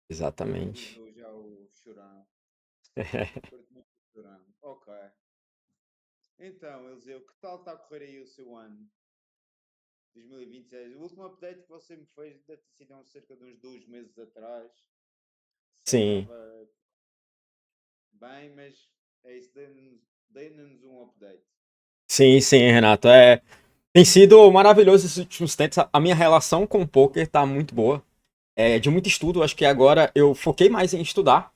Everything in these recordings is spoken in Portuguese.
Exatamente. Utilizou já o Chorão. Curto muito o Chorão. Ok. Então, Eliseu, que tal está a correr aí o seu ano? 2026. O último update que você me fez deve ter sido há cerca de uns 2 meses atrás. Sei que Sim. estava bem, mas é isso, dê-nos um update. Sim, sim, Renato. Tem sido maravilhoso esses últimos tempos. A minha relação com o poker tá muito boa. É de muito estudo. Acho que agora eu foquei mais em estudar.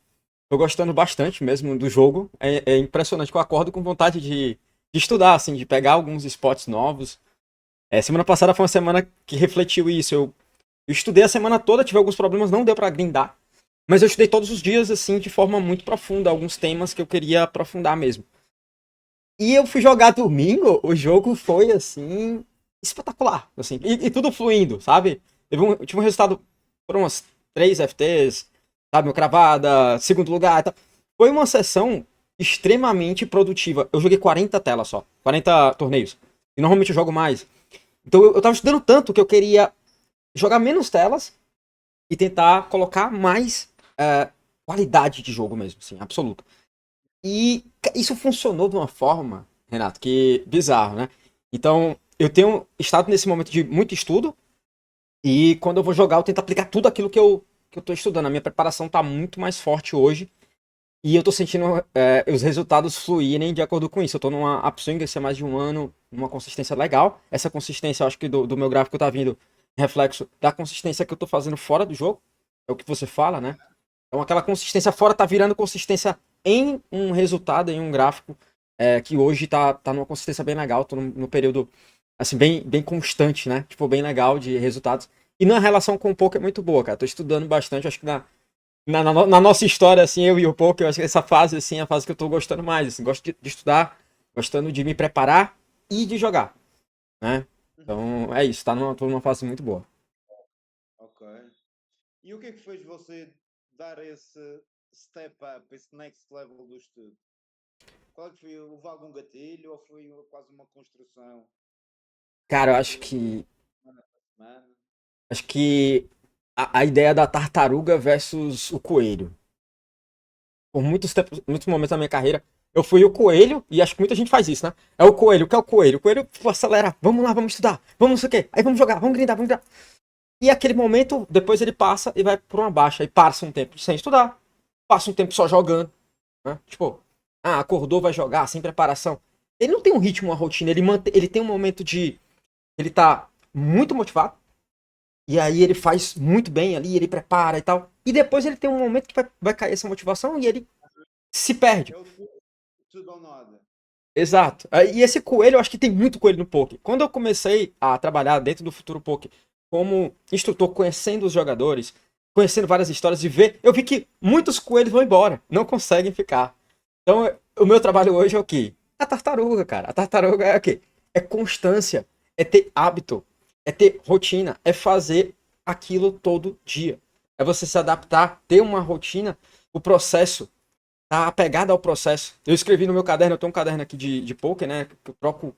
Tô gostando bastante mesmo do jogo. É impressionante que eu acordo com vontade de estudar, assim, de pegar alguns spots novos. Semana passada foi uma semana que refletiu isso. Eu estudei a semana toda, tive alguns problemas, não deu pra grindar. Mas eu estudei todos os dias, assim, de forma muito profunda, alguns temas que eu queria aprofundar mesmo. E eu fui jogar domingo, o jogo foi, assim, espetacular. Assim, e tudo fluindo, sabe? Tive um resultado, foram umas 3 FTs, sabe? Uma cravada, segundo lugar e tal. Foi uma sessão extremamente produtiva. Eu joguei 40 telas só, 40 torneios. E normalmente eu jogo mais. Então eu tava estudando tanto que eu queria jogar menos telas e tentar colocar mais qualidade de jogo mesmo, assim, absoluta. E isso funcionou de uma forma, Renato, que bizarro, né? Então, eu tenho estado nesse momento de muito estudo e quando eu vou jogar eu tento aplicar tudo aquilo que eu tô estudando. A minha preparação tá muito mais forte hoje e eu tô sentindo os resultados fluírem de acordo com isso. Eu tô numa upswing há mais de um ano, numa consistência legal. Essa consistência, eu acho que do meu gráfico tá vindo reflexo da consistência que eu tô fazendo fora do jogo. É o que você fala, né? Então aquela consistência fora tá virando consistência em um resultado, em um gráfico, que hoje tá numa consistência bem legal. Tô no período, assim, bem constante, né? Tipo, bem legal de resultados. E na relação com o poker é muito boa, cara. Tô estudando bastante, acho que na nossa história, assim, eu e o poker, eu acho que essa fase, assim, é a fase que eu tô gostando mais, assim. Gosto de estudar, gostando de me preparar e de jogar, né? Uhum. Então, é isso, tô numa fase muito boa. Ok. E o que é que fez você dar esse step up, esse next level do estudo? Qual é que foi? Houve algum gatilho ou foi quase uma construção Cara, eu de semana para semana? acho que a ideia da tartaruga versus o coelho. Por muitos momentos da minha carreira, eu fui o coelho, e acho que muita gente faz isso, né? É o coelho, o que é o coelho? O coelho, pô, acelera, vamos lá, vamos estudar, vamos não sei o quê, aí vamos jogar, vamos grindar. E aquele momento, depois ele passa e vai por uma baixa, e passa um tempo sem estudar, passa um tempo só jogando, né? Tipo, acordou, vai jogar, sem preparação. Ele não tem um ritmo, uma rotina, ele tem um momento de. Ele tá muito motivado, e aí ele faz muito bem ali, ele prepara e tal. E depois ele tem um momento que vai cair essa motivação e ele se perde. É o tudo ou nada. Exato. E esse coelho, eu acho que tem muito coelho no poker. Quando eu comecei a trabalhar dentro do Futuro Poker como instrutor, conhecendo os jogadores, conhecendo várias histórias e ver, eu vi que muitos coelhos vão embora, não conseguem ficar. Então, o meu trabalho hoje é o quê? A tartaruga, cara. A tartaruga é o quê? É constância, é ter hábito, é ter rotina, é fazer aquilo todo dia. É você se adaptar, ter uma rotina, o processo tá apegado ao processo. Eu escrevi no meu caderno, eu tenho um caderno aqui de poker, né? Que eu troco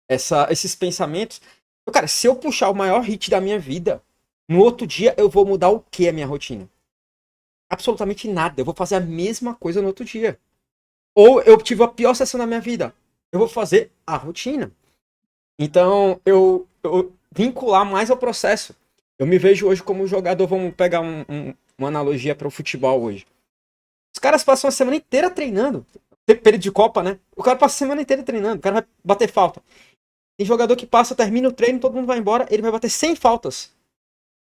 esses pensamentos. Cara, se eu puxar o maior hit da minha vida, no outro dia eu vou mudar o que a minha rotina? Absolutamente nada. Eu vou fazer a mesma coisa no outro dia. Ou eu tive a pior sessão da minha vida. Eu vou fazer a rotina. Então, eu vincular mais ao processo. Eu me vejo hoje como jogador, vamos pegar uma analogia para o futebol hoje. Os caras passam a semana inteira treinando. Tem período de Copa, né? O cara passa a semana inteira treinando. O cara vai bater falta. Tem jogador que passa, termina o treino, todo mundo vai embora, ele vai bater 100 faltas.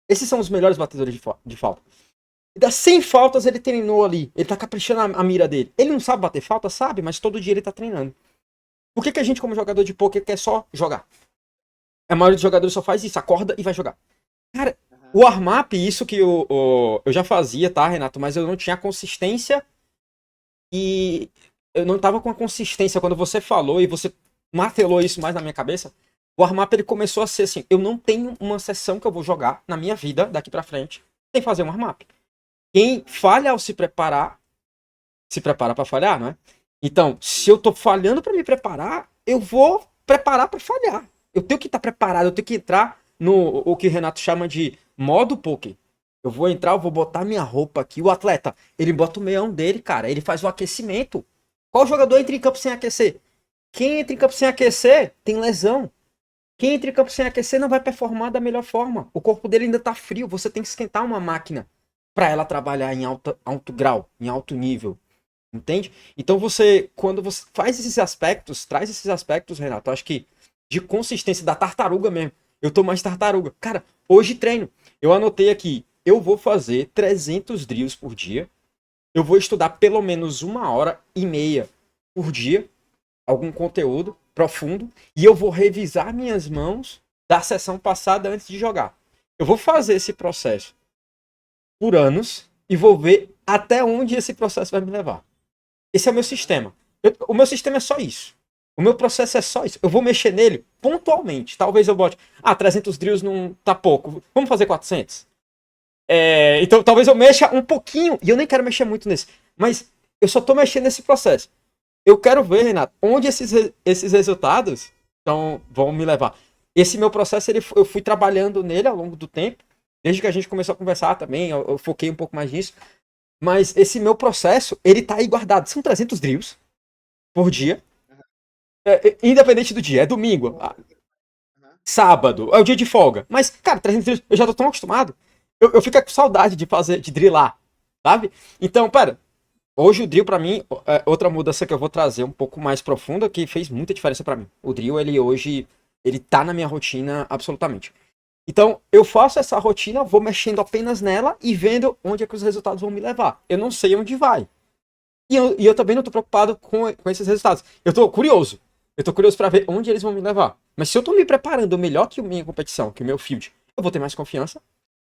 Esses são os melhores batedores de falta. E das 100 faltas ele treinou ali. Ele tá caprichando a mira dele. Ele não sabe bater falta? Sabe, mas todo dia ele tá treinando. Por que a gente, como jogador de poker, quer só jogar? A maioria dos jogadores só faz isso, acorda e vai jogar. Cara, o Aham. warm-up, isso que eu já fazia, tá, Renato? Mas eu não tinha consistência e eu não tava com a consistência quando você falou e você martelou isso mais na minha cabeça. O warm-up ele começou a ser assim: eu não tenho uma sessão que eu vou jogar na minha vida daqui pra frente sem fazer um warm-up. Quem falha ao se prepara pra falhar, não é? Então, se eu tô falhando pra me preparar, eu vou preparar pra falhar. Eu tenho que estar preparado, eu tenho que entrar no o que o Renato chama de modo poker. Eu vou entrar, eu vou botar minha roupa aqui. O atleta, ele bota o meião dele, cara. Ele faz o aquecimento. Qual jogador entra em campo sem aquecer? Quem entra em campo sem aquecer tem lesão. Quem entra em campo sem aquecer não vai performar da melhor forma. O corpo dele ainda tá frio. Você tem que esquentar uma máquina para ela trabalhar em alto grau, em alto nível. Entende? Então você, quando você faz esses aspectos, traz esses aspectos, Renato, eu acho que de consistência da tartaruga mesmo. Eu tô mais tartaruga. Cara, hoje treino. Eu anotei aqui, eu vou fazer 300 drills por dia. Eu vou estudar pelo menos 1h30 por dia, algum conteúdo profundo, e eu vou revisar minhas mãos da sessão passada antes de jogar. Eu vou fazer esse processo por anos e vou ver até onde esse processo vai me levar. Esse é o meu sistema. O meu sistema é só isso. O meu processo é só isso. Eu vou mexer nele pontualmente. Talvez eu bote, 300 drills não tá pouco. Vamos fazer 400? Então talvez eu mexa um pouquinho, e eu nem quero mexer muito nesse, mas eu só tô mexendo nesse processo. Eu quero ver, Renato, onde esses resultados vão me levar. Esse meu processo, eu fui trabalhando nele ao longo do tempo, desde que a gente começou a conversar também, eu foquei um pouco mais nisso, mas esse meu processo, ele tá aí guardado. São 300 drills por dia, independente do dia, é domingo, Aham. sábado, é o dia de folga. Mas, cara, 300 drills, eu já tô tão acostumado. Eu fico com saudade de fazer, de drillar, sabe? Então, pera, hoje o drill pra mim, outra mudança que eu vou trazer um pouco mais profunda, que fez muita diferença pra mim. O drill, ele hoje, ele tá na minha rotina absolutamente. Então, eu faço essa rotina, vou mexendo apenas nela e vendo onde é que os resultados vão me levar. Eu não sei onde vai. E eu também não tô preocupado com esses resultados. Eu tô curioso. Eu tô curioso pra ver onde eles vão me levar. Mas se eu tô me preparando melhor que a minha competição, que o meu field, eu vou ter mais confiança,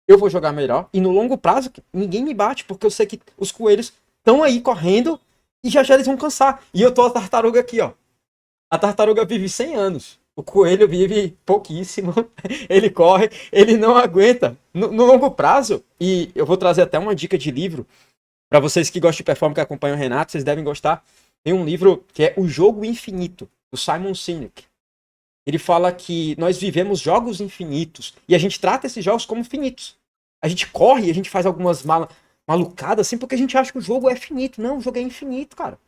eu vou jogar melhor. E no longo prazo, ninguém me bate, porque eu sei que os coelhos estão aí correndo e já já eles vão cansar. E eu tô a tartaruga aqui, ó. A tartaruga vive 100 anos. O coelho vive pouquíssimo. Ele corre, ele não aguenta. No longo prazo, e eu vou trazer até uma dica de livro para vocês que gostam de performance, que acompanham o Renato, vocês devem gostar. Tem um livro que é O Jogo Infinito, do Simon Sinek. Ele fala que nós vivemos jogos infinitos e a gente trata esses jogos como finitos. A gente corre, a gente faz algumas malucadas assim porque a gente acha que o jogo é finito. Não, o jogo é infinito, cara.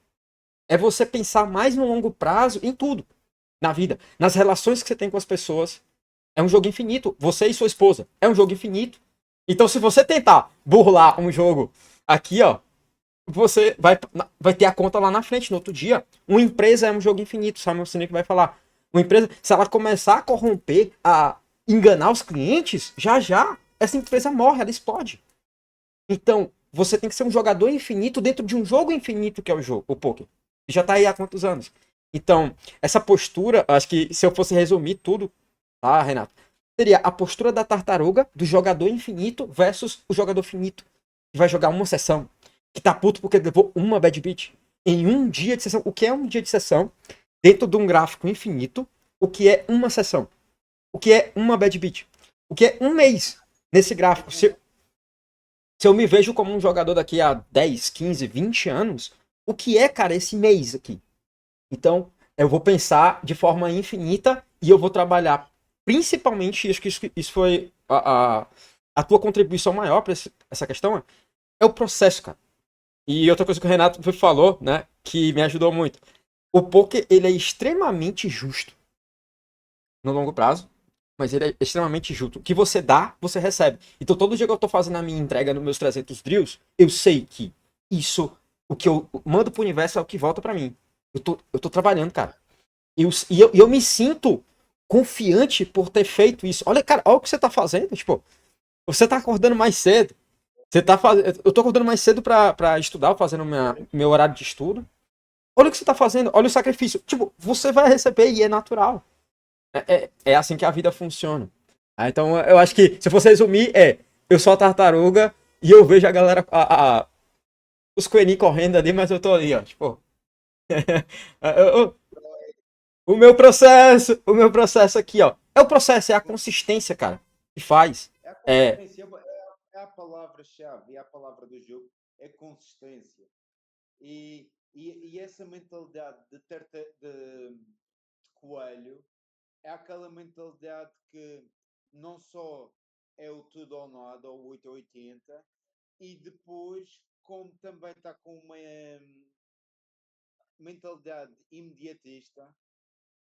É você pensar mais no longo prazo em tudo na vida, nas relações que você tem com as pessoas. É um jogo infinito. Você e sua esposa é um jogo infinito. Então, se você tentar burlar um jogo aqui, ó, você vai ter a conta lá na frente, no outro dia. Uma empresa é um jogo infinito, Simon Sinek vai falar. Uma empresa, se ela começar a corromper, a enganar os clientes, já já essa empresa morre, ela explode. Então, você tem que ser um jogador infinito dentro de um jogo infinito que é o jogo, o poker. Já tá aí há quantos anos? Então, essa postura, acho que se eu fosse resumir tudo, tá, Renato? Seria a postura da tartaruga, do jogador infinito versus o jogador finito, que vai jogar uma sessão, que tá puto porque levou uma bad beat em um dia de sessão. O que é um dia de sessão dentro de um gráfico infinito? O que é uma sessão? O que é uma bad beat? O que é um mês nesse gráfico? Se eu me vejo como um jogador daqui a 10, 15, 20 anos, o que é, cara, esse mês aqui? Então, eu vou pensar de forma infinita e eu vou trabalhar principalmente, acho que isso foi a tua contribuição maior para essa questão, é o processo, cara. E outra coisa que o Renato falou, né, que me ajudou muito. O poker, ele é extremamente justo no longo prazo, mas ele é extremamente justo. O que você dá, você recebe. Então, todo dia que eu tô fazendo a minha entrega nos meus 300 drills, eu sei que isso, o que eu mando pro universo é o que volta para mim. Eu tô trabalhando, cara. E eu me sinto confiante por ter feito isso. Olha, cara, olha o que você tá fazendo. Tipo, você tá acordando mais cedo. Eu tô acordando mais cedo pra estudar, fazendo meu horário de estudo. Olha o que você tá fazendo, olha o sacrifício. Tipo, você vai receber e é natural. É assim que a vida funciona. Então, eu acho que, se eu fosse resumir, eu sou a tartaruga e eu vejo a galera, os coelhinhos correndo ali, mas eu tô ali, ó. Tipo, o meu processo aqui, ó. É o processo, é a consistência, cara, que faz. É a É, consistência, é a palavra-chave, é a palavra do jogo, é consistência. E essa mentalidade de coelho é aquela mentalidade que não só é o tudo ou nada, ou 8 ou 80, e depois, como também está com uma mentalidade imediatista,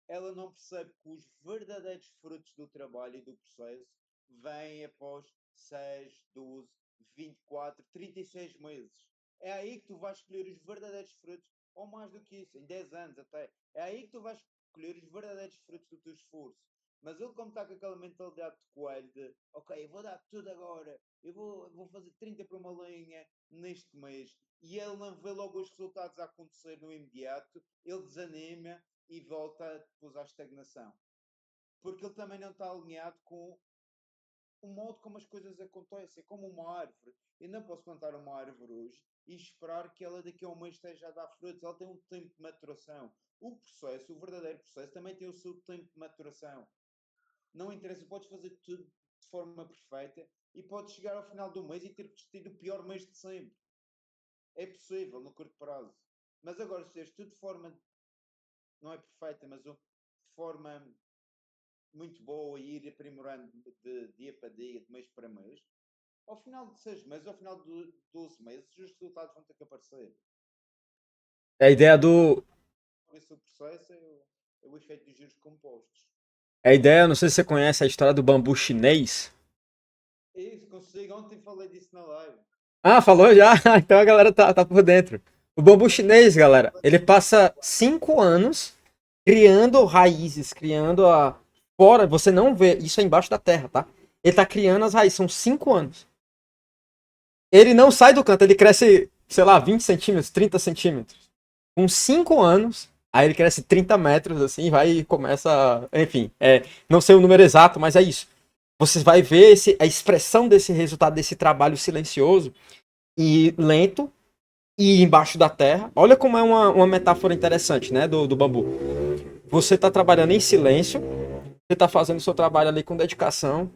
ela não percebe que os verdadeiros frutos do trabalho e do processo vêm após 6, 12, 24, 36 meses. É aí que tu vais escolher os verdadeiros frutos, ou mais do que isso, em 10 anos até. É aí que tu vais escolher os verdadeiros frutos do teu esforço. Mas ele, como está com aquela mentalidade de coelho, de ok, eu vou dar tudo agora, eu vou fazer 30 para uma linha neste mês, e ele não vê logo os resultados a acontecer no imediato, ele desanima e volta depois à estagnação. Porque ele também não está alinhado com o modo como as coisas acontecem. É como uma árvore. Eu não posso plantar uma árvore hoje e esperar que ela daqui a um mês esteja a dar frutos. Ela tem um tempo de maturação. O processo, o verdadeiro processo, também tem o seu tempo de maturação. Não interessa, podes fazer tudo de forma perfeita e podes chegar ao final do mês e ter tido o pior mês de sempre. É possível no curto prazo. Mas agora, se fizeres tudo de forma, não é perfeita, mas de forma muito boa e ir aprimorando de dia para dia, de mês para mês, ao final de 6 meses, ao final de 12 meses, os resultados vão ter que aparecer. A ideia Mas do. esse processo é o efeito dos juros compostos. A ideia, não sei se você conhece a história do bambu chinês. É isso, consigo. Ontem falei disso na live. Ah, falou já? Então a galera tá por dentro. O bambu chinês, galera, ele passa 5 anos criando raízes, criando a. Fora, você não vê, isso é embaixo da terra, tá? Ele tá criando as raízes, são 5 anos. Ele não sai do canto, ele cresce, sei lá, 20 centímetros, 30 centímetros. Com 5 anos, aí ele cresce 30 metros, assim, vai e começa. Enfim, não sei o número exato, mas é isso. Você vai ver a expressão desse resultado, desse trabalho silencioso e lento e embaixo da terra. Olha como é uma metáfora interessante, né, do bambu. Você está trabalhando em silêncio, você está fazendo o seu trabalho ali com dedicação,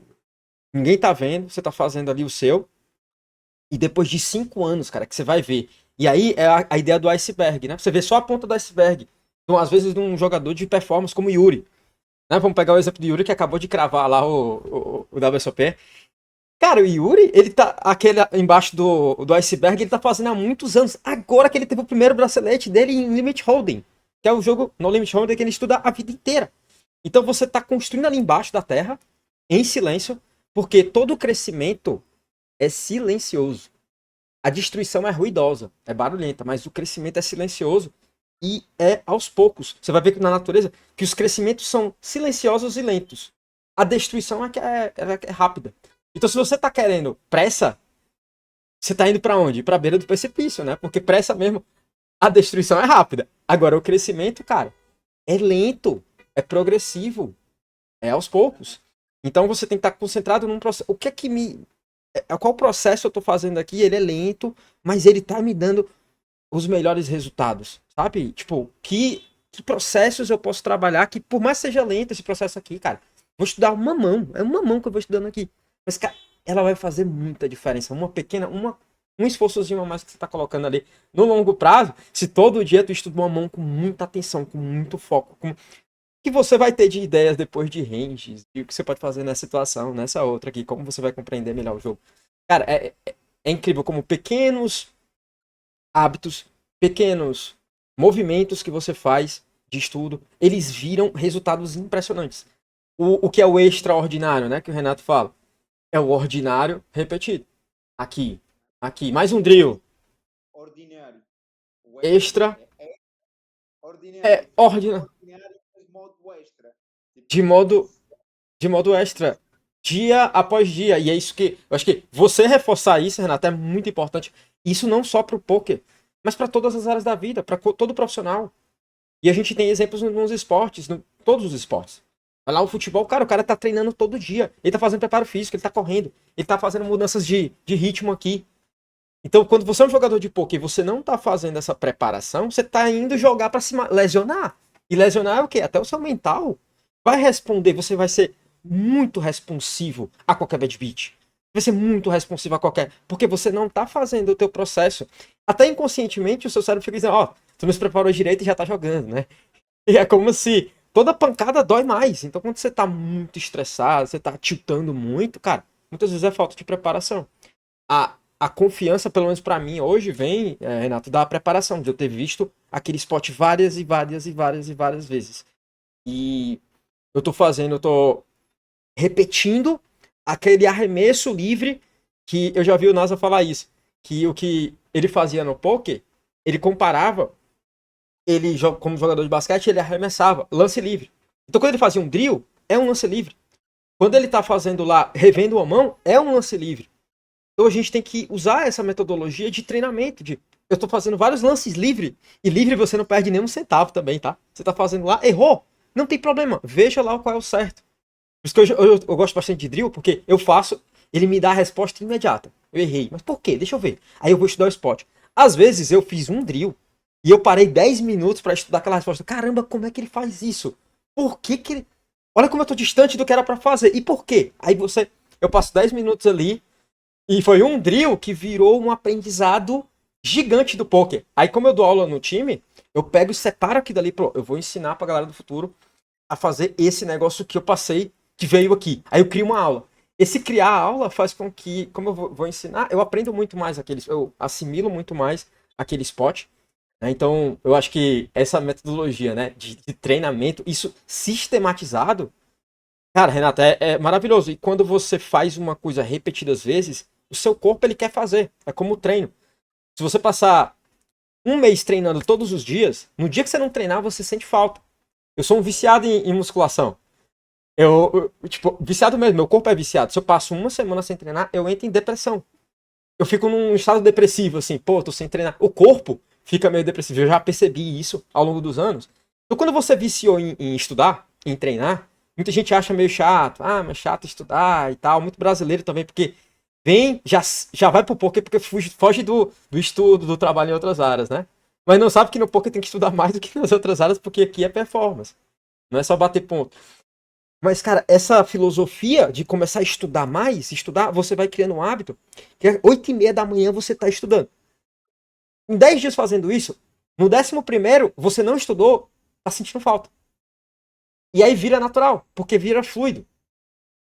ninguém está vendo, você está fazendo ali o seu, e depois de 5 anos, cara, que você vai ver. E aí é a ideia do iceberg, né? Você vê só a ponta do iceberg. Então, às vezes, de um jogador de performance como Yuri. Né? Vamos pegar o exemplo do Yuri, que acabou de cravar lá o WSOP. Cara, o Yuri, ele tá aquele embaixo do iceberg, ele tá fazendo há muitos anos. Agora que ele teve o primeiro bracelete dele em Limit Holding, que é o jogo no Limit Holding que ele estuda a vida inteira. Então você tá construindo ali embaixo da terra, em silêncio, porque todo crescimento é silencioso. A destruição é ruidosa, é barulhenta, mas o crescimento é silencioso e é aos poucos. Você vai ver que na natureza que os crescimentos são silenciosos e lentos. A destruição é rápida. Então, se você tá querendo pressa, você tá indo para onde? Pra beira do precipício, né? Porque pressa mesmo, a destruição é rápida. Agora, o crescimento, cara, é lento, é progressivo, é aos poucos. Então, você tem que estar concentrado num processo. O que é que me. Qual processo eu tô fazendo aqui? Ele é lento, mas ele tá me dando os melhores resultados, sabe? Tipo, que processos eu posso trabalhar que, por mais que seja lento esse processo aqui, cara, vou estudar uma mão. É uma mão que eu vou estudando aqui. Mas, cara, ela vai fazer muita diferença. Um esforçozinho a mais que você tá colocando ali no longo prazo, se todo dia tu estuda uma mão com muita atenção, com muito foco, que você vai ter de ideias depois de ranges, e o que você pode fazer nessa situação, nessa outra aqui, como você vai compreender melhor o jogo. Cara, é incrível como pequenos hábitos, pequenos movimentos que você faz de estudo, eles viram resultados impressionantes. O que é o extraordinário, né, que o Renato fala? É o ordinário repetido. Aqui, aqui, mais um drill. Ordinário. Extra É é ordinário. ordinário. Ordinário mas modo extra. De Tipo, modo, de modo extra. Dia após dia. E é isso que. Eu acho que você reforçar isso, Renato, é muito importante. Isso não só pro poker, mas para todas as áreas da vida, para todo profissional. E a gente tem exemplos nos esportes, todos os esportes. Vai lá o futebol, cara, o cara tá treinando todo dia. Ele tá fazendo preparo físico, ele tá correndo, ele tá fazendo mudanças de ritmo aqui. Então, quando você é um jogador de poker e você não tá fazendo essa preparação, você tá indo jogar para se lesionar. E lesionar é o quê? Até o seu mental vai responder, você vai ser muito responsivo a qualquer bad beat. Vai ser muito responsivo a qualquer, porque você não tá fazendo o teu processo. Até inconscientemente o seu cérebro fica dizendo, ó, tu não se preparou direito e já tá jogando, né? E é como se toda pancada dói mais. Então, quando você tá muito estressado, você tá tiltando muito, cara, muitas vezes é falta de preparação. A confiança, pelo menos pra mim, hoje vem, Renato, da preparação, de eu ter visto aquele spot várias e várias e várias e várias vezes. E eu tô repetindo aquele arremesso livre que eu já vi o NASA falar isso. Que o que ele fazia no poker, ele comparava, ele como jogador de basquete, ele arremessava, lance livre. Então quando ele fazia um drill, é um lance livre. Quando ele tá fazendo lá, revendo uma mão, é um lance livre. Então a gente tem que usar essa metodologia de treinamento, de eu tô fazendo vários lances livre, e livre você não perde nenhum centavo também, tá? Você tá fazendo lá, errou, não tem problema, veja lá qual é o certo. Por isso que eu gosto bastante de drill, porque eu faço, ele me dá a resposta imediata. Eu errei, mas por quê? Deixa eu ver. Aí eu vou estudar o spot. Às vezes eu fiz um drill e eu parei 10 minutos para estudar aquela resposta. Caramba, como é que ele faz isso? Por que que ele... Olha como eu tô distante do que era para fazer. E por quê? Aí você... Eu passo 10 minutos ali e foi um drill que virou um aprendizado gigante do poker. Aí como eu dou aula no time, eu pego e separo aqui dali, pô, eu vou ensinar pra galera do futuro a fazer esse negócio que eu passei, que veio aqui. Aí eu crio uma aula. Esse criar a aula faz com que, como eu vou ensinar, eu aprendo muito mais aqueles, eu assimilo muito mais aquele spot. Né? Então, eu acho que essa metodologia, né, de treinamento, isso sistematizado, cara, Renata, é maravilhoso. E quando você faz uma coisa repetidas vezes, o seu corpo ele quer fazer. É como o treino. Se você passar um mês treinando todos os dias, no dia que você não treinar, você sente falta. Eu sou um viciado em musculação. Tipo, viciado mesmo, meu corpo é viciado. Se eu passo uma semana sem treinar, eu entro em depressão. Eu fico num estado depressivo, assim, pô, tô sem treinar. O corpo fica meio depressivo. Eu já percebi isso ao longo dos anos. Então, quando você viciou em estudar, em treinar, muita gente acha meio chato. Ah, mas chato estudar e tal. Muito brasileiro também, porque vem, já vai pro poker porque foge do estudo, do trabalho em outras áreas, né? Mas não sabe que no poker tem que estudar mais do que nas outras áreas, porque aqui é performance. Não é só bater ponto. Mas, cara, essa filosofia de começar a estudar mais, estudar, você vai criando um hábito que é 8h30 da manhã você está estudando. Em 10 dias fazendo isso, no 11º você não estudou, tá sentindo falta. E aí vira natural, porque vira fluido.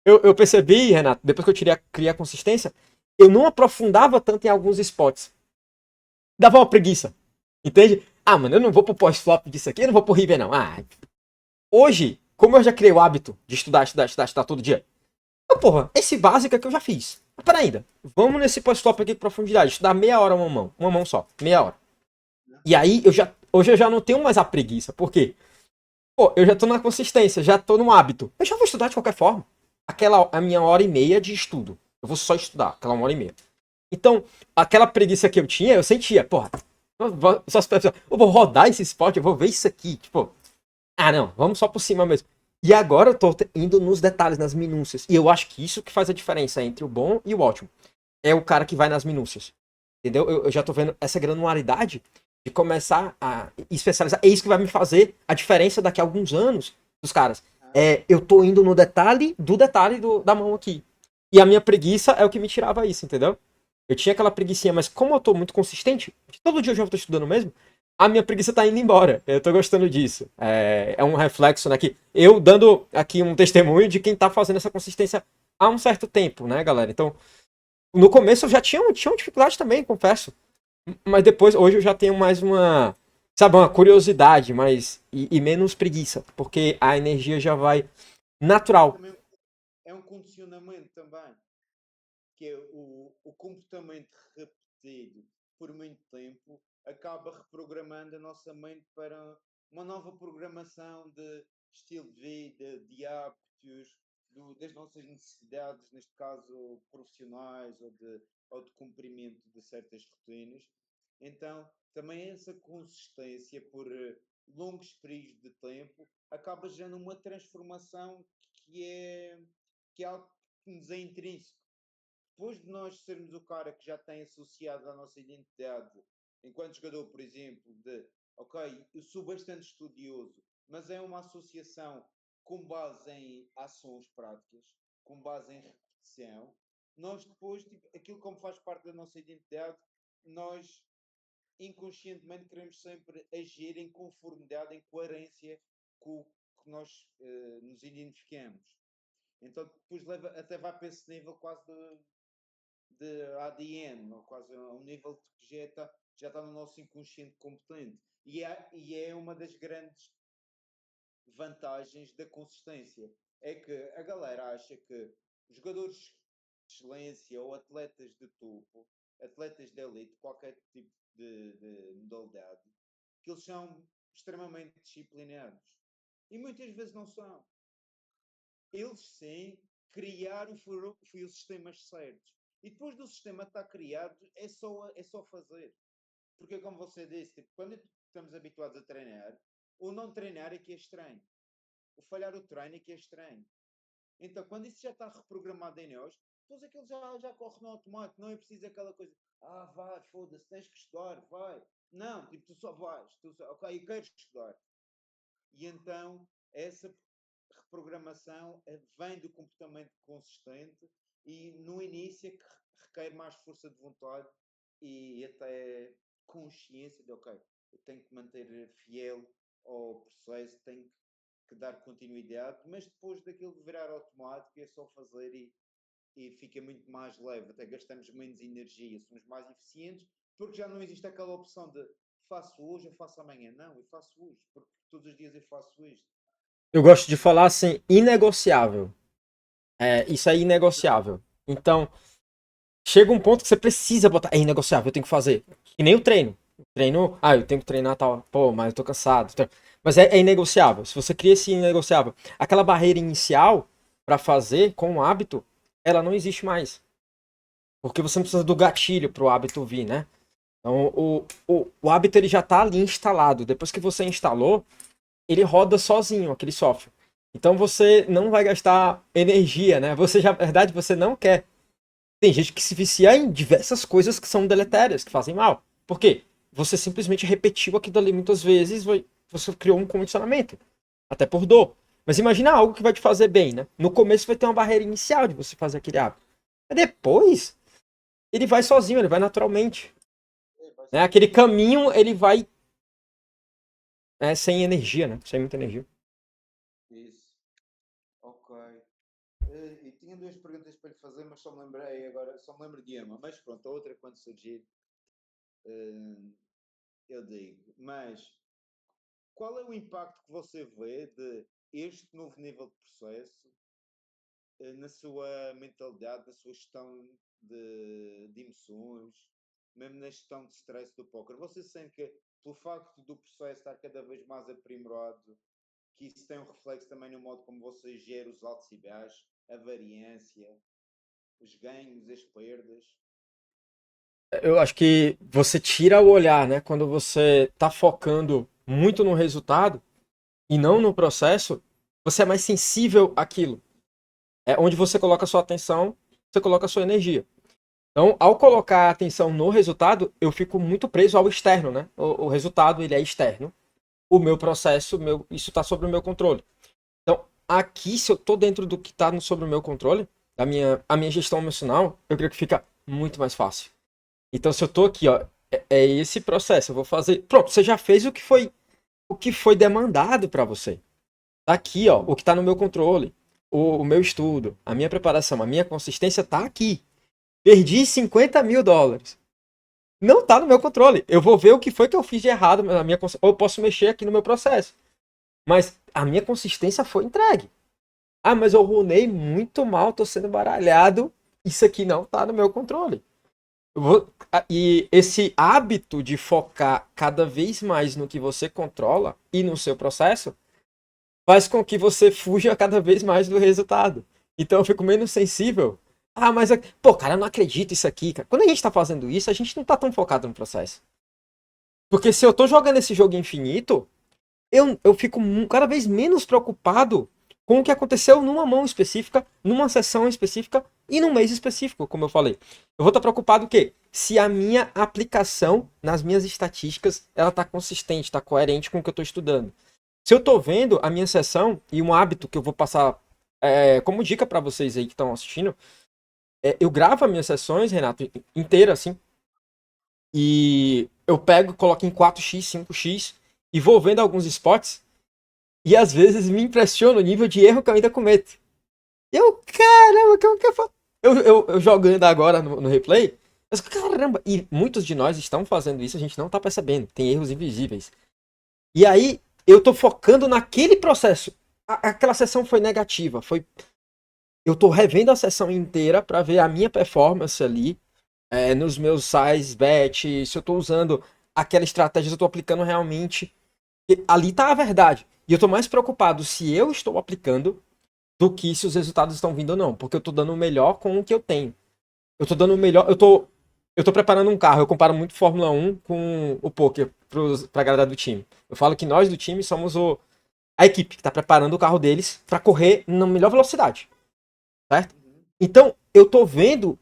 Eu percebi, Renato, depois que eu criei a consistência, eu não aprofundava tanto em alguns spots. Dava uma preguiça. Entende? Ah, mano, eu não vou pro pós-flop disso aqui, eu não vou pro river, não. Ah, hoje, como eu já criei o hábito de estudar todo dia, porra, esse básico é que eu já fiz. Mas pera ainda. Vamos nesse pós-flop aqui com profundidade. Estudar meia hora uma mão. Uma mão só. Meia hora. E aí, hoje eu já não tenho mais a preguiça. Por quê? Pô, eu já tô na consistência, já tô no hábito. Eu já vou estudar de qualquer forma. A minha hora e meia de estudo. Eu vou só estudar, aquela 1h30. Então, aquela preguiça que eu tinha, eu sentia, porra. Eu vou rodar esse esporte, eu vou ver isso aqui. Tipo, ah, não, vamos só por cima mesmo. E agora eu tô indo nos detalhes, nas minúcias. E eu acho que isso que faz a diferença entre o bom e o ótimo. É o cara que vai nas minúcias. Entendeu? Eu já tô vendo essa granularidade de começar a especializar. É isso que vai me fazer a diferença daqui a alguns anos dos caras. Eu tô indo no detalhe do detalhe da mão aqui. E a minha preguiça é o que me tirava isso, entendeu? Eu tinha aquela preguicinha, mas como eu tô muito consistente, todo dia eu já tô estudando mesmo, a minha preguiça tá indo embora. Eu tô gostando disso. É um reflexo, né? Que eu dando aqui um testemunho de quem tá fazendo essa consistência há um certo tempo, né, galera? Então, no começo eu já tinha uma dificuldade também, confesso. Mas depois, hoje eu já tenho mais uma, sabe, uma curiosidade, e menos preguiça. Porque a energia já vai natural. Também é um condicionamento também, que é o comportamento repetido por muito tempo acaba reprogramando a nossa mente para uma nova programação de estilo de vida, de hábitos, das nossas necessidades, neste caso profissionais ou de cumprimento de certas rotinas. Então, também essa consistência por longos períodos de tempo acaba gerando uma transformação que é, que é algo que nos é intrínseco. Depois de nós sermos o cara que já tem associado à nossa identidade, enquanto jogador, por exemplo, de ok, eu sou bastante estudioso, mas é uma associação com base em ações práticas, com base em repetição, nós depois, tipo, aquilo como faz parte da nossa identidade, nós inconscientemente queremos sempre agir em conformidade, em coerência com o que nós nos identificamos. Então depois até vai para esse nível quase de ADN, ou quase a um nível que já está no nosso inconsciente competente. E é uma das grandes vantagens da consistência. É que a galera acha que jogadores de excelência ou atletas de topo, atletas de elite, qualquer tipo de modalidade, que eles são extremamente disciplinados. E muitas vezes não são. Eles sim criaram foi os sistemas certos. E depois do sistema estar criado, é só fazer. Porque, como você disse, tipo, quando estamos habituados a treinar, o não treinar é que é estranho. O falhar o treino é que é estranho. Então, quando isso já está reprogramado em nós, depois aquilo já corre no automático. Não é preciso aquela coisa, vai, foda-se, tens que estudar, vai. Não, tipo, tu só vais. Ok, eu quero estudar. E então, essa reprogramação vem do comportamento consistente e no início é que requer mais força de vontade e até consciência de, ok, eu tenho que manter fiel ao processo, tenho que dar continuidade, mas depois daquilo de virar automático é só fazer e fica muito mais leve, até gastamos menos energia, somos mais eficientes, porque já não existe aquela opção de faço hoje, eu faço amanhã. Não, eu faço hoje, porque todos os dias eu faço isto. Eu gosto de falar assim, inegociável. Isso é inegociável. Então, chega um ponto que você precisa botar. É inegociável, eu tenho que fazer. E nem o treino. O treino, eu tenho que treinar tal. Pô, mas eu tô cansado. Mas é inegociável. Se você cria esse inegociável, aquela barreira inicial pra fazer com o hábito, ela não existe mais. Porque você não precisa do gatilho pro hábito vir, né? Então, o hábito ele já tá ali instalado. Depois que você instalou, ele roda sozinho, aquele software. Então você não vai gastar energia, né? Você já, na verdade, você não quer. Tem gente que se vicia em diversas coisas que são deletérias, que fazem mal. Por quê? Você simplesmente repetiu aquilo ali muitas vezes, você criou um condicionamento. Até por dor. Mas imagina algo que vai te fazer bem, né? No começo vai ter uma barreira inicial de você fazer aquele hábito. Mas depois, ele vai sozinho, ele vai naturalmente. Né? Aquele caminho, ele vai sem energia, né? Sem muita energia. Isso. Ok. E tinha duas perguntas para lhe fazer, mas só me lembrei agora, só me lembro de uma. Mas pronto, a outra quando surgir, eh, eu digo. Mas qual é o impacto que você vê de este novo nível de processo na sua mentalidade, na sua gestão de emoções, mesmo na gestão de stress do póquer? Você sente que, pelo facto do processo estar cada vez mais aprimorado, que isso tem um reflexo também no modo como você gera os altos e baixos, a variância, os ganhos, as perdas? Eu acho que você tira o olhar, né? Quando você tá focando muito no resultado e não no processo, você é mais sensível àquilo. É onde você coloca a sua atenção, você coloca a sua energia. Então, ao colocar a atenção no resultado, eu fico muito preso ao externo, né? O resultado, ele é externo. O meu processo, isso está sob o meu controle. Então, aqui, se eu tô dentro do que está sob o meu controle, a minha gestão emocional, eu creio que fica muito mais fácil. Então, se eu tô aqui, ó, é esse processo, eu vou fazer. Pronto, você já fez o que foi demandado para você. Tá aqui, ó, o que tá no meu controle, o meu estudo, a minha preparação, a minha consistência tá aqui. Perdi US$ 50.000. Não tá no meu controle. Eu vou ver o que foi que eu fiz de errado na minha ou eu posso mexer aqui no meu processo. Mas a minha consistência foi entregue. Mas eu runei muito mal, tô sendo baralhado. Isso aqui não tá no meu controle. E esse hábito de focar cada vez mais no que você controla e no seu processo faz com que você fuja cada vez mais do resultado. Então eu fico menos sensível. Mas, pô, cara, eu não acredito isso aqui, cara. Quando a gente tá fazendo isso, a gente não tá tão focado no processo. Porque se eu tô jogando esse jogo infinito, eu fico cada vez menos preocupado com o que aconteceu numa mão específica, numa sessão específica e num mês específico, como eu falei. Eu vou estar preocupado o quê? Se a minha aplicação nas minhas estatísticas ela está consistente, está coerente com o que eu estou estudando. Se eu estou vendo a minha sessão e um hábito que eu vou passar como dica para vocês aí que estão assistindo, eu gravo as minhas sessões, Renato, inteira assim, e eu pego, coloco em 4x, 5x e vou vendo alguns spots e às vezes me impressiona o nível de erro que eu ainda cometo. Caramba, como que eu faço? Eu jogando agora no replay, caramba, e muitos de nós estão fazendo isso, a gente não tá percebendo, tem erros invisíveis. E aí, eu tô focando naquele processo. Aquela sessão foi negativa, eu tô revendo a sessão inteira para ver a minha performance ali, nos meus size bet, se eu tô usando aquela estratégia, se eu tô aplicando realmente. E ali tá a verdade. E eu tô mais preocupado se eu estou aplicando do que se os resultados estão vindo ou não, porque eu tô dando o melhor com o que eu tenho. Eu tô dando o melhor, eu tô preparando um carro, eu comparo muito Fórmula 1 com o poker pra galera do time. Eu falo que nós do time somos a equipe que tá preparando o carro deles para correr na melhor velocidade, certo? Uhum. Então, eu tô vendo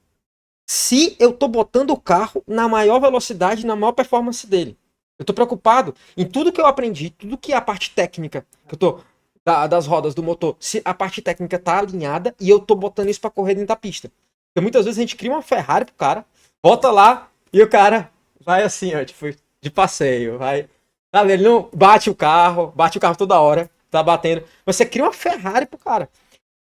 se eu tô botando o carro na maior velocidade, na maior performance dele. Eu tô preocupado em tudo que eu aprendi, tudo que é a parte técnica, que eu tô das rodas do motor, se a parte técnica tá alinhada e eu tô botando isso para correr dentro da pista. Porque muitas vezes a gente cria uma Ferrari pro cara, bota lá e o cara vai assim, ó, tipo, de passeio, vai. Sabe, ele não bate o carro toda hora, tá batendo. Mas você cria uma Ferrari pro cara.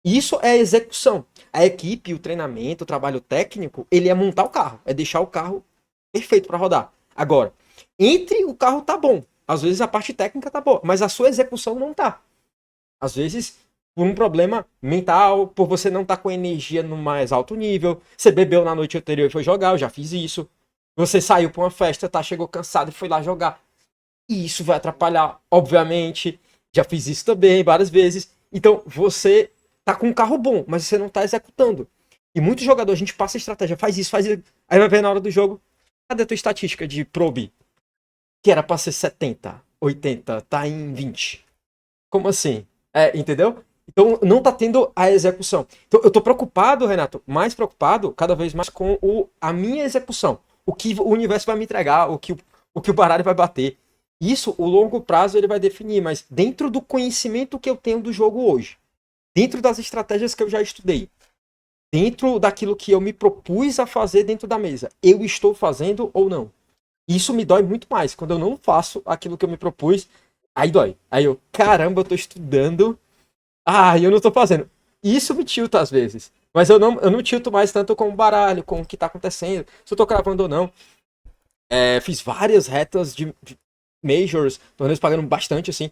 Isso é execução. A equipe, o treinamento, o trabalho técnico, ele é montar o carro, é deixar o carro perfeito para rodar. Agora, entre o carro tá bom, às vezes a parte técnica tá boa, mas a sua execução não tá. Às vezes por um problema mental, por você não estar com energia no mais alto nível, você bebeu na noite anterior e foi jogar, eu já fiz isso. Você saiu para uma festa, tá, chegou cansado e foi lá jogar. E isso vai atrapalhar, obviamente. Já fiz isso também várias vezes. Então, você tá com um carro bom, mas você não tá executando. E muitos jogadores, a gente passa a estratégia, faz isso, faz isso. Aí vai ver na hora do jogo, cadê a tua estatística de probe? Que era pra ser 70, 80, tá em 20. Como assim? Entendeu? Então, não tá tendo a execução. Então, eu tô preocupado, Renato, mais preocupado, cada vez mais com a minha execução. O que o universo vai me entregar, o que o baralho vai bater. Isso, o longo prazo, ele vai definir, mas dentro do conhecimento que eu tenho do jogo hoje, dentro das estratégias que eu já estudei, dentro daquilo que eu me propus a fazer dentro da mesa, eu estou fazendo ou não? Isso me dói muito mais. Quando eu não faço aquilo que eu me propus, aí dói. Aí eu, caramba, eu tô estudando. Eu não tô fazendo. Isso me tilta às vezes. Mas eu não tilto mais tanto com o baralho, com o que tá acontecendo, se eu tô cravando ou não. Fiz várias retas de majors, torneios pagando bastante assim.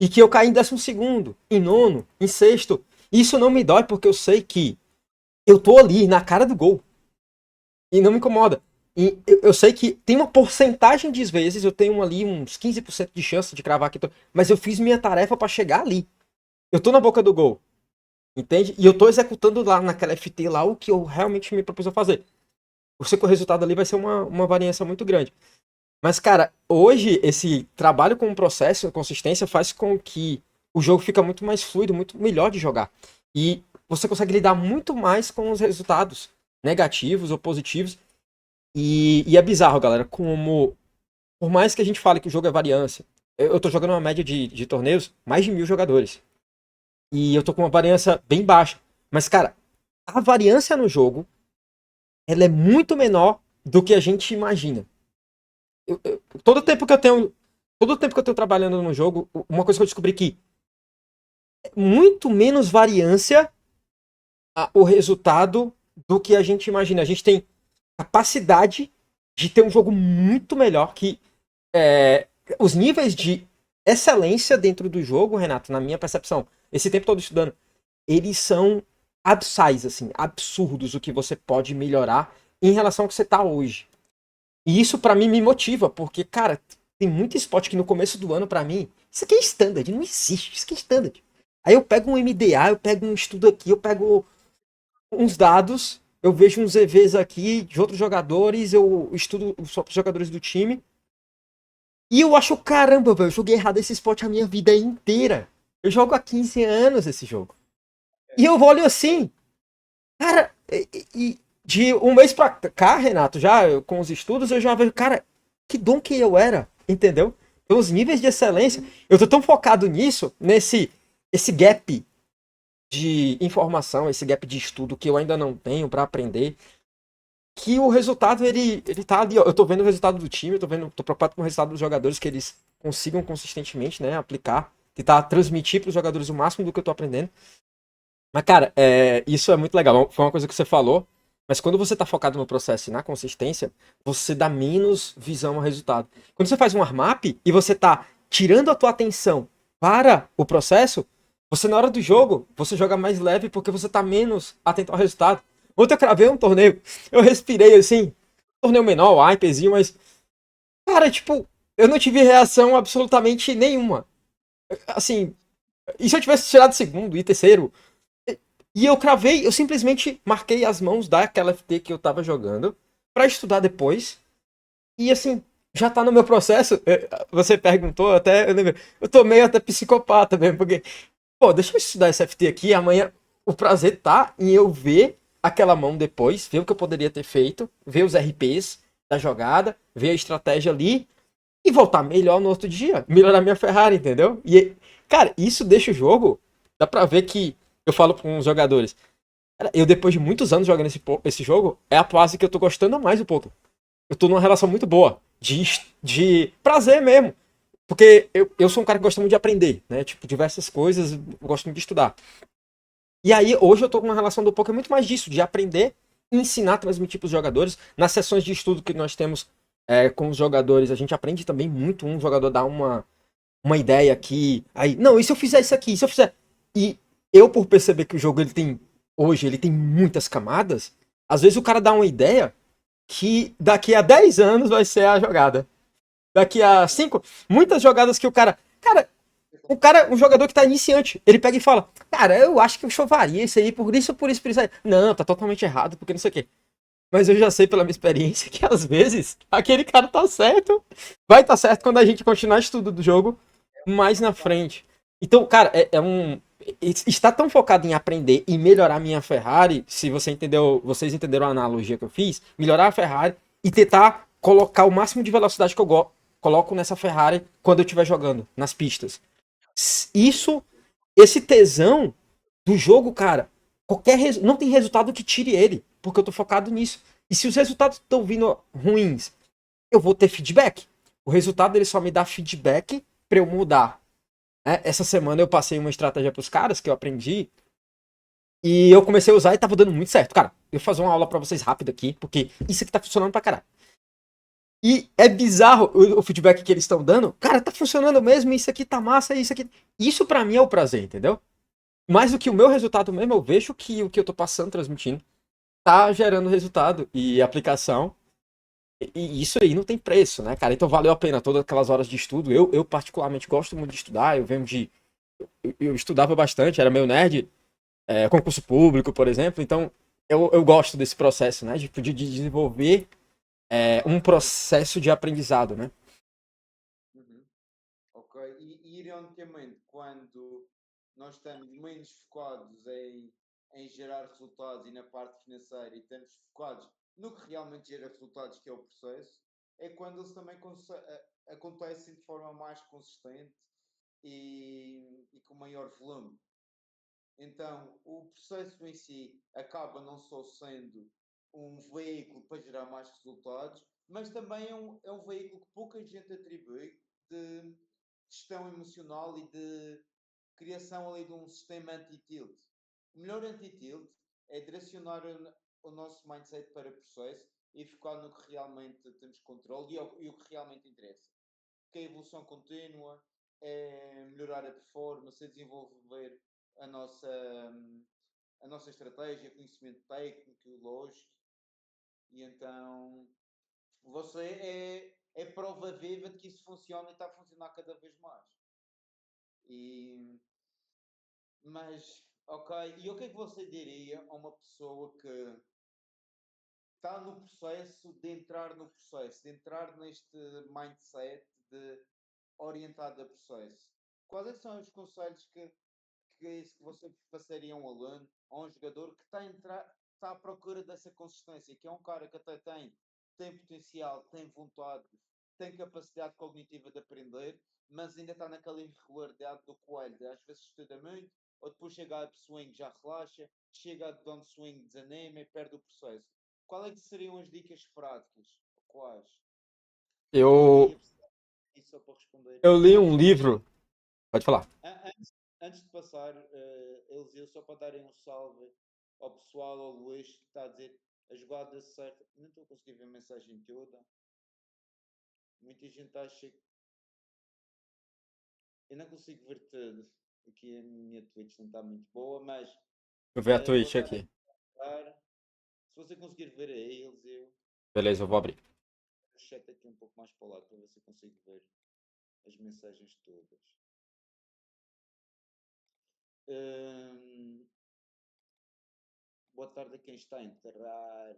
E que eu caí em 12º, em nono, em sexto. Isso não me dói porque eu sei que eu tô ali na cara do gol. E não me incomoda. E eu sei que tem uma porcentagem de vezes, eu tenho ali uns 15% de chance de cravar aqui. Mas eu fiz minha tarefa para chegar ali. Eu tô na boca do gol. Entende? E eu tô executando lá naquela FT lá o que eu realmente me propus a fazer. Eu sei que o resultado ali vai ser uma variância muito grande. Mas, cara, hoje esse trabalho com o processo, a consistência, faz com que o jogo fica muito mais fluido, muito melhor de jogar. E você consegue lidar muito mais com os resultados negativos ou positivos. E é bizarro, galera, como por mais que a gente fale que o jogo é variância, eu tô jogando uma média de torneios, mais de 1.000 jogadores. E eu tô com uma variância bem baixa. Mas, cara, a variância no jogo, ela é muito menor do que a gente imagina. Todo o tempo que eu tenho. Todo o tempo que eu tenho trabalhando no jogo, uma coisa que eu descobri que é muito menos variância o resultado do que a gente imagina. A gente tem capacidade de ter um jogo muito melhor que os níveis de excelência dentro do jogo, Renato, na minha percepção, esse tempo todo estudando, eles são absais, assim, absurdos o que você pode melhorar em relação ao que você tá hoje. E isso pra mim me motiva, porque, cara, tem muito esporte que no começo do ano, pra mim, isso aqui é standard, não existe, isso aqui é standard. Aí eu pego um MDA, eu pego um estudo aqui, eu pego uns dados, eu vejo uns EVs aqui de outros jogadores, eu estudo os jogadores do time, e eu acho, caramba, velho, eu joguei errado esse esporte a minha vida inteira. Eu jogo há 15 anos esse jogo. E eu olho assim, cara, de um mês pra cá, Renato, já com os estudos, eu já vejo, cara, que dom que eu era, entendeu? Então, os níveis de excelência, eu tô tão focado nisso, esse gap de informação, esse gap de estudo que eu ainda não tenho pra aprender, que o resultado, ele tá ali, ó. Eu tô vendo o resultado do time, tô preocupado com o resultado dos jogadores, que eles consigam consistentemente, né, aplicar, tentar transmitir pros jogadores o máximo do que eu tô aprendendo. Mas, cara, isso é muito legal. Foi uma coisa que você falou. Mas quando você tá focado no processo e na consistência, você dá menos visão ao resultado. Quando você faz um warm-up e você tá tirando a tua atenção para o processo, você na hora do jogo, você joga mais leve porque você tá menos atento ao resultado. Ontem eu cravei um torneio, eu respirei assim, torneio menor, hypezinho, mas, cara, tipo, eu não tive reação absolutamente nenhuma. Assim, e se eu tivesse tirado segundo e terceiro, e eu cravei, eu simplesmente marquei as mãos daquela FT que eu tava jogando pra estudar depois. E assim, já tá no meu processo. Você perguntou até, eu lembro, eu tô meio até psicopata mesmo, porque, pô, deixa eu estudar esse FT aqui, amanhã o prazer tá em eu ver aquela mão depois, ver o que eu poderia ter feito, ver os RPs da jogada, ver a estratégia ali e voltar melhor no outro dia, melhorar minha Ferrari, entendeu? E, cara, isso deixa o jogo, dá pra ver que eu falo com os jogadores. Cara, eu, depois de muitos anos jogando esse jogo, é a fase que eu tô gostando mais do poker. Eu tô numa relação muito boa. De prazer mesmo. Porque eu sou um cara que gosta muito de aprender, né? Tipo, diversas coisas, eu gosto muito de estudar. E aí, hoje eu tô com uma relação do poker muito mais disso, de aprender, ensinar, transmitir pros jogadores. Nas sessões de estudo que nós temos com os jogadores, a gente aprende também muito. Um jogador dá uma ideia aqui, aí, não, e se eu fizer isso aqui, e se eu fizer. E eu, por perceber que o jogo ele tem, hoje, ele tem muitas camadas, às vezes o cara dá uma ideia que daqui a 10 anos vai ser a jogada. Daqui a 5 muitas jogadas que o cara. Um jogador que tá iniciante, ele pega e fala: Cara, eu acho que eu chovaria isso aí, por isso aí. Não, tá totalmente errado, porque não sei o quê. Mas eu já sei pela minha experiência que às vezes aquele cara tá certo. Vai tá certo quando a gente continuar estudo do jogo mais na frente. Então, cara, está tão focado em aprender e melhorar minha Ferrari, se você entendeu, vocês entenderam a analogia que eu fiz, melhorar a Ferrari e tentar colocar o máximo de velocidade que eu coloco nessa Ferrari quando eu estiver jogando nas pistas. Isso, esse tesão do jogo, cara, não tem resultado que tire ele, porque eu tô focado nisso. E se os resultados estão vindo ruins, eu vou ter feedback. O resultado ele só me dá feedback para eu mudar. Essa semana eu passei uma estratégia pros caras que eu aprendi e eu comecei a usar e tava dando muito certo. Cara, eu vou fazer uma aula para vocês rápido aqui, porque isso aqui tá funcionando pra caralho. E é bizarro o feedback que eles estão dando. Cara, tá funcionando mesmo, isso aqui tá massa, isso aqui. Isso para mim é o prazer, entendeu? Mais do que o meu resultado mesmo, eu vejo que o que eu tô passando, transmitindo, tá gerando resultado e aplicação. E isso aí não tem preço, né, cara? Então valeu a pena todas aquelas horas de estudo. Eu particularmente gosto muito de estudar, eu venho de. Eu estudava bastante, era meio nerd, concurso público, por exemplo, então eu gosto desse processo, né? De desenvolver um processo de aprendizado, né? Uhum. Ok. E ironicamente, quando nós estamos menos focados em gerar resultados e na parte financeira e estamos focados no que realmente gera resultados, que é o processo, é quando eles também acontecem de forma mais consistente e com maior volume. Então, o processo em si acaba não só sendo um veículo para gerar mais resultados, mas também é um veículo que pouca gente atribui de gestão emocional e de criação ali de um sistema anti-tilt. O melhor anti-tilt é direcionar o nosso mindset para o processo e focar no que realmente temos controle e o que realmente interessa. Que é a evolução contínua, é melhorar a performance, é desenvolver a nossa, a nossa estratégia, conhecimento técnico, lógico, e então você é prova viva de que isso funciona e está a funcionar cada vez mais. E, mas, ok, e o que é que você diria a uma pessoa que está no processo de entrar no processo, de entrar neste mindset de orientado a processo? Quais é que são os conselhos que é isso que você passaria a um aluno, a um jogador que está a entrar, está à procura dessa consistência, que é um cara que até tem potencial, tem vontade, tem capacidade cognitiva de aprender, mas ainda está naquela irregularidade do coelho, de, às vezes estuda muito, ou depois chega a upswing já relaxa, chega a downswing desanima e perde o processo. Qual é que seriam as dicas práticas? Quais? E Eu, só para responder, eu li um antes de mais livro. Pode falar. antes de passar, Eliseu, só para darem um salve ao pessoal, ao Luís, que está a dizer a jogada certa. Não estou a conseguir ver a mensagem toda. Muita gente está a chegar. Eu não consigo ver tudo. Aqui a minha Twitch não está muito boa, mas Vou ver a vou Twitch estar aqui. a dar. Se você conseguir ver aí, Eliseu, Beleza, eu vou abrir. o chat aqui um pouco mais para lá para ver se eu consigo ver as mensagens todas. Hum, boa tarde a quem está a entrar.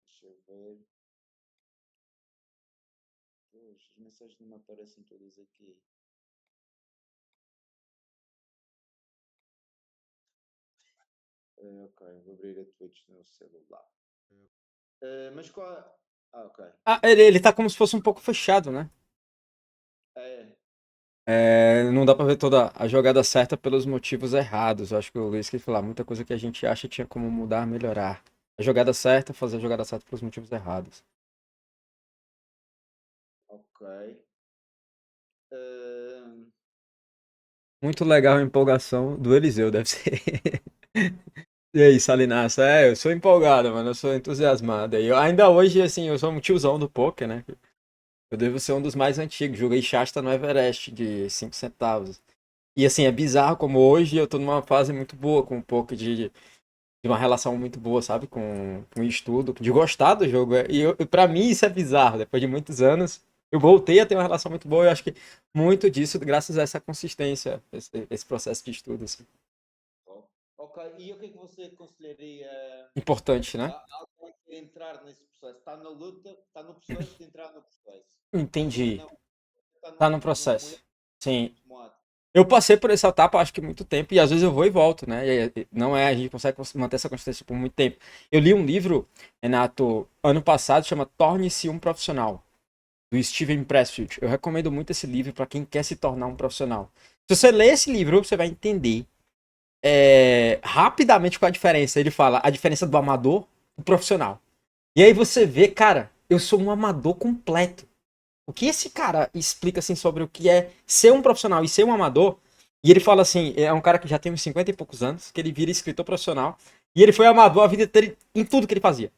Deixa eu ver. Pois, as mensagens não me aparecem todas aqui. Ok, vou abrir a Twitch no celular. Mas qual. Ah, ok. Ah, ele tá como se fosse um pouco fechado, né? É. Não dá pra ver toda a jogada certa pelos motivos errados. Eu acho que o Luiz quis falar, muita coisa que a gente acha tinha como mudar, melhorar. A jogada certa, fazer a jogada certa pelos motivos errados. Ok. Hum, Muito legal a empolgação do Eliseu, deve ser. E aí, Salinaça? Eu sou empolgado, mano, eu sou entusiasmado. E eu, ainda hoje, assim, eu sou um tiozão do poker, né? Eu devo ser um dos mais antigos. Joguei Shasta no Everest de 5 centavos. E assim, é bizarro como hoje eu tô numa fase muito boa com um pouco de uma relação muito boa, sabe? Com o estudo, de gostar do jogo. Pra mim isso é bizarro. Depois de muitos anos, eu voltei a ter uma relação muito boa. Eu acho que muito disso graças a essa consistência, esse processo de estudo, assim. ok. E o que é que você aconselharia Importante, né? a alguém que quer entrar nesse processo? Está na luta, está no processo de entrar no processo. Mas ainda Entendi. não está Tá no num processo. momento Sim. tomado. Eu passei por essa etapa, acho que muito tempo, e às vezes eu vou e volto, né? Não é, a gente consegue manter essa consistência por muito tempo. Eu li um livro, Renato, ano passado, chama Torne-se um Profissional, do Steven Pressfield. Eu recomendo muito esse livro para quem quer se tornar um profissional. Se você ler esse livro, você vai entender rapidamente qual a diferença. Ele fala a diferença do amador do profissional. E aí você vê, cara, eu sou um amador completo. O que esse cara explica assim sobre o que é ser um profissional e ser um amador? E ele fala assim, é um cara que já tem uns 50 e poucos anos, que ele vira escritor profissional, e ele foi amador a vida inteira em tudo que ele fazia.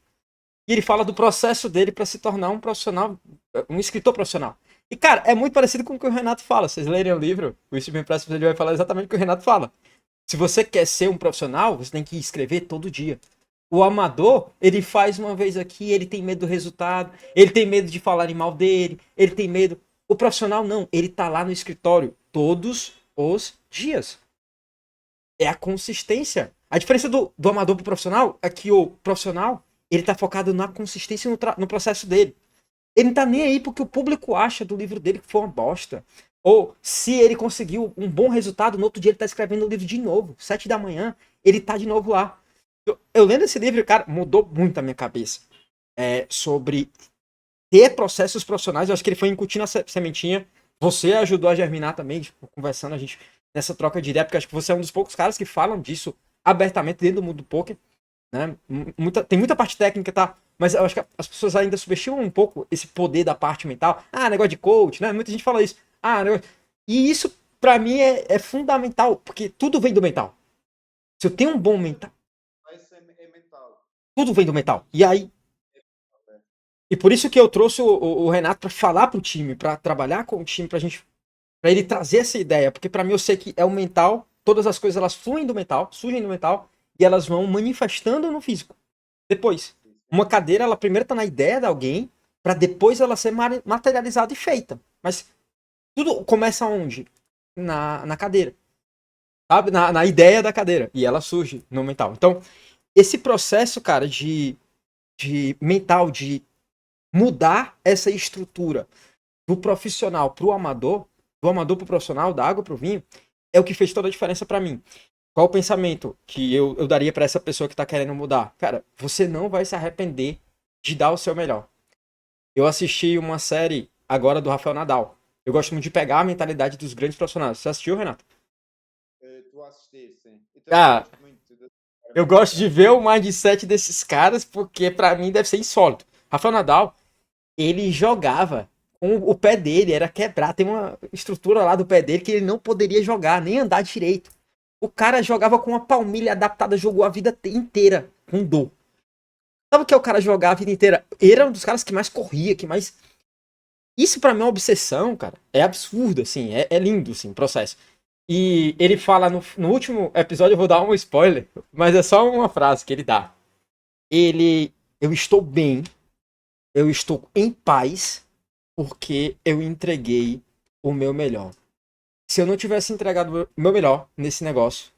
E ele fala do processo dele para se tornar um profissional, um escritor profissional. E cara, é muito parecido com o que o Renato fala. Vocês lerem o livro, o Steven Pressfield ele vai falar exatamente o que o Renato fala. Se você quer ser um profissional, você tem que escrever todo dia. O amador, ele faz uma vez aqui, ele tem medo do resultado, ele tem medo de falarem mal dele, ele tem medo. O profissional não, ele tá lá no escritório todos os dias. É a consistência. A diferença do amador pro profissional é que o profissional, ele tá focado na consistência no processo dele. Ele não tá nem aí porque o público acha do livro dele que foi uma bosta. Ou se ele conseguiu um bom resultado, no outro dia ele tá escrevendo o livro de novo. 7 da manhã, ele tá de novo lá. Eu lendo esse livro, cara, mudou muito a minha cabeça. Sobre ter processos profissionais. Eu acho que ele foi incutindo a sementinha. Você ajudou a germinar também, tipo, conversando a gente nessa troca de ideia, porque acho que você é um dos poucos caras que falam disso abertamente dentro do mundo do poker. Né? Tem muita parte técnica, tá? Mas eu acho que as pessoas ainda subestimam um pouco esse poder da parte mental. Ah, negócio de coach, né? Muita gente fala isso. E isso, pra mim, é fundamental, porque tudo vem do mental. Se eu tenho um bom mental, Esse é mental. tudo vem do mental. E aí. E por isso que eu trouxe o Renato pra falar pro time, pra trabalhar com o time, pra ele trazer essa ideia. Porque pra mim eu sei que é o mental, todas as coisas elas fluem do mental, surgem do mental, e elas vão manifestando no físico. Depois. Uma cadeira, ela primeiro tá na ideia de alguém, para depois ela ser materializada e feita. Mas tudo começa onde? Na cadeira. Sabe? Na ideia da cadeira. E ela surge no mental. Então, esse processo, cara, de mental, de mudar essa estrutura do profissional pro amador, do amador pro profissional, da água pro vinho, é o que fez toda a diferença para mim. Qual o pensamento que eu daria para essa pessoa que tá querendo mudar? Cara, você não vai se arrepender de dar o seu melhor. Eu assisti uma série agora do Rafael Nadal. Eu gosto muito de pegar a mentalidade dos grandes profissionais. Você assistiu, Renato? Tu assistir, sim. Eu também Ah, gosto muito de eu gosto de ver o mindset desses caras porque para mim deve ser insólito. Rafael Nadal, ele jogava o pé dele era quebrado. Tem uma estrutura lá do pé dele que ele não poderia jogar, nem andar direito. O cara jogava com uma palmilha adaptada, jogou a vida inteira com dor. Sabe o que é o cara jogar a vida inteira? Ele era um dos caras que mais corria, que mais... Isso pra mim é uma obsessão, cara. É absurdo, assim. É lindo, assim, o processo. E ele fala no último episódio, eu vou dar um spoiler, mas é só uma frase que ele dá. Eu estou bem, eu estou em paz, porque eu entreguei o meu melhor. Se eu não tivesse entregado o meu melhor nesse negócio,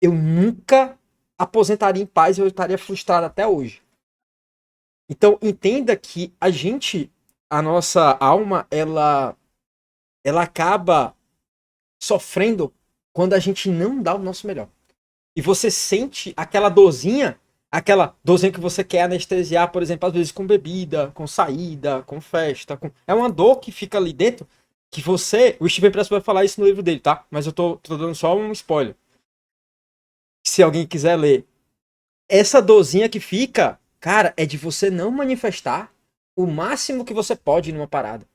eu nunca aposentaria em paz, eu estaria frustrado até hoje. Então, entenda que a nossa alma, ela acaba sofrendo quando a gente não dá o nosso melhor. E você sente aquela dorzinha que você quer anestesiar, por exemplo, às vezes com bebida, com saída, com festa. É uma dor que fica ali dentro que você... O Steven Pressfield vai falar isso no livro dele, tá? Mas eu tô dando só um spoiler. Se alguém quiser ler. Essa dorzinha que fica, cara, é de você não manifestar o máximo que você pode numa parada.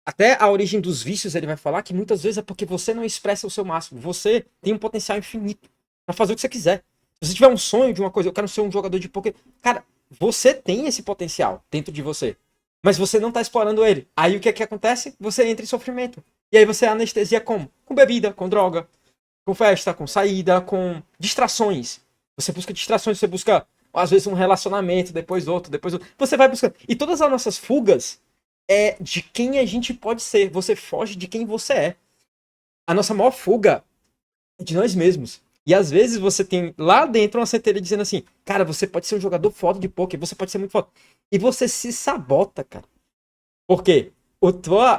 Até a origem dos vícios ele vai falar que muitas vezes é porque você não expressa o seu máximo. Você tem um potencial infinito pra fazer o que você quiser. Se você tiver um sonho de uma coisa, eu quero ser um jogador de poker, cara, você tem esse potencial dentro de você. Mas você não tá explorando ele. Aí o que é que acontece? Você entra em sofrimento. E aí você anestesia como? Com bebida, com droga, com festa, com saída, com distrações. Você busca distrações, você busca, às vezes, um relacionamento, depois outro, depois outro. Você vai buscando. E todas as nossas fugas é de quem a gente pode ser. Você foge de quem você é. A nossa maior fuga é de nós mesmos. E às vezes você tem lá dentro uma centelha dizendo assim, cara, você pode ser um jogador foda de poker, você pode ser muito foda. E você se sabota, cara. Por quê?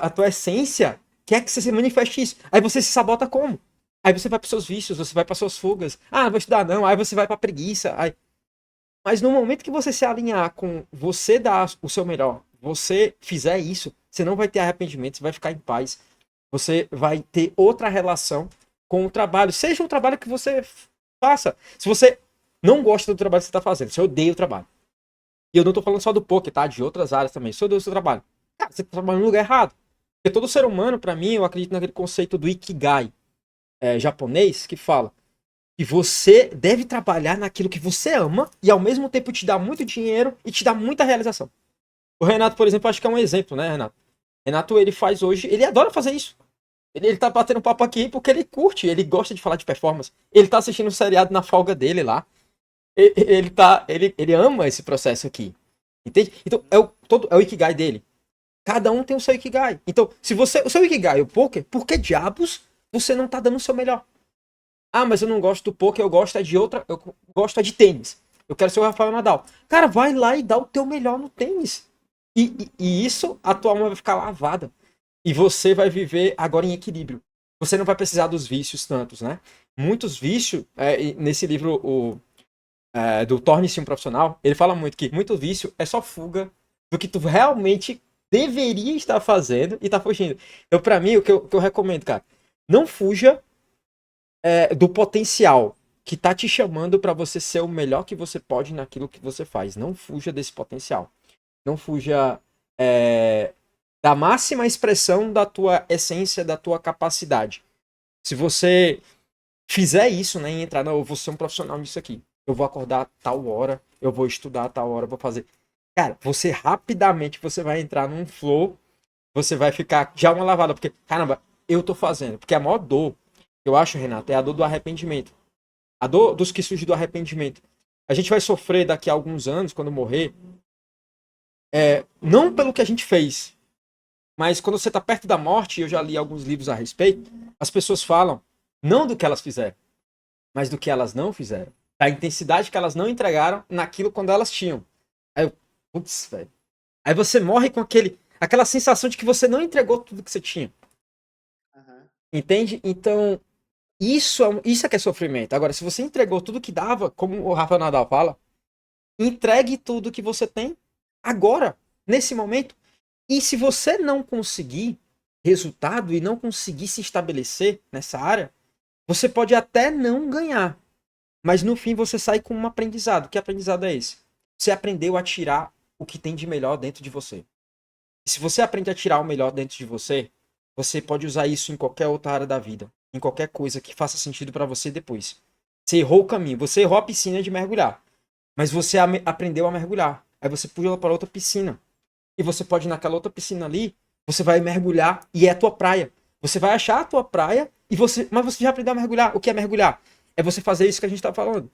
A tua essência quer que você se manifeste isso. Aí você se sabota como? Aí você vai para seus vícios, você vai para suas fugas. Ah, não vou estudar não. Aí você vai para preguiça. Aí... Mas no momento que você se alinhar com você dar o seu melhor, você fizer isso, você não vai ter arrependimento, você vai ficar em paz. Você vai ter outra relação com o trabalho. Seja um trabalho que você faça. Se você não gosta do trabalho que você está fazendo, você odeia o trabalho. E eu não estou falando só do poker, tá? De outras áreas também. Se você odeia o seu trabalho, cara, você está trabalhando no lugar errado. Porque todo ser humano, para mim, eu acredito naquele conceito do Ikigai japonês, que fala que você deve trabalhar naquilo que você ama e ao mesmo tempo te dá muito dinheiro e te dá muita realização. O Renato, por exemplo, acho que é um exemplo, né, Renato? Renato, ele faz hoje, ele adora fazer isso. Ele tá batendo papo aqui porque ele curte, ele gosta de falar de performance. Ele tá assistindo um seriado na folga dele lá. Ele ama esse processo aqui. Entende? Então, é o Ikigai dele. Cada um tem o seu Ikigai. Então, se o seu Ikigai é o poker, por que diabos você não tá dando o seu melhor? Ah, mas eu não gosto do poker, eu gosto de outra, eu gosto de tênis. Eu quero ser o Rafael Nadal. Cara, vai lá e dá o teu melhor no tênis. E isso, a tua alma vai ficar lavada. E você vai viver agora em equilíbrio. Você não vai precisar dos vícios tantos, né? Muitos vícios, nesse livro do Torne-se um Profissional, ele fala muito que muito vício é só fuga do que tu realmente deveria estar fazendo e tá fugindo. Então, pra mim, o que eu recomendo, cara, não fuja do potencial que tá te chamando para você ser o melhor que você pode naquilo que você faz. Não fuja desse potencial. Não fuja da máxima expressão da tua essência, da tua capacidade. Se você fizer isso, né, e entrar, não, eu vou ser um profissional nisso aqui. Eu vou acordar tal hora, eu vou estudar tal hora, eu vou fazer. Cara, você rapidamente você vai entrar num flow, você vai ficar já uma lavada, porque, caramba, eu tô fazendo. Porque a maior dor, eu acho, Renato, é a dor do arrependimento. A dor dos que surge do arrependimento. A gente vai sofrer daqui a alguns anos, quando morrer, não pelo que a gente fez, mas quando você tá perto da morte, eu já li alguns livros a respeito, as pessoas falam, não do que elas fizeram, mas do que elas não fizeram. Da intensidade que elas não entregaram naquilo quando elas tinham. Aí eu, putz, velho. Aí você morre com aquela sensação de que você não entregou tudo que você tinha. Uhum. Entende? Então, isso é que é sofrimento. Agora, se você entregou tudo que dava, como o Rafael Nadal fala, entregue tudo que você tem agora, nesse momento. E se você não conseguir resultado e não conseguir se estabelecer nessa área, você pode até não ganhar. Mas no fim você sai com um aprendizado. Que aprendizado é esse? Você aprendeu a tirar o que tem de melhor dentro de você. Se você aprende a tirar o melhor dentro de você, você pode usar isso em qualquer outra área da vida, em qualquer coisa que faça sentido pra você depois. Você errou o caminho, você errou a piscina de mergulhar, mas você aprendeu a mergulhar. Aí você pula para outra piscina. E você pode ir naquela outra piscina ali, você vai mergulhar e é a tua praia. Você vai achar a tua praia e mas você já aprendeu a mergulhar. O que é mergulhar? É você fazer isso que a gente tá falando.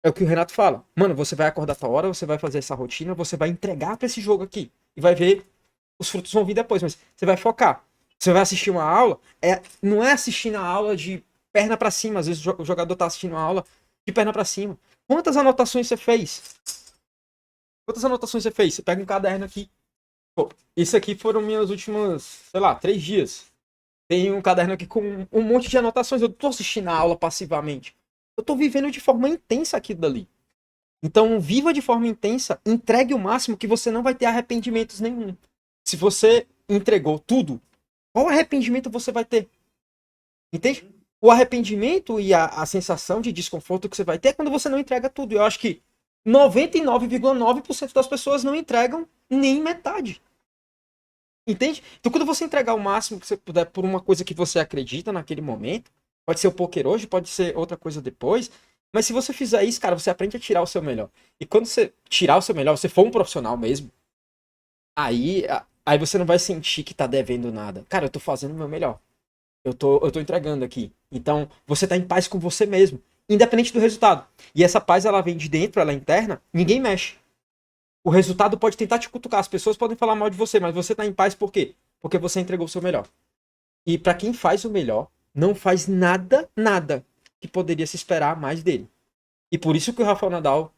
É o que o Renato fala. Mano, você vai acordar a tua hora, você vai fazer essa rotina, você vai entregar pra esse jogo aqui e vai ver os frutos vão vir depois, mas você vai focar. Você vai assistir uma aula, não é assistir a aula de perna para cima, às vezes o jogador tá assistindo uma aula de perna para cima. Quantas anotações você fez? Quantas anotações você fez? Você pega um caderno aqui. Pô, isso aqui foram minhas últimas, sei lá, 3 dias. Tem um caderno aqui com um monte de anotações. Eu tô assistindo a aula passivamente. Eu tô vivendo de forma intensa aquilo dali. Então, viva de forma intensa, entregue o máximo que você não vai ter arrependimentos nenhum. Se você entregou tudo, qual arrependimento você vai ter? Entende? Uhum. O arrependimento e a sensação de desconforto que você vai ter é quando você não entrega tudo. Eu acho que 99,9% das pessoas não entregam nem metade. Entende? Então, quando você entregar o máximo que você puder por uma coisa que você acredita naquele momento, pode ser o poker hoje, pode ser outra coisa depois, mas se você fizer isso, cara, você aprende a tirar o seu melhor. E quando você tirar o seu melhor, você for um profissional mesmo, aí você não vai sentir que tá devendo nada. Cara, eu tô fazendo o meu melhor. Eu tô entregando aqui. Então, você tá em paz com você mesmo, independente do resultado. E essa paz, ela vem de dentro, ela é interna, ninguém mexe. O resultado pode tentar te cutucar, as pessoas podem falar mal de você, mas você tá em paz por quê? Porque você entregou o seu melhor. E pra quem faz o melhor, não faz nada, nada que poderia se esperar mais dele. E por isso que o Rafael Nadal,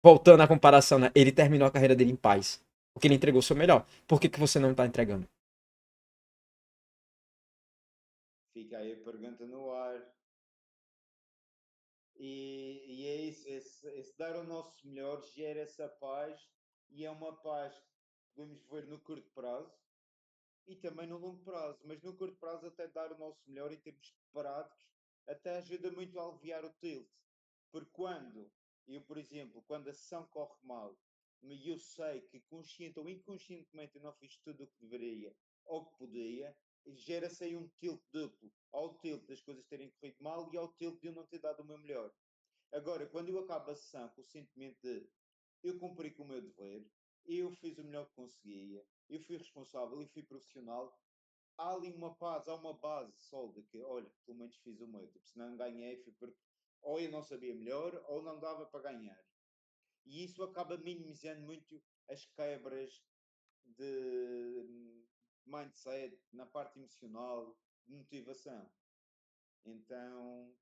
voltando à comparação, né, ele terminou a carreira dele em paz. Porque ele entregou o seu melhor. Por que, que você não tá entregando? Fica aí a pergunta no ar. E é isso, esse dar o nosso melhor gera essa paz e é uma paz que podemos ver no curto prazo e também no longo prazo. Mas no curto prazo, até dar o nosso melhor em termos práticos, até ajuda muito a aliviar o tilt. Porque eu, por exemplo, quando a sessão corre mal e eu sei que consciente ou inconscientemente eu não fiz tudo o que deveria ou que podia, gera-se aí um tilt duplo. Ao tilt das coisas terem corrido mal e ao tilt de eu não ter dado o meu melhor. Agora, quando eu acabo a sessão com o sentimento de eu cumpri com o meu dever, eu fiz o melhor que conseguia, eu fui responsável e fui profissional, há ali uma paz, há uma base só de que, olha, pelo menos fiz o meu, tipo, se não ganhei foi porque ou eu não sabia melhor ou não dava para ganhar. E isso acaba minimizando muito as quebras de mindset, na parte emocional, de motivação. Então,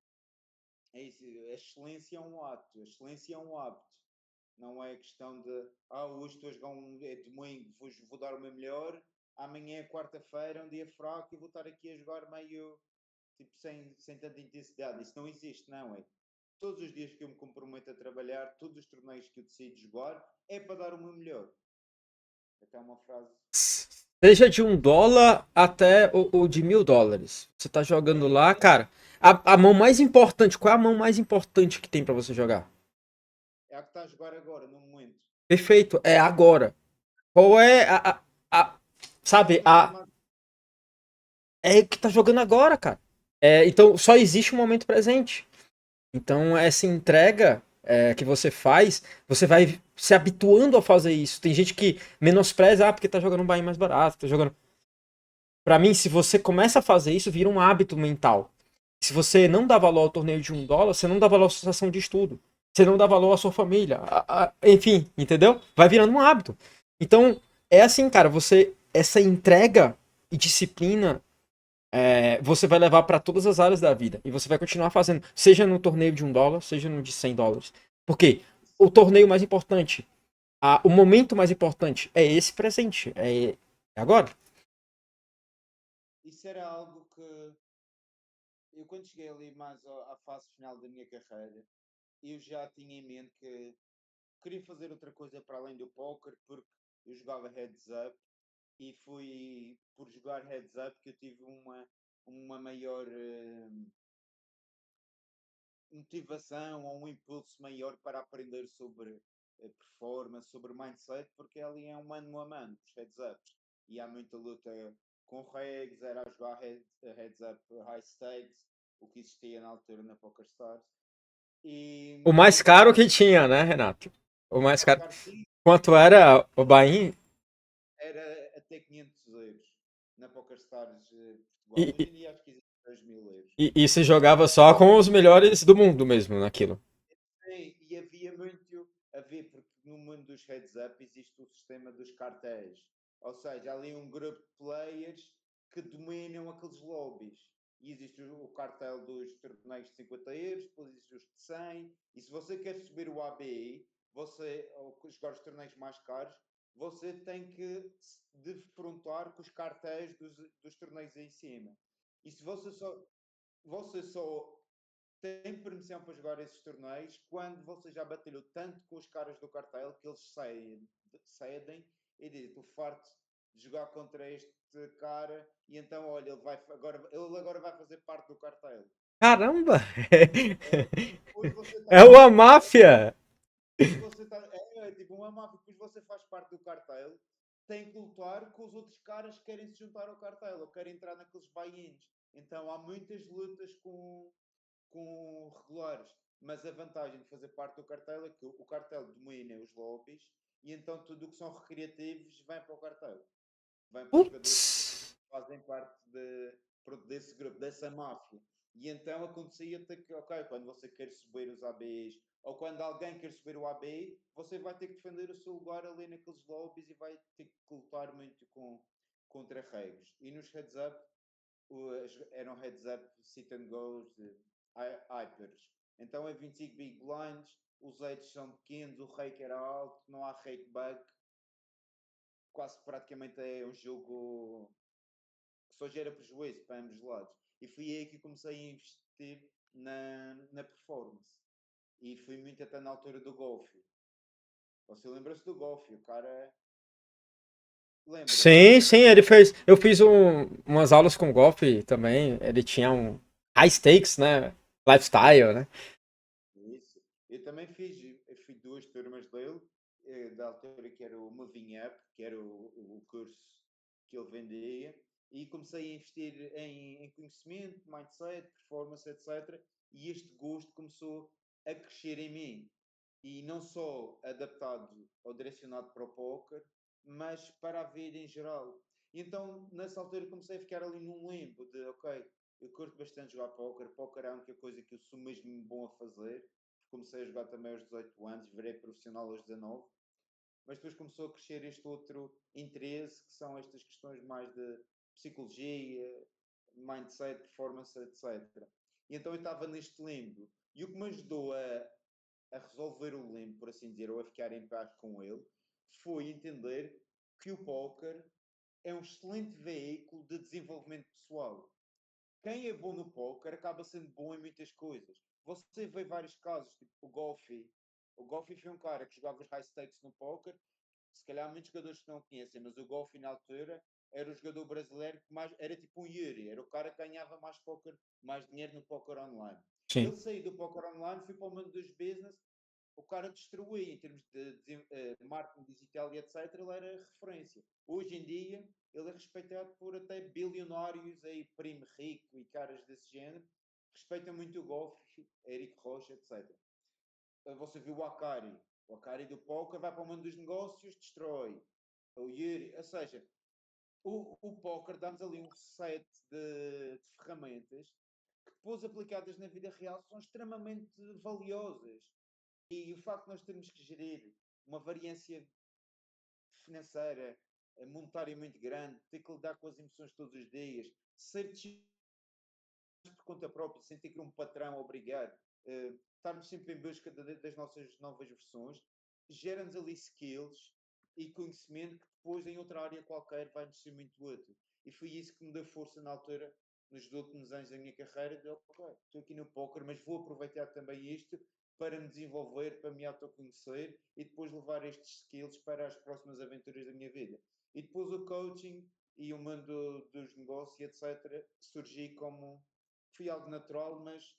é isso, a excelência é um ato, a excelência é um hábito. Não é questão de, hoje estou a jogar é domingo, vou dar o meu melhor, amanhã é quarta-feira, é um dia fraco e vou estar aqui a jogar meio, tipo, sem tanta intensidade. Isso não existe, não é? Todos os dias que eu me comprometo a trabalhar, todos os torneios que eu decido jogar, é para dar o meu melhor. Até uma frase. Seja de $1 até o de $1.000. Você tá jogando lá, É, cara. A mão mais importante, qual é a mão mais importante que tem pra você jogar? é a que está a jogar agora, no momento. Perfeito, é agora. Qual é sabe, Sim, sim, mas é que tá jogando agora, cara. Então só existe um momento presente. Então essa entrega que você faz, você vai se habituando a fazer isso. Tem gente que menospreza, porque tá jogando um bain mais barato, tá jogando. Pra mim, se você começa a fazer isso, vira um hábito mental. Se você não dá valor ao torneio de $1, você não dá valor à sua sessão de estudo. Você não dá valor à sua família. Enfim, entendeu? Vai virando um hábito. Então, é assim, cara, essa entrega e disciplina, você vai levar para todas as áreas da vida. E você vai continuar fazendo, seja no torneio de $1, seja no de $100. Por quê? O torneio mais importante, o momento mais importante é esse presente. É agora. isso era algo que eu, quando cheguei ali mais à fase final da minha carreira, eu já tinha em mente que queria fazer outra coisa para além do póquer, porque eu jogava heads up e foi por jogar heads up que eu tive uma maior motivação ou um impulso maior para aprender sobre performance, sobre mindset, porque ali é um mano a mano, os heads ups. E há muita luta com regs, era a jogar heads up high stakes, o que existia na altura na PokerStars. O E mais então caro que tinha, né, Renato? O mais mais caro. caro que Quanto era o Bahia? era até 500 euros na PokerStars Portugal. E, Hoje e, em dia acho que existe 2.000 euros. e se jogava só com os melhores do mundo mesmo naquilo. Sim, e havia muito a ver, porque no mundo dos heads-up existe o sistema dos cartéis. Ou seja, há ali um grupo de players que dominam aqueles lobbies. E existe o cartel dos torneios de 50 euros, depois existe os de 100. E se você quer subir o ABI, você, ou jogar os torneios mais caros, você tem que se defrontar com os cartéis dos torneios em cima. E se você só tem permissão para jogar esses torneios quando você já batalhou tanto com os caras do cartel que eles cedem e dizem: estou farto de jogar contra este cara e então, olha, ele agora vai fazer parte do cartel. Caramba! Depois você está É no uma cartel, máfia! depois você está. É tipo uma máfia, depois você faz parte do cartel, tem que lutar com os outros caras que querem se juntar ao cartel ou querem entrar naqueles buy-ins. Então há muitas lutas com regulares, mas a vantagem de fazer parte do cartel é que o cartel domina os lobbies e então tudo o que são recreativos vem para o cartel. Vem para os jogadores que Putz! fazem parte desse grupo, dessa máfia. E então acontecia que, ok, quando você quer subir os ABs ou quando alguém quer subir o ABI, você vai ter que defender o seu lugar ali naqueles lobbies e vai ter que lutar muito contra regras. E nos heads-up eram heads up, sit and goes, hypers. Então é 25 big blinds, os edges são pequenos, o rake era alto, não há rake back, quase praticamente é um jogo que só gera prejuízo para ambos os lados. E foi aí que comecei a investir na performance. E fui muito até na altura do golfe. Você lembra-se do golfe? O cara lembra-se. Sim, sim, ele fez. Eu fiz umas aulas com golfe também. Ele tinha um high stakes, né? Lifestyle, né? Isso. Eu também fiz duas turmas dele, da altura que era o Moving Up, que era o curso que ele vendia, e comecei a investir em conhecimento, mindset, performance, etc. E este gosto começou a crescer em mim. E não só adaptado ou direcionado para o póquer, mas para a vida em geral. E então, nessa altura, comecei a ficar ali num limbo de, ok, eu curto bastante jogar póquer, póquer é a única coisa que eu sou mesmo bom a fazer. Comecei a jogar também aos 18 anos, virei profissional aos 19, mas depois começou a crescer este outro interesse, que são estas questões mais de psicologia, mindset, performance, etc. E então eu estava neste limbo. E o que me ajudou a resolver o limbo, por assim dizer, ou a ficar em paz com ele, foi entender que o póquer é um excelente veículo de desenvolvimento pessoal. Quem é bom no póquer acaba sendo bom em muitas coisas. Você vê vários casos, tipo o Golfi. O Golfi foi um cara que jogava os high stakes no póquer. Se calhar muitos jogadores que não conhecem, mas o Golfi na altura era o jogador brasileiro que mais era tipo um Yuri, era o cara que ganhava mais póquer, mais dinheiro no póquer online. Sim. Ele saiu do póquer online, foi para o mundo dos business, o cara destruía em termos de marketing digital e etc. Ele era referência. Hoje em dia, ele é respeitado por até bilionários, aí, primo rico e caras desse género. Respeitam muito o golfe, Eric Rocha, etc. Você viu o Akari do póquer vai para o mundo dos negócios, destrói. O Yuri, ou seja, o póquer dá-nos ali um set de ferramentas que depois aplicadas na vida real são extremamente valiosas. E o facto de nós termos que gerir uma variância financeira, monetária muito grande, ter que lidar com as emoções todos os dias, ser por conta própria, sem ter que um patrão obrigado, estarmos sempre em busca das nossas novas versões, gera-nos ali skills e conhecimento que depois em outra área qualquer vai-nos ser muito útil. E foi isso que me deu força na altura, nos últimos anos da minha carreira, de ok, estou aqui no póquer, mas vou aproveitar também isto para me desenvolver, para me autoconhecer e depois levar estes skills para as próximas aventuras da minha vida. E depois o coaching e o mundo dos negócios, etc., surgi como foi algo natural, mas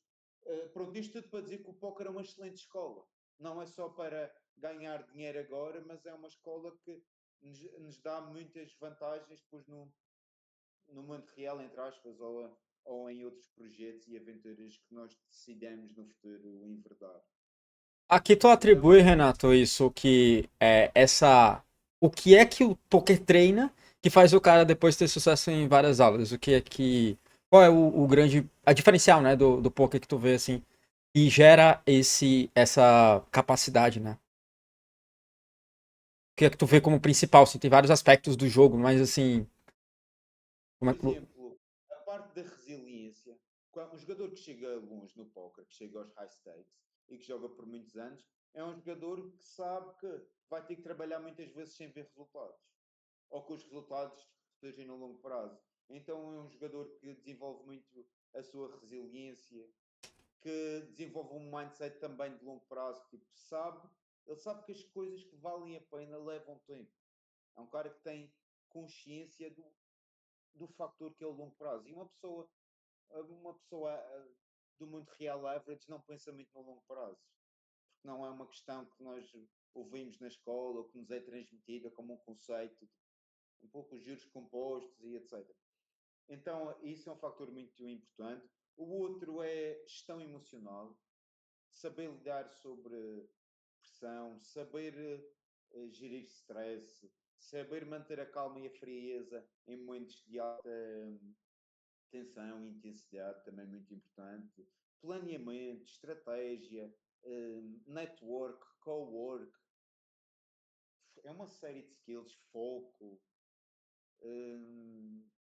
pronto, isto tudo para dizer que o póquer é uma excelente escola. Não é só para ganhar dinheiro agora, mas é uma escola que nos dá muitas vantagens depois no mundo real, entre aspas, ou em outros projetos e aventuras que nós decidamos no futuro enverdar. Aqui tu Então, atribui, Renato, isso que é essa. O que é que o poker treina que faz o cara depois ter sucesso em várias aulas? O que é que. Qual é o grande. A diferencial, né, do poker que tu vê assim, e gera essa capacidade, né? O que é que tu vê como principal? Assim, tem vários aspectos do jogo, mas assim. Como por é que. exemplo, a parte da resiliência, um jogador que chega longe no póquer, que chega aos high stakes e que joga por muitos anos, é um jogador que sabe que vai ter que trabalhar muitas vezes sem ver resultados, ou que os resultados sejam no longo prazo. Então é um jogador que desenvolve muito a sua resiliência, que desenvolve um mindset também de longo prazo, tipo, ele sabe que as coisas que valem a pena levam tempo. É um cara que tem consciência do fator que é o longo prazo. E uma pessoa do mundo real average não pensa muito no longo prazo. Porque não é uma questão que nós ouvimos na escola ou que nos é transmitida como um conceito, um pouco os juros compostos e etc. Então, isso é um fator muito importante. O outro é gestão emocional, saber lidar sobre pressão, saber gerir stress, saber manter a calma e a frieza em momentos de alta tensão e intensidade, também muito importante. Planeamento, estratégia, network, co-work, é uma série de skills, foco,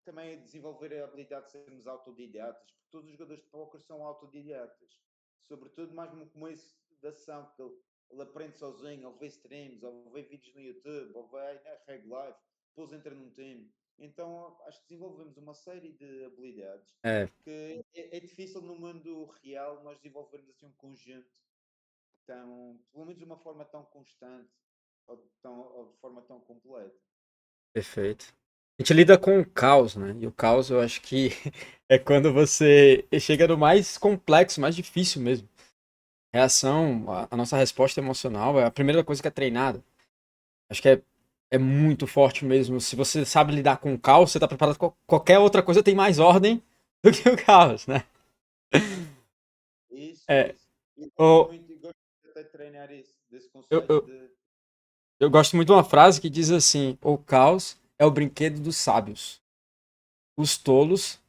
também desenvolver a habilidade de sermos autodidatas, porque todos os jogadores de póquer são autodidatas, sobretudo mais no começo da ação, porque ele aprende sozinho, ou vê streams, ou vê vídeos no YouTube, ou vê na Reg Live, depois entra num time. Então acho que desenvolvemos uma série de habilidades É, que é difícil no mundo real nós desenvolvermos assim um conjunto tão, pelo menos de uma forma tão constante ou de forma tão completa. perfeito. A gente lida com o caos, né? E o caos eu acho que é quando você chega no mais complexo, mais difícil mesmo. Reação, a nossa resposta emocional é a primeira coisa que é treinada. Acho que é muito forte mesmo. Se você sabe lidar com o caos, você tá preparado com qualquer outra coisa tem mais ordem do que o caos, né? Isso, É, isso. E o, gosto até de treinar isso, desse eu, conceito eu, de. eu gosto muito de uma frase que diz assim: o caos é o brinquedo dos sábios. Os tolos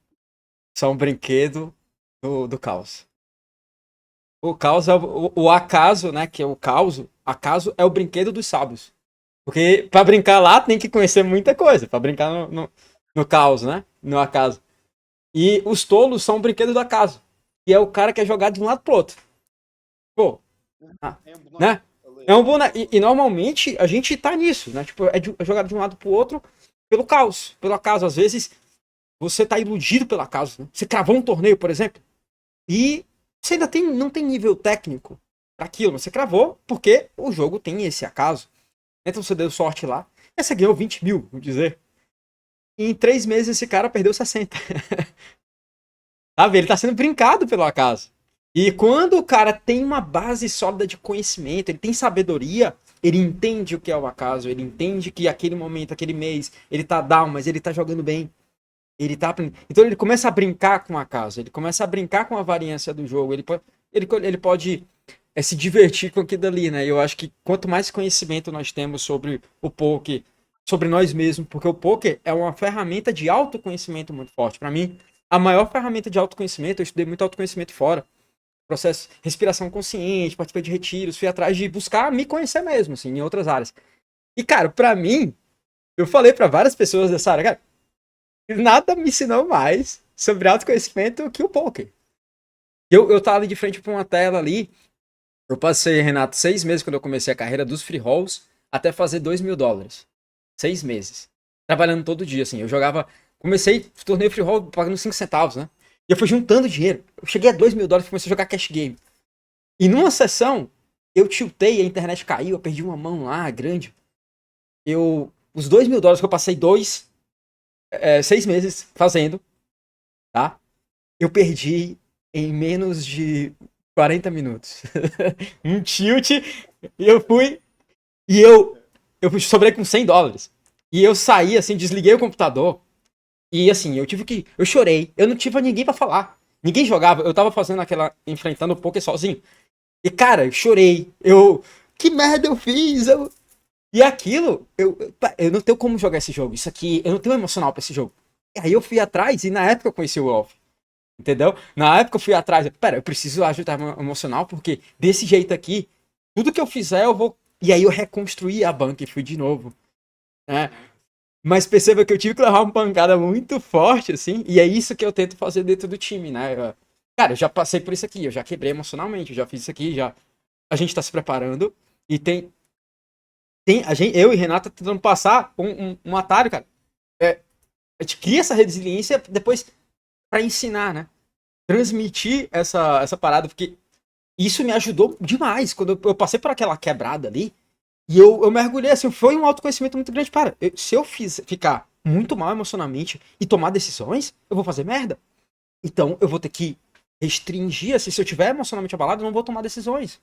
são o brinquedo do caos. O caos é o acaso, né? Que é o caos. Acaso é o brinquedo dos sábios. Porque pra brincar lá tem que conhecer muita coisa. Pra brincar no caos, né? No acaso. E os tolos são o brinquedo do acaso. E é o cara que é jogado de um lado pro outro. Pô, ah, É um boneco né? ali. É um boneco. É um E boneco. normalmente a gente tá nisso, né? Tipo, é jogado de um lado pro outro pelo caos, pelo acaso. Às vezes você tá iludido pelo acaso, né? Você cravou um torneio, por exemplo, e você ainda não tem nível técnico para aquilo. Você cravou porque o jogo tem esse acaso. Então você deu sorte lá. E você ganhou 20 mil, vamos dizer. E em 3 meses esse cara perdeu 60. Sabe? Ele tá sendo brincado pelo acaso. E quando o cara tem uma base sólida de conhecimento, ele tem sabedoria, ele entende o que é o acaso, ele entende que aquele momento, aquele mês, ele tá down, mas ele tá jogando bem. Ele tá aprendendo. Então ele começa a brincar com o acaso, ele começa a brincar com a variância do jogo, ele pode se divertir com aquilo ali, né? Eu acho que quanto mais conhecimento nós temos sobre o poker, sobre nós mesmos, porque o poker é uma ferramenta de autoconhecimento muito forte. Para mim, a maior ferramenta de autoconhecimento, eu estudei muito autoconhecimento fora. Processo, respiração consciente, participei de retiros, fui atrás de buscar me conhecer mesmo, assim, em outras áreas. E, cara, para mim, eu falei para várias pessoas dessa área, cara, nada me ensinou mais sobre autoconhecimento que o poker. Eu tava ali de frente pra uma tela ali. Eu passei, Renato, 6 meses quando eu comecei a carreira dos free rolls até fazer US$ 2.000. 6 meses. Trabalhando todo dia, assim. Eu jogava. Comecei torneio free roll pagando 5 centavos, né? E eu fui juntando dinheiro. Eu cheguei a US$ 2.000 e comecei a jogar cash game. E numa sessão, eu tiltei, a internet caiu, eu perdi uma mão lá, grande. Os US$ 2.000 que eu passei 6 meses fazendo, tá? Eu perdi em menos de 40 minutos. Um tilt e eu fui. E eu sobrei com US$ 100. E eu saí, assim, desliguei o computador. E assim, eu tive que. Eu chorei. Eu não tive ninguém pra falar. Ninguém jogava. Eu tava fazendo aquela. Enfrentando o poker sozinho. E, cara, eu chorei. Eu. Que merda eu fiz? E aquilo, eu não tenho como jogar esse jogo. Isso aqui, eu não tenho emocional pra esse jogo. E aí eu fui atrás e na época eu conheci o Wolf. Entendeu? Na época eu fui atrás. Pera, eu preciso ajudar meu emocional porque desse jeito aqui, tudo que eu fizer eu vou. E aí eu reconstruí a banca e fui de novo. Né? Uhum. Mas perceba que eu tive que levar uma pancada muito forte, assim, e é isso que eu tento fazer dentro do time, né? Cara, eu já passei por isso aqui, eu já quebrei emocionalmente, eu já fiz isso aqui, já. A gente tá se preparando e eu e Renata tentando passar um atalho, cara. É, a gente cria essa resiliência depois pra ensinar, né? Transmitir essa parada, porque isso me ajudou demais. Quando eu passei por aquela quebrada ali, e eu mergulhei, assim, foi um autoconhecimento muito grande. Para, se eu ficar muito mal emocionalmente e tomar decisões, eu vou fazer merda. Então eu vou ter que restringir, assim, se eu tiver emocionalmente abalado, eu não vou tomar decisões.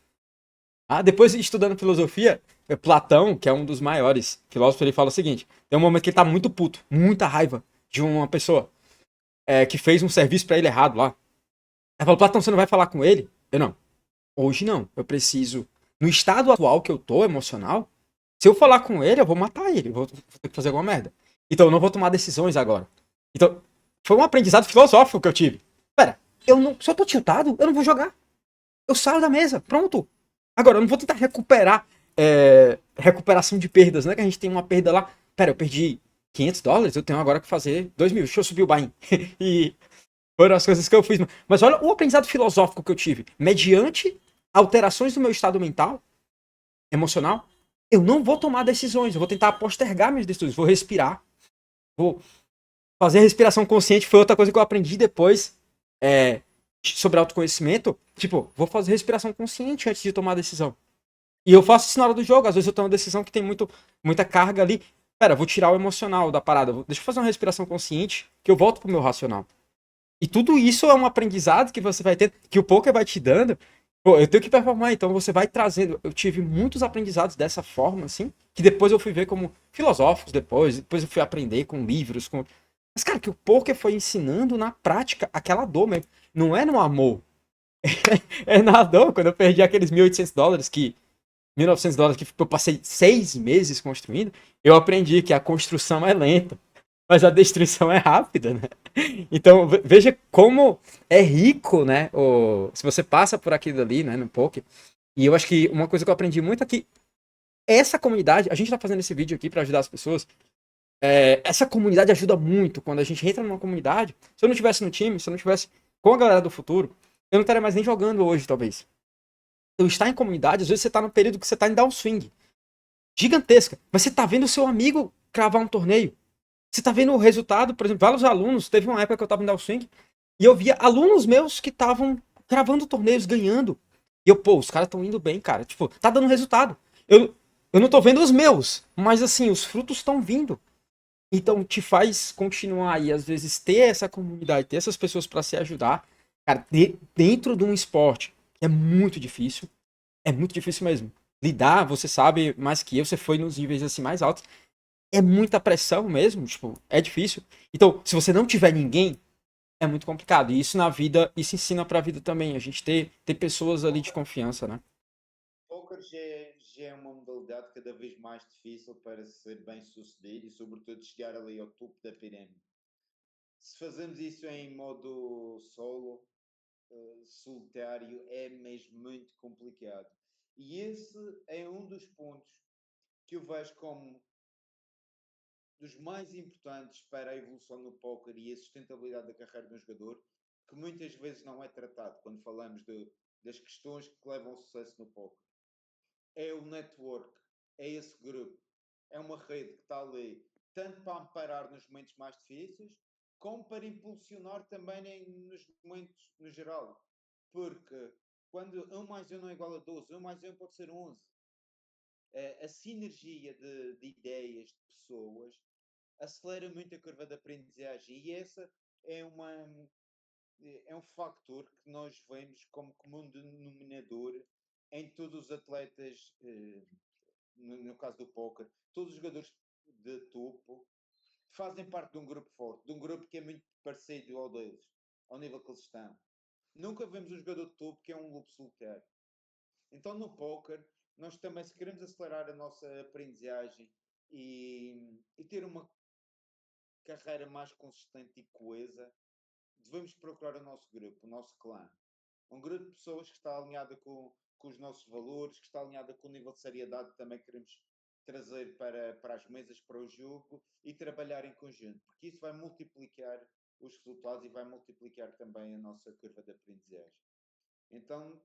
Ah, depois, estudando filosofia, Platão, que é um dos maiores filósofos, ele fala o seguinte: tem um momento que ele tá muito puto, muita raiva de uma pessoa que fez um serviço pra ele errado lá. Aí fala, Platão, você não vai falar com ele? Eu não. Hoje não. Eu preciso, no estado atual que eu tô, emocional, se eu falar com ele, eu vou matar ele. Eu vou ter que fazer alguma merda. Então eu não vou tomar decisões agora. Então, foi um aprendizado filosófico que eu tive. Pera, eu não, se eu tô tiltado, eu não vou jogar. Eu saio da mesa. Pronto. Agora, eu não vou tentar recuperar recuperação de perdas, né? Que a gente tem uma perda lá. Pera, eu perdi US$ 500, eu tenho agora que fazer 2.000. Deixa eu subir o buy e foram as coisas que eu fiz. Mas olha o aprendizado filosófico que eu tive. Mediante alterações do meu estado mental, emocional, eu não vou tomar decisões. Eu vou tentar postergar minhas decisões. Vou respirar. Vou fazer a respiração consciente. Foi outra coisa que eu aprendi depois sobre autoconhecimento. Tipo, vou fazer respiração consciente antes de tomar a decisão. E eu faço isso na hora do jogo. Às vezes eu tomo uma decisão que tem muita carga ali. Pera, vou tirar o emocional da parada. Deixa eu fazer uma respiração consciente que eu volto pro meu racional. E tudo isso é um aprendizado que você vai ter, que o poker vai te dando. Pô, eu tenho que performar, então você vai trazendo. Eu tive muitos aprendizados dessa forma, assim, que depois eu fui ver como filosóficos depois eu fui aprender com livros, com. Mas, cara, que o poker foi ensinando na prática aquela dor mesmo. Não é no amor. É na dor, quando eu perdi aqueles US$ 1.800 que. US$ 1.900 que eu passei 6 meses construindo, eu aprendi que a construção é lenta, mas a destruição é rápida, né? Então, veja como é rico, né? Se você passa por aquilo ali, né, no poker. E eu acho que uma coisa que eu aprendi muito é que essa comunidade, a gente tá fazendo esse vídeo aqui para ajudar as pessoas. Essa comunidade ajuda muito quando a gente entra numa comunidade. Se eu não tivesse no time, se eu não tivesse com a galera do futuro, eu não estaria mais nem jogando hoje, talvez. Então, estar em comunidade, às vezes você tá num período que você tá em downswing gigantesca, mas você tá vendo o seu amigo cravar um torneio. Você tá vendo o resultado, por exemplo, vários alunos. Teve uma época que eu tava em downswing e eu via alunos meus que estavam gravando torneios, ganhando. E eu, pô, os caras estão indo bem, cara. Tipo, tá dando resultado. Eu não tô vendo os meus, mas assim, os frutos estão vindo. Então te faz continuar e às vezes ter essa comunidade, ter essas pessoas para se ajudar, cara, dentro de um esporte é muito difícil mesmo. Lidar, você sabe mais que eu, você foi nos níveis assim mais altos, é muita pressão mesmo, tipo, é difícil. Então, se você não tiver ninguém, é muito complicado. E isso na vida, isso ensina pra vida também. A gente ter pessoas ali de confiança, né? Poker já é uma modalidade cada vez mais difícil para ser bem sucedido e, sobretudo, chegar ali ao topo da pirâmide. Se fazemos isso em modo solo, solitário, é mesmo muito complicado. E esse é um dos pontos que eu vejo como dos mais importantes para a evolução do póquer e a sustentabilidade da carreira de um jogador, que muitas vezes não é tratado quando falamos das questões que levam ao sucesso no póquer. É o network, é esse grupo, é uma rede que está ali tanto para amparar nos momentos mais difíceis, como para impulsionar também nos momentos no geral. Porque quando 1 mais 1 não é igual a 12, 1 mais 1 pode ser 11. A sinergia de ideias, de pessoas, acelera muito a curva de aprendizagem e essa é é um factor que nós vemos como comum denominador em todos os atletas no caso do póquer, todos os jogadores de topo fazem parte de um grupo forte, de um grupo que é muito parecido ao deles, ao nível que eles estão. Nunca vemos um jogador de topo que é um lobo solitário. Então no póquer, nós também, se queremos acelerar a nossa aprendizagem e ter uma carreira mais consistente e coesa, devemos procurar o nosso grupo, o nosso clã. Um grupo de pessoas que está alinhada com os nossos valores, que está alinhada com o nível de seriedade que também queremos trazer para as mesas, para o jogo e trabalhar em conjunto, porque isso vai multiplicar os resultados e vai multiplicar também a nossa curva de aprendizagem. Então,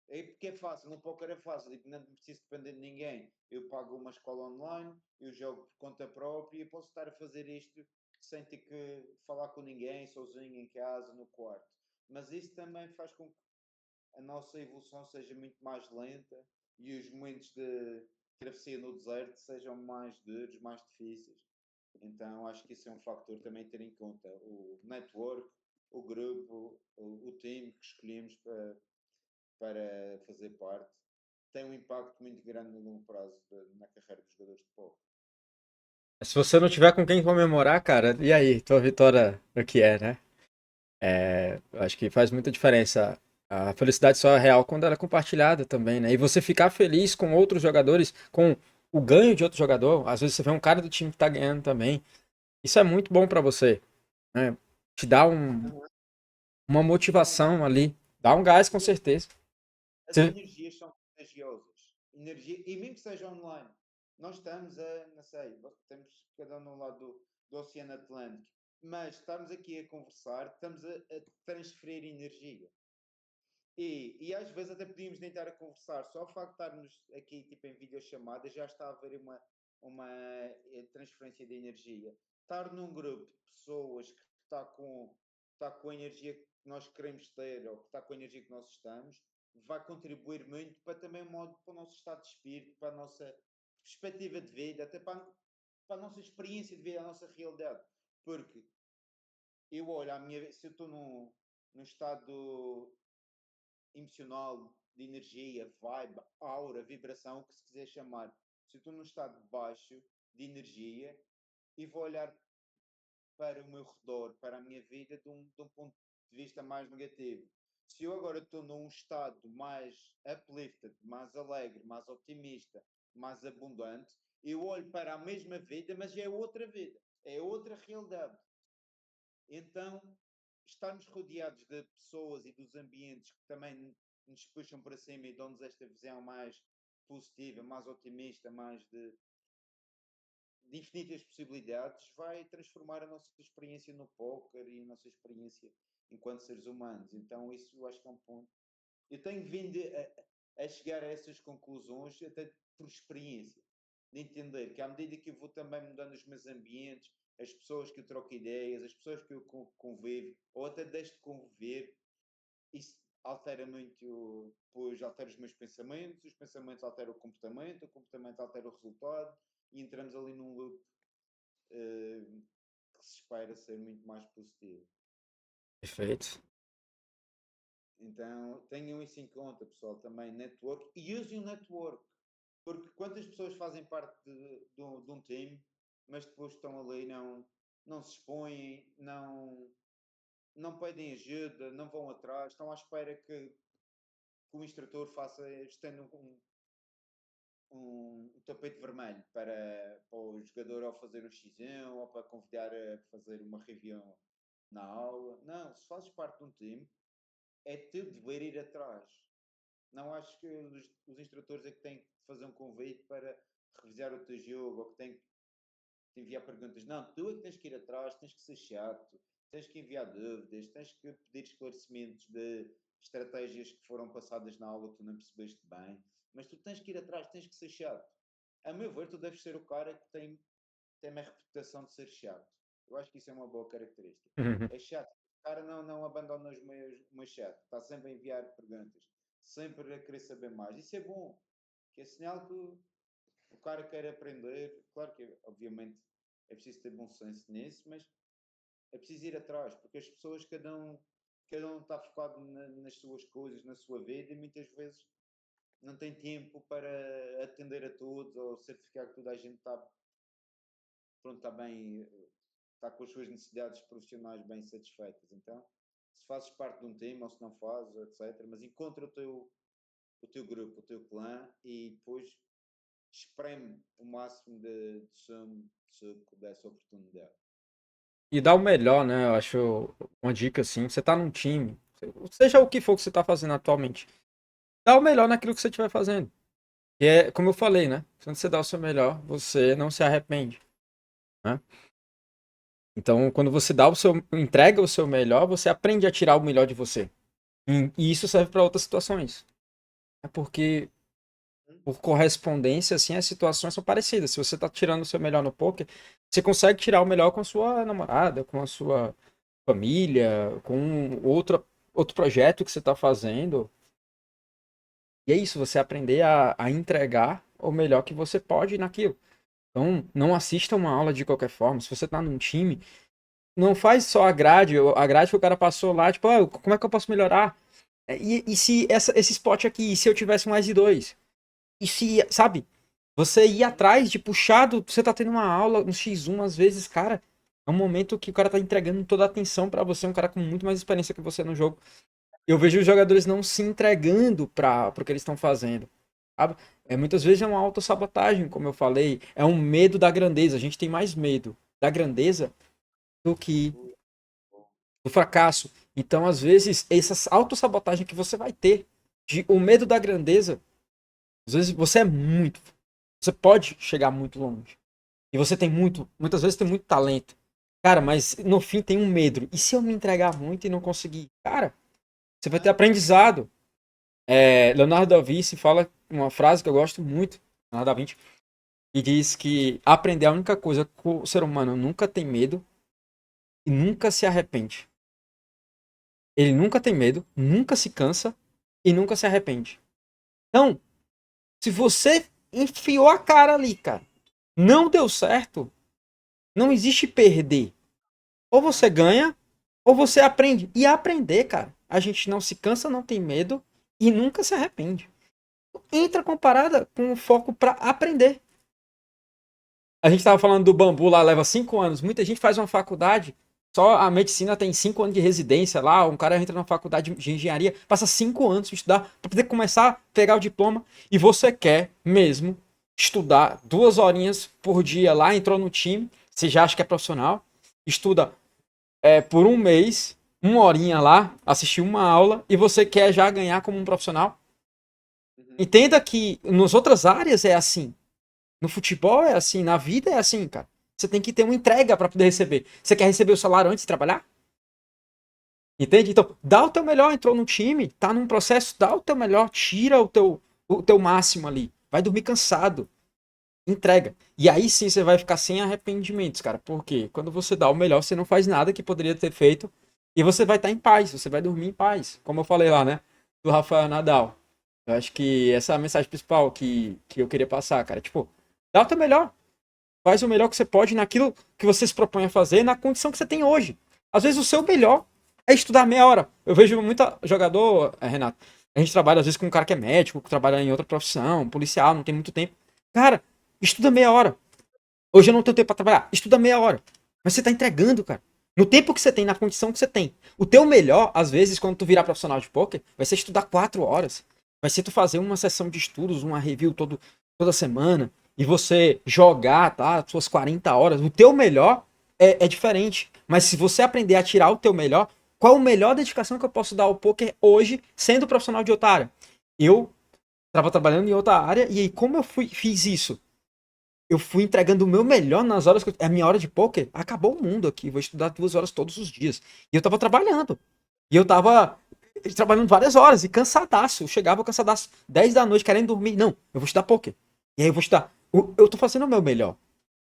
é porque é fácil, no póquer é fácil, e não preciso depender de ninguém. Eu pago uma escola online, eu jogo por conta própria e posso estar a fazer isto sem ter que falar com ninguém, sozinho em casa, no quarto. Mas isso também faz com que a nossa evolução seja muito mais lenta e os momentos de travessia no deserto sejam mais duros, mais difíceis. Então acho que isso é um fator também a ter em conta. O network, o grupo, o time que escolhemos para fazer parte tem um impacto muito grande no longo prazo na carreira dos jogadores de polo. Se você não tiver com quem comemorar, cara, e aí? Tua vitória, o que é, né? Eu acho que faz muita diferença. A felicidade só é real quando ela é compartilhada também, né? E você ficar feliz com outros jogadores, com o ganho de outro jogador. Às vezes você vê um cara do time que tá ganhando também. Isso é muito bom pra você, né? Te dá uma motivação ali. Dá um gás, com certeza. As Você- energias são contagiosas. Energia, e mesmo que seja online, nós estamos a, não sei, estamos cada um no lado do Oceano Atlântico, mas estamos aqui a conversar, estamos a transferir energia. E às vezes até podíamos nem estar a conversar, só o facto de estarmos aqui tipo, em videochamada já está a haver uma transferência de energia. Estar num grupo de pessoas que está com a energia que nós queremos ter ou que está com a energia que nós estamos, vai contribuir muito para também o modo, para o nosso estado de espírito, para a nossa perspectiva de vida, até para a nossa experiência de vida, a nossa realidade. Porque eu olho a minha, se eu estou num estado emocional, de energia, vibe, aura, vibração, o que se quiser chamar. Se eu estou num estado baixo de energia e vou olhar para o meu redor, para a minha vida, de um ponto de vista mais negativo. Se eu agora estou num estado mais uplifted, mais alegre, mais otimista, mais abundante, eu olho para a mesma vida, mas é outra vida, é outra realidade. Então, estarmos rodeados de pessoas e dos ambientes que também nos puxam para cima e dão-nos esta visão mais positiva, mais otimista, mais de infinitas possibilidades, vai transformar a nossa experiência no póquer e a nossa experiência enquanto seres humanos. Então, isso eu acho que é um ponto. Eu tenho vindo a chegar a essas conclusões até por experiência, de entender que à medida que eu vou também mudando os meus ambientes, as pessoas que eu troco ideias, as pessoas que eu convivo, ou até deixo de conviver, isso altera muito, pois altera os meus pensamentos, os pensamentos alteram o comportamento altera o resultado, e entramos ali num loop que se espera ser muito mais positivo. Perfeito. Então tenham isso em conta, pessoal, também network e usem o network, porque quantas pessoas fazem parte de um time, mas depois estão ali, não se expõem, não pedem ajuda, não vão atrás, estão à espera que o instrutor estenda um tapete vermelho para o jogador ao fazer o X1 ou para convidar a fazer uma review na aula. Não, se fazes parte de um time, é teu dever ir atrás. Não acho que os instrutores é que têm que fazer um convite para revisar o teu jogo ou que têm que te enviar perguntas. Não, tu é que tens que ir atrás, tens que ser chato, tens que enviar dúvidas, tens que pedir esclarecimentos de estratégias que foram passadas na aula que tu não percebeste bem. Mas tu tens que ir atrás, tens que ser chato. A meu ver, tu deves ser o cara que tem uma reputação de ser chato. Eu acho que isso é uma boa característica. Uhum. É chato. O cara não abandona os meus chato. Está sempre a enviar perguntas. Sempre a querer saber mais. Isso é bom. Que é sinal que o cara quer aprender. Claro que, obviamente, é preciso ter bom senso nisso, mas é preciso ir atrás. Porque as pessoas, cada um está focado nas suas coisas, na sua vida, e muitas vezes não tem tempo para atender a todos ou certificar que toda a gente está, pronto, está bem, está com as suas necessidades profissionais bem satisfeitas. Então, se fazes parte de um time ou se não fazes, etc. Mas encontra o teu grupo, o teu clã e depois espreme o máximo de suco dessa oportunidade. E dá o melhor, né? Eu acho uma dica assim. Você tá num time, seja o que for que você tá fazendo atualmente, dá o melhor naquilo que você estiver fazendo. E é, como eu falei, né? Quando você dá o seu melhor, você não se arrepende, né? Então, quando você dá o seu, entrega o seu melhor, você aprende a tirar o melhor de você. E isso serve para outras situações. É porque, por correspondência, assim, as situações são parecidas. Se você tá tirando o seu melhor no poker, você consegue tirar o melhor com a sua namorada, com a sua família, com outro projeto que você está fazendo. E é isso, você aprender a entregar o melhor que você pode naquilo. Então, não assista uma aula de qualquer forma. Se você está num time, não faz só a grade que o cara passou lá, tipo, ah, como é que eu posso melhorar? E se esse spot aqui, e se eu tivesse mais de dois? E se, sabe? Você ir atrás de puxado, você tá tendo uma aula, um X1, às vezes, cara, é um momento que o cara tá entregando toda a atenção pra você, um cara com muito mais experiência que você no jogo. Eu vejo os jogadores não se entregando para o que eles estão fazendo. Sabe? Muitas vezes é uma autossabotagem, como eu falei. É um medo da grandeza. A gente tem mais medo da grandeza do que do fracasso. Então, às vezes, essa autossabotagem que você vai ter, o medo da grandeza, às vezes você é muito. Você pode chegar muito longe. E você tem muitas vezes tem muito talento. Cara, mas no fim tem um medo. E se eu me entregar muito e não conseguir? Cara, você vai ter aprendizado. Leonardo da Vinci fala uma frase que eu gosto muito, Leonardo da Vinci, e diz que aprender é a única coisa que o ser humano nunca tem medo e nunca se arrepende. Ele nunca tem medo, nunca se cansa e nunca se arrepende. Então, se você enfiou a cara ali, cara, não deu certo, não existe perder. Ou você ganha, ou você aprende. E aprender, cara, a gente não se cansa, não tem medo e nunca se arrepende. Entra comparada com o foco para aprender. A gente estava falando do bambu lá, leva 5 anos. Muita gente faz uma faculdade, só a medicina tem 5 anos de residência lá. Um cara entra na faculdade de engenharia, passa 5 anos para estudar, para poder começar a pegar o diploma. E você quer mesmo estudar 2 horinhas por dia lá, entrou no time, você já acha que é profissional, estuda por um mês, 1 horinha lá, assistir uma aula, e você quer já ganhar como um profissional. Entenda que nas outras áreas é assim. No futebol é assim, na vida é assim, cara. Você tem que ter uma entrega para poder receber. Você quer receber o salário antes de trabalhar? Entende? Então, dá o teu melhor, entrou no time, tá num processo, dá o teu melhor, tira o teu máximo ali. Vai dormir cansado. Entrega. E aí sim você vai ficar sem arrependimentos, cara. Porque quando você dá o melhor, você não faz nada que poderia ter feito. E você vai estar em paz, você vai dormir em paz. Como eu falei lá, né? Do Rafael Nadal. Eu acho que essa é a mensagem principal que eu queria passar, cara. Tipo, dá o teu melhor. Faz o melhor que você pode naquilo que você se propõe a fazer, na condição que você tem hoje. Às vezes o seu melhor é estudar meia hora. Eu vejo muita jogador, Renato. A gente trabalha às vezes com um cara que é médico, que trabalha em outra profissão, policial, não tem muito tempo. Cara, estuda meia hora. Hoje eu não tenho tempo pra trabalhar. Estuda meia hora. Mas você tá entregando, cara. No tempo que você tem, na condição que você tem. O teu melhor, às vezes, quando tu virar profissional de poker, vai ser estudar 4 horas. Vai ser tu fazer uma sessão de estudos, uma review toda semana. E você jogar, tá? Suas 40 horas. O teu melhor é diferente. Mas se você aprender a tirar o teu melhor, qual a melhor dedicação que eu posso dar ao poker hoje, sendo profissional de outra área? Eu estava trabalhando em outra área, e aí como eu fiz isso? Eu fui entregando o meu melhor nas horas que a minha hora de poker, acabou o mundo aqui, vou estudar 2 horas todos os dias. E eu tava trabalhando. E eu tava trabalhando várias horas e cansadaço. Eu chegava cansadaço, 10 da noite, querendo dormir. Não, eu vou estudar poker. E aí eu vou estudar. Eu tô fazendo o meu melhor.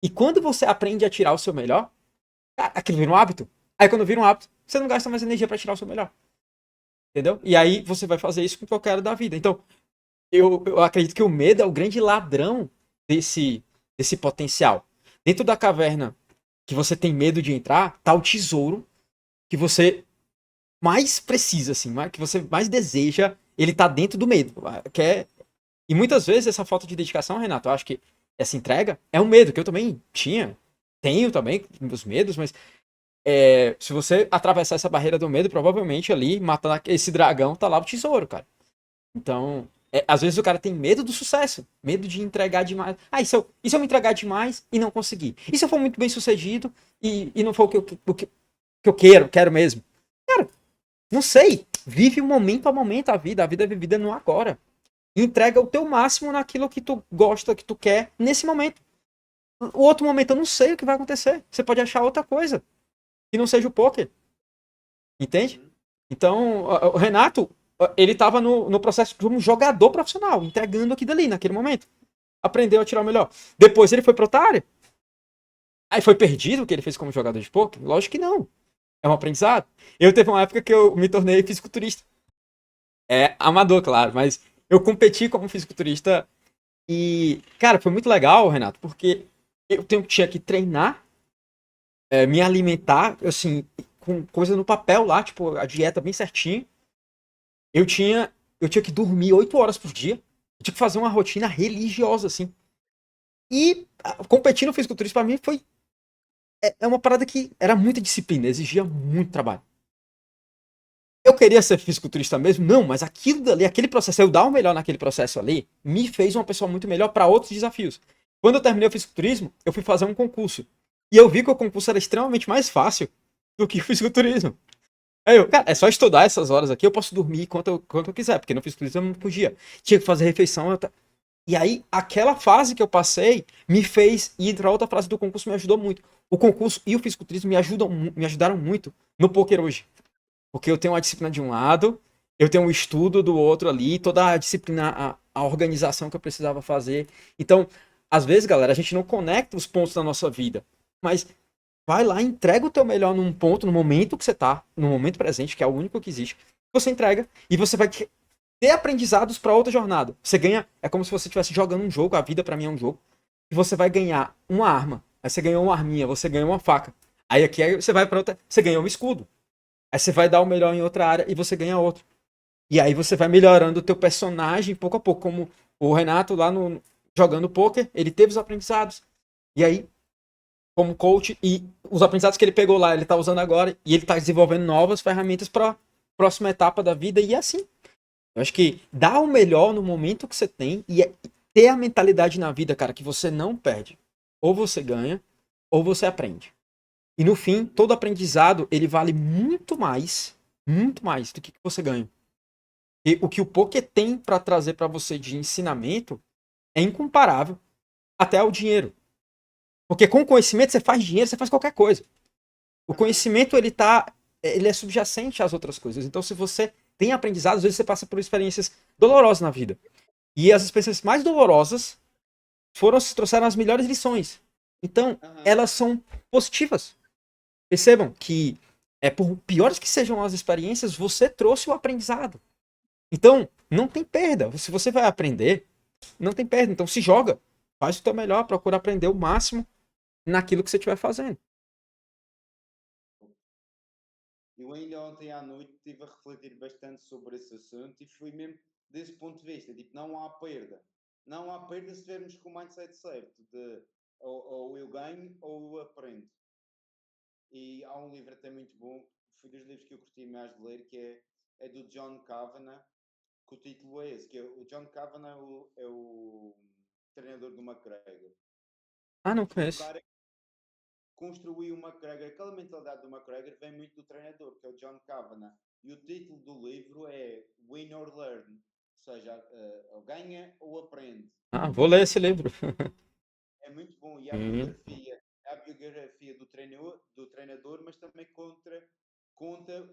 E quando você aprende a tirar o seu melhor, aquilo vira um hábito. Aí quando vira um hábito, você não gasta mais energia para tirar o seu melhor. Entendeu? E aí você vai fazer isso com qualquer área da vida. Então, eu acredito que o medo é o grande ladrão desse potencial. Dentro da caverna que você tem medo de entrar, tá o tesouro que você mais precisa, assim, que você mais deseja, ele tá dentro do medo. Que é E muitas vezes essa falta de dedicação, Renato, eu acho que essa entrega é um medo que eu também tinha, tenho também os medos, mas se você atravessar essa barreira do medo, provavelmente ali, matando esse dragão, tá lá o tesouro, cara. Então, às vezes o cara tem medo do sucesso, medo de entregar demais. Ah, e se eu me entregar demais e não conseguir? E se eu for muito bem sucedido e não for o que eu quero mesmo? Cara, não sei. Vive o momento a momento a vida é vivida no agora. E entrega o teu máximo naquilo que tu gosta, que tu quer, nesse momento. O outro momento eu não sei o que vai acontecer. Você pode achar outra coisa que não seja o poker, entende? Uhum. Então, o Renato, ele tava no processo de um jogador profissional, entregando aquilo ali naquele momento. Aprendeu a tirar o melhor. Depois ele foi pro outra área. Aí foi perdido o que ele fez como jogador de poker? Lógico que não. É um aprendizado. Eu teve uma época que eu me tornei fisiculturista. É amador, claro, mas eu competi como fisiculturista e, cara, foi muito legal, Renato, porque tinha que treinar, me alimentar, assim, com coisa no papel lá, tipo, a dieta bem certinho. Eu tinha, eu tinha que dormir 8 horas por dia. Eu tinha que fazer uma rotina religiosa, assim. E competir no fisiculturismo pra mim é uma parada que era muita disciplina, exigia muito trabalho. Eu queria ser fisiculturista mesmo? Não, mas aquilo dali, aquele processo, eu dar o melhor naquele processo ali, me fez uma pessoa muito melhor para outros desafios. Quando eu terminei o fisiculturismo, eu fui fazer um concurso. E eu vi que o concurso era extremamente mais fácil do que o fisiculturismo. Aí eu, cara, é só estudar essas horas aqui, eu posso dormir quanto eu quiser, porque no fisiculturismo eu não podia. Tinha que fazer refeição. E aí, aquela fase que eu passei me fez ir para outra fase do concurso, me ajudou muito. O concurso e o fisiculturismo me ajudaram muito no poker hoje. Porque eu tenho uma disciplina de um lado, eu tenho um estudo do outro ali, toda a disciplina, a organização que eu precisava fazer. Então, às vezes, galera, a gente não conecta os pontos da nossa vida, mas vai lá, entrega o teu melhor num ponto, no momento que você tá, no momento presente, que é o único que existe. Você entrega e você vai ter aprendizados para outra jornada. Você ganha, é como se você estivesse jogando um jogo, a vida para mim é um jogo, e você vai ganhar uma arma. Aí você ganhou uma arminha, você ganhou uma faca. Aí você vai para outra, você ganhou um escudo. Aí você vai dar o melhor em outra área e você ganha outro. E aí você vai melhorando o teu personagem pouco a pouco, como o Renato lá no jogando poker, ele teve os aprendizados. E aí, como coach, e os aprendizados que ele pegou lá, ele tá usando agora, e ele tá desenvolvendo novas ferramentas para próxima etapa da vida, e é assim. Eu acho que dar o melhor no momento que você tem e ter a mentalidade na vida, cara, que você não perde. Ou você ganha, ou você aprende. E no fim, todo aprendizado, ele vale muito mais do que você ganha. E o que o poker tem para trazer para você de ensinamento é incomparável até ao dinheiro. Porque com o conhecimento você faz dinheiro, você faz qualquer coisa. O Aham. conhecimento ele é subjacente às outras coisas. Então se você tem aprendizado, às vezes você passa por experiências dolorosas na vida. E as experiências mais dolorosas trouxeram as melhores lições. Então, Aham. elas são positivas. Percebam que, por piores que sejam as experiências, você trouxe o aprendizado. Então, não tem perda. Se você vai aprender, não tem perda. Então, se joga. Faz o teu melhor, procura aprender o máximo naquilo que você estiver fazendo. Eu ainda ontem à noite estive a refletir bastante sobre esse assunto e fui mesmo desse ponto de vista, tipo, não há perda. Não há perda se estivermos com o mindset certo, de ou eu ganho ou eu aprendo. E há um livro até muito bom, foi dos livros que eu curti mais de ler, que é do John Kavanagh, que o título é esse, que é o John Kavanagh é o treinador do McGregor. Ah, não E o conheço. cara construiu o McGregor, aquela mentalidade do McGregor vem muito do treinador, que é o John Kavanagh. E o título do livro é Win or Learn, ou seja, ou ganha ou aprende. Ah, vou ler esse livro. É muito bom. E Hum. a biografia do treinador, mas também conta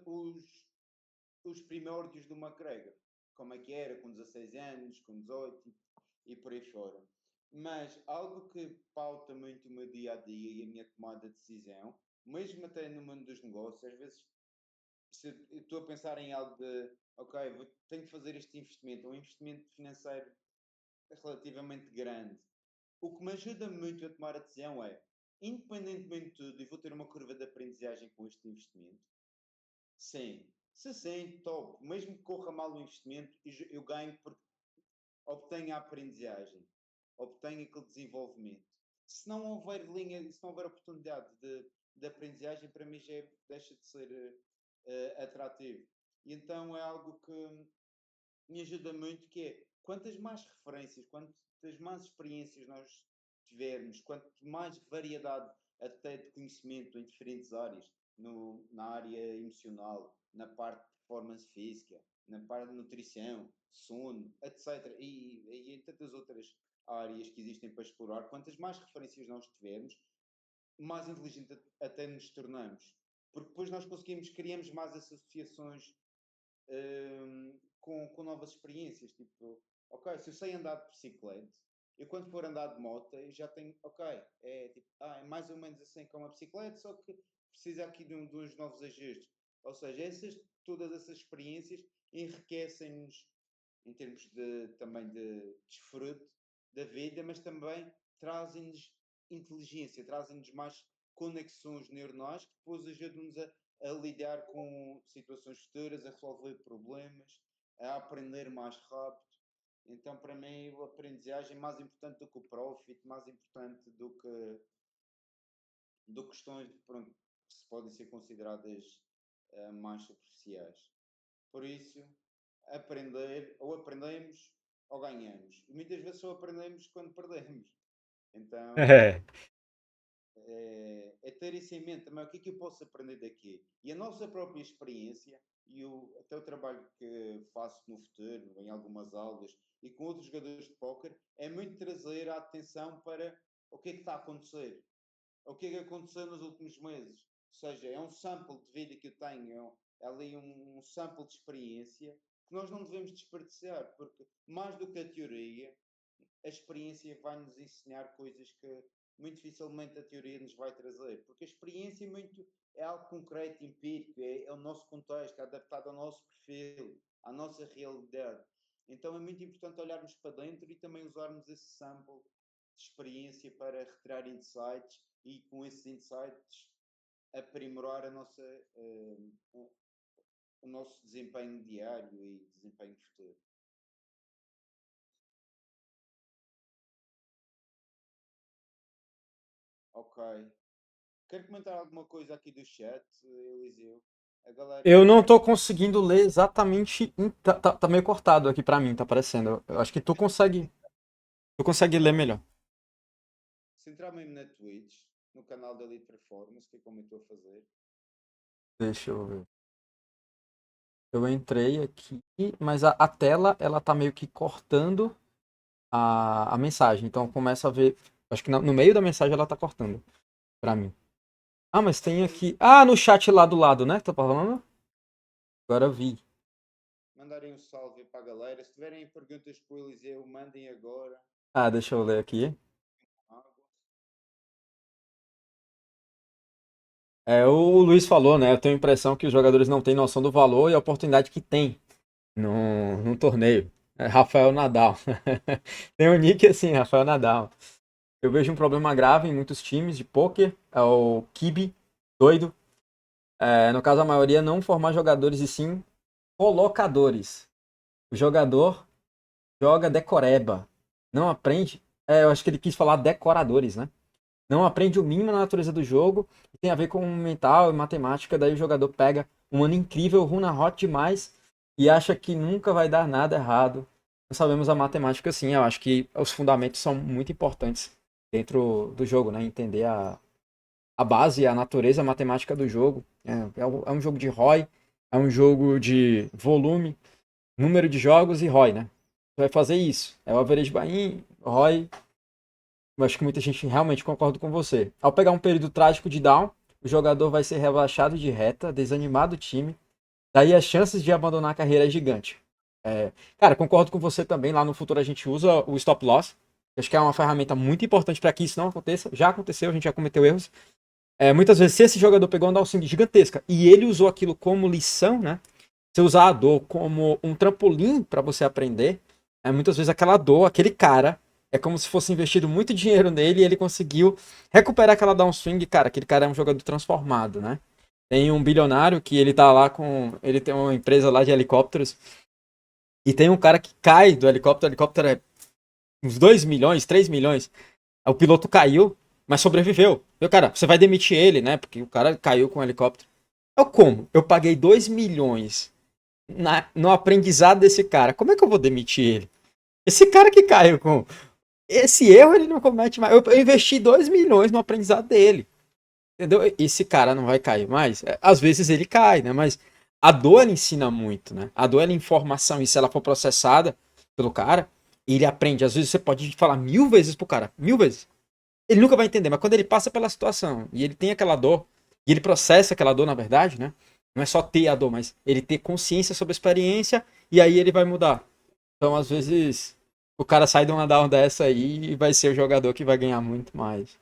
os primórdios do McGregor. Como é que era com 16 anos, com 18 e por aí fora. Mas algo que pauta muito o meu dia a dia e a minha tomada de decisão, mesmo até no mundo dos negócios, às vezes se estou a pensar em algo de ok, tenho que fazer este investimento, um investimento financeiro relativamente grande. O que me ajuda muito a tomar a decisão é, independentemente de tudo, e vou ter uma curva de aprendizagem com este investimento, sim. Se sim, top. Mesmo que corra mal o investimento, eu ganho porque, obtenha a aprendizagem, obtenha aquele desenvolvimento. Se não houver linha, se não houver oportunidade de aprendizagem, para mim já deixa de ser atrativo. E então é algo que me ajuda muito, que é quantas mais referências, quantas mais experiências nós tivermos, quanto mais variedade até de conhecimento em diferentes áreas, na área emocional, na parte de performance física, na parte de nutrição, sono, etc. E em tantas outras áreas que existem para explorar, quantas mais referências nós tivermos, mais inteligente até nos tornamos. Porque depois nós criamos mais associações com novas experiências. Tipo, ok, se eu sei andar de bicicleta, eu quando for andar de moto, eu já tenho, ok, é mais ou menos assim como a bicicleta, só que precisa aqui de uns novos ajustes. Ou seja, todas essas experiências enriquecem-nos em termos também de desfrute da vida, mas também trazem-nos inteligência, trazem-nos mais conexões neuronais que depois ajudam-nos a lidar com situações futuras, a resolver problemas, a aprender mais rápido. Então, para mim, a aprendizagem é mais importante do que o profit, mais importante do que questões pronto, que se podem ser consideradas mais superficiais. Por isso, aprender, ou aprendemos ou ganhamos. E muitas vezes só aprendemos quando perdemos. Então, É. é ter isso em mente também, o que é que eu posso aprender daqui? E a nossa própria experiência, até o trabalho que faço no futuro, em algumas aulas, e com outros jogadores de póquer, é muito trazer a atenção para o que é que está a acontecer. O que é que aconteceu nos últimos meses. Ou seja, é um sample de vida que eu tenho, é ali um sample de experiência que nós não devemos desperdiçar, porque mais do que a teoria, a experiência vai nos ensinar coisas que muito dificilmente a teoria nos vai trazer, porque a experiência é algo concreto, empírico, é o nosso contexto, é adaptado ao nosso perfil, à nossa realidade. Então é muito importante olharmos para dentro e também usarmos esse sample de experiência para retirar insights e com esses insights aprimorar o nosso desempenho diário e desempenho futuro. Ok. Quero comentar alguma coisa aqui do chat, Eliseu? A galera Eu não está. tô conseguindo ler exatamente. Tá meio cortado aqui pra mim, tá aparecendo. Eu acho que tu consegue. Tu consegue ler melhor. Se entrar mesmo na Twitch, no canal da Elite Performance, que é como eu estou a fazer. Deixa eu ver. Eu entrei aqui, mas a tela ela tá meio que cortando a mensagem. Então começa a ver. Acho que no meio da mensagem ela tá cortando pra mim. Ah, mas tem aqui. Ah, no chat lá do lado, né? Tá falando? Agora eu vi. Mandarem um salve para a galera. Se tiverem perguntas para o Eliseu, mandem agora. Ah, deixa eu ler aqui. É, o Luiz falou, né? Eu tenho a impressão que os jogadores não têm noção do valor e a oportunidade que tem num torneio. É Rafael Nadal. Tem um nick assim, Rafael Nadal. Eu vejo um problema grave em muitos times de pôquer, é o Kibe, doido. É, no caso, a maioria não formar jogadores e sim colocadores. O jogador joga decoreba. Não aprende. É, eu acho que ele quis falar decoradores, né? Não aprende o mínimo na natureza do jogo. Tem a ver com mental e matemática. Daí o jogador pega um ano incrível, runa hot demais e acha que nunca vai dar nada errado. Nós sabemos a matemática sim. Eu acho que os fundamentos são muito importantes dentro do jogo, né? Entender a base, a natureza, a matemática do jogo. É um jogo de ROI, é um jogo de volume, número de jogos e ROI, né? Você vai fazer isso. É o average buy-in, ROI. Eu acho que muita gente realmente concorda com você. Ao pegar um período trágico de down, o jogador vai ser rebaixado de reta, desanimado do time. Daí as chances de abandonar a carreira é gigante. Cara, concordo com você também. Lá no futuro a gente usa o stop loss. Acho que é uma ferramenta muito importante para que isso não aconteça. Já aconteceu, a gente já cometeu erros. Muitas vezes, se esse jogador pegou uma downswing gigantesca e ele usou aquilo como lição, né? Você usar a dor como um trampolim para você aprender, muitas vezes aquela dor, aquele cara, é como se fosse investido muito dinheiro nele e ele conseguiu recuperar aquela downswing. Cara, aquele cara é um jogador transformado, né? Tem um bilionário que ele tá lá com. Ele tem uma empresa lá de helicópteros E tem um cara que cai do helicóptero, o helicóptero é uns 2 milhões, 3 milhões. O piloto caiu, mas sobreviveu. Eu, cara, você vai demitir ele, né? Porque o cara caiu com o helicóptero. Eu como? Eu paguei 2 milhões no aprendizado desse cara. Como é que eu vou demitir ele? Esse cara que caiu com. Esse erro ele não comete mais. Eu investi 2 milhões no aprendizado dele. Entendeu? Esse cara não vai cair mais. Às vezes ele cai, né? Mas a dor ela ensina muito, né? A dor ela é informação. E se ela for processada pelo cara, ele aprende. Às vezes você pode falar 1000 vezes pro cara. 1000 vezes. Ele nunca vai entender. Mas quando ele passa pela situação e ele tem aquela dor, e ele processa aquela dor, na verdade, né? Não é só ter a dor, mas ele ter consciência sobre a experiência e aí ele vai mudar. Então, às vezes, o cara sai de uma down dessa aí e vai ser o jogador que vai ganhar muito mais.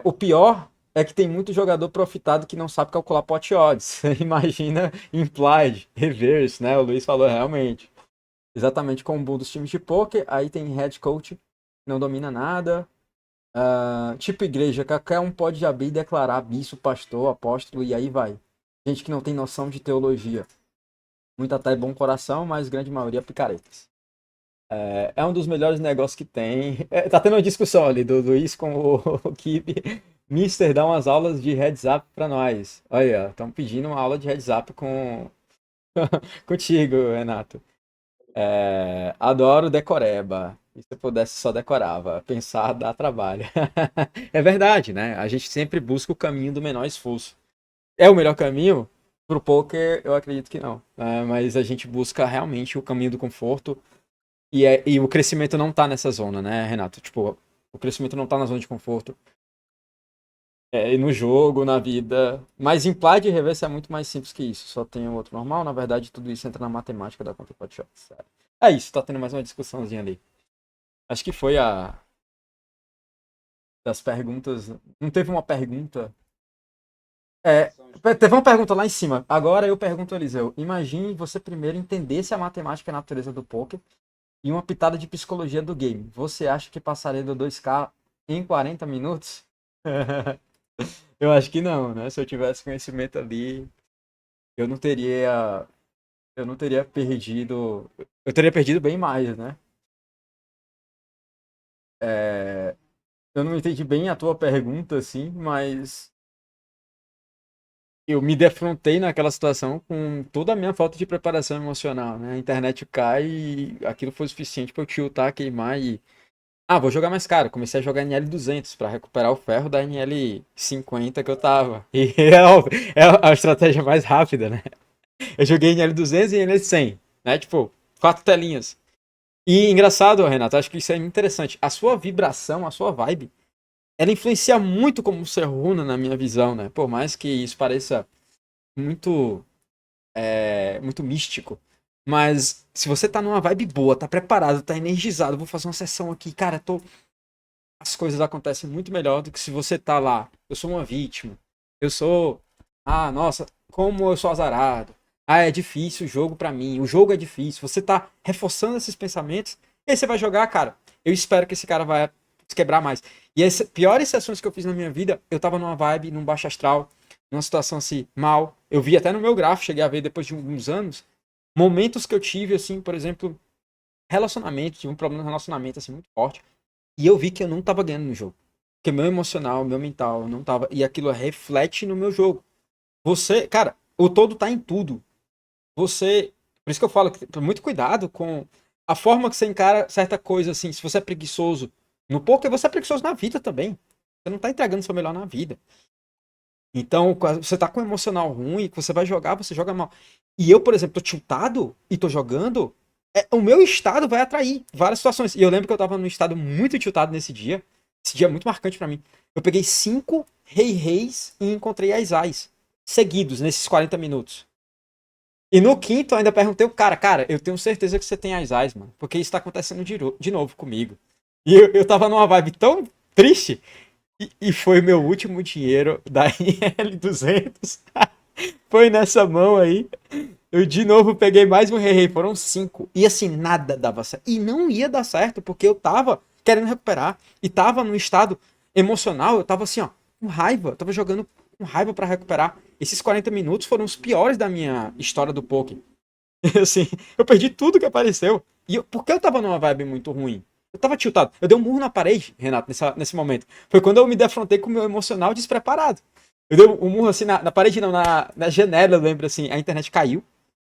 O pior é que tem muito jogador profitado que não sabe calcular pot odds. Imagina implied, reverse, né? O Luiz falou realmente. Exatamente como o bull dos times de poker. Aí tem head coach que não domina nada. Tipo igreja, qualquer um pode abrir e declarar bispo, pastor, apóstolo e aí vai. Gente que não tem noção de teologia. Muita até bom coração, mas grande maioria picaretas. É um dos melhores negócios que tem. Tá tendo uma discussão ali do Luiz com o Kibe. Mister, dá umas aulas de heads up pra nós. Olha, estão pedindo uma aula de heads up contigo, Renato. Adoro decoreba. E se eu pudesse só decorava. Pensar dá trabalho. É verdade, né? A gente sempre busca o caminho do menor esforço. É o melhor caminho? Pro poker, eu acredito que não. Mas a gente busca realmente o caminho do conforto. E o crescimento não tá nessa zona, né, Renato? Tipo, o crescimento não tá na zona de conforto. E no jogo, na vida. Mas implied e reverse é muito mais simples que isso. Só tem o outro normal. Na verdade, tudo isso entra na matemática da conta pot shots. É isso, tá tendo mais uma discussãozinha ali. Acho que foi a das perguntas. Não teve uma pergunta. Teve uma pergunta lá em cima. Agora eu pergunto, Eliseu. Imagine você primeiro entendesse a matemática e a natureza do poker e uma pitada de psicologia do game. Você acha que passaria do 2K em 40 minutos? Eu acho que não, né? Se eu tivesse conhecimento ali, eu não teria. Eu não teria perdido. Eu teria perdido bem mais, né? Eu não entendi bem a tua pergunta, assim, mas eu me defrontei naquela situação com toda a minha falta de preparação emocional, né? A internet cai e aquilo foi suficiente para eu tiltar, queimar e. Vou jogar mais caro. Comecei a jogar NL200 para recuperar o ferro da NL50 que eu tava. E é a estratégia mais rápida, né? Eu joguei NL200 e NL100, né? Tipo, 4 telinhas. E engraçado, Renato, acho que isso é interessante. A sua vibração, a sua vibe, ela influencia muito como você runa na minha visão, né? Por mais que isso pareça muito, muito místico. Mas se você tá numa vibe boa, tá preparado, tá energizado, vou fazer uma sessão aqui, cara, as coisas acontecem muito melhor do que se você tá lá. Eu sou uma vítima. Eu sou. Nossa, como eu sou azarado. É difícil o jogo pra mim. O jogo é difícil. Você tá reforçando esses pensamentos. E aí você vai jogar, cara. Eu espero que esse cara vai se quebrar mais. E as piores sessões que eu fiz na minha vida, eu tava numa vibe, num baixo astral, numa situação assim, mal. Eu vi até no meu gráfico, cheguei a ver depois de alguns anos, momentos que eu tive, assim, por exemplo, relacionamento, tive um problema no relacionamento, assim, muito forte. E eu vi que eu não tava ganhando no jogo. Porque meu emocional, meu mental não tava. E aquilo reflete no meu jogo. Você, cara, o todo tá em tudo. Você. Por isso que eu falo que muito cuidado com a forma que você encara certa coisa, assim. Se você é preguiçoso no poker, você é preguiçoso na vida também. Você não tá entregando o seu melhor na vida. Então, você tá com um emocional ruim, que você vai jogar, você joga mal. E eu, por exemplo, tô tiltado e tô jogando. O meu estado vai atrair várias situações. E eu lembro que eu tava num estado muito tiltado nesse dia. Esse dia é muito marcante pra mim. Eu peguei 5 reis e encontrei as ais. Seguidos, nesses 40 minutos. E no quinto eu ainda perguntei o cara, eu tenho certeza que você tem as ais, mano. Porque isso tá acontecendo de novo comigo. E eu tava numa vibe tão triste. E foi meu último dinheiro da NL200. Foi nessa mão aí. Eu de novo peguei mais um rei, foram 5. E assim, nada dava certo. E não ia dar certo, porque eu tava querendo recuperar. E tava num estado emocional, eu tava assim, ó, com raiva. Eu tava jogando com raiva pra recuperar. esses 40 minutos foram os piores da minha história do poker. Assim, eu perdi tudo que apareceu. Porque eu tava numa vibe muito ruim. Eu tava tiltado. Eu dei um murro na parede, Renato, nesse momento. Foi quando eu me defrontei com o meu emocional despreparado. Eu dei um murro assim na parede, não, na janela, eu lembro assim. A internet caiu.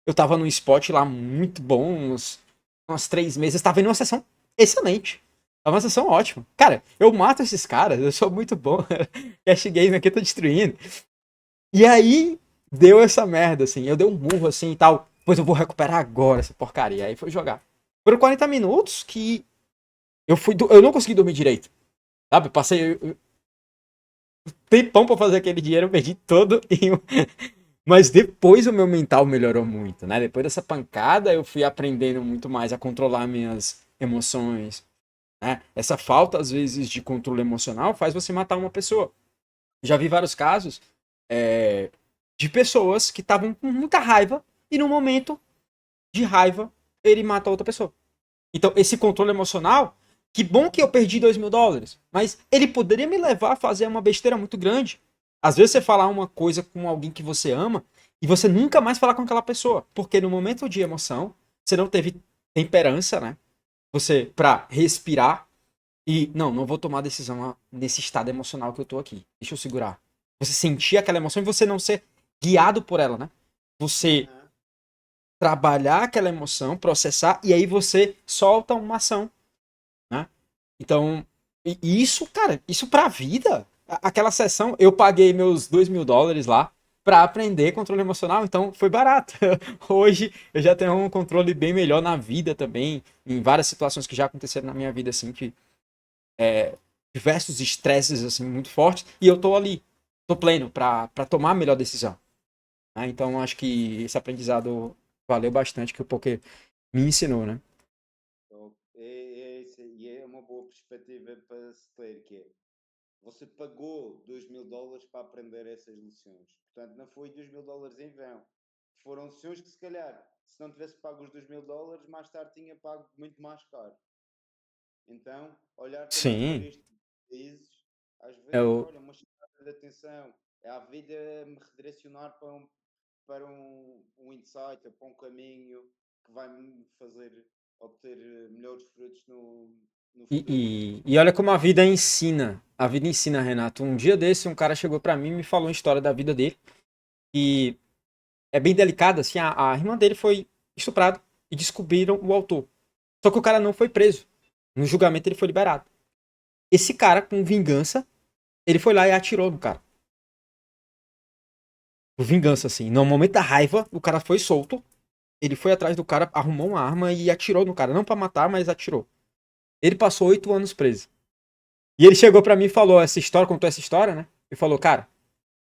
Eu tava num spot lá muito bom, uns 3 meses. Tava indo uma sessão excelente. Tava uma sessão ótima. Cara, eu mato esses caras, eu sou muito bom. Cash game aqui, eu tô destruindo. E aí, deu essa merda, assim. Eu dei um murro assim e tal. Pois eu vou recuperar agora essa porcaria. Aí foi jogar. Foram 40 minutos que eu não consegui dormir direito. Sabe? Passei tempão pra fazer aquele dinheiro, eu perdi todo. Mas depois o meu mental melhorou muito, né? Depois dessa pancada, eu fui aprendendo muito mais a controlar minhas emoções, né? Essa falta, às vezes, de controle emocional faz você matar uma pessoa. Já vi vários casos é, de pessoas que estavam com muita raiva e no momento de raiva ele mata outra pessoa. Então, esse controle emocional, que bom que eu perdi $2.000, mas ele poderia me levar a fazer uma besteira muito grande. Às vezes você falar uma coisa com alguém que você ama e você nunca mais falar com aquela pessoa, porque no momento de emoção, você não teve temperança, né? Você, pra respirar e, não vou tomar decisão nesse estado emocional que eu tô aqui. Deixa eu segurar. Você sentir aquela emoção e você não ser guiado por ela, né? Você Aham. trabalhar aquela emoção, processar, e aí você solta uma ação, né? Então, e isso, cara, isso pra vida. Aquela sessão, eu paguei meus $2.000 lá pra aprender controle emocional, então foi barato. Hoje eu já tenho um controle bem melhor na vida também, em várias situações que já aconteceram na minha vida, assim, que diversos estresses, assim, muito fortes, e eu tô ali, tô pleno pra tomar a melhor decisão. Né? Então, acho que esse aprendizado valeu bastante, que o poker me ensinou, né? Então, e é uma boa perspectiva para se ter, que é, você pagou $2.000 para aprender essas lições. Portanto, não foi $2.000 em vão. Foram lições que, se calhar, se não tivesse pago os $2.000, mais tarde tinha pago muito mais caro. Então, olhar também para Sim, estes países, às vezes, eu, olha, uma chamada de atenção, é a vida me redirecionar para um insight, ou para um caminho que vai me fazer obter melhores frutos no futuro. e olha como a vida ensina. A vida ensina, Renato. Um dia desse, um cara chegou pra mim e me falou uma história da vida dele. E é bem delicada, assim. A irmã dele foi estuprada e descobriram o autor. Só que o cara não foi preso. No julgamento ele foi liberado. Esse cara, com vingança, ele foi lá e atirou no cara. Por vingança, assim. No momento da raiva, o cara foi solto. Ele foi atrás do cara, arrumou uma arma e atirou no cara. Não pra matar, mas atirou. Ele passou 8 anos preso. E ele chegou pra mim e falou essa história, contou essa história, né? E falou, cara,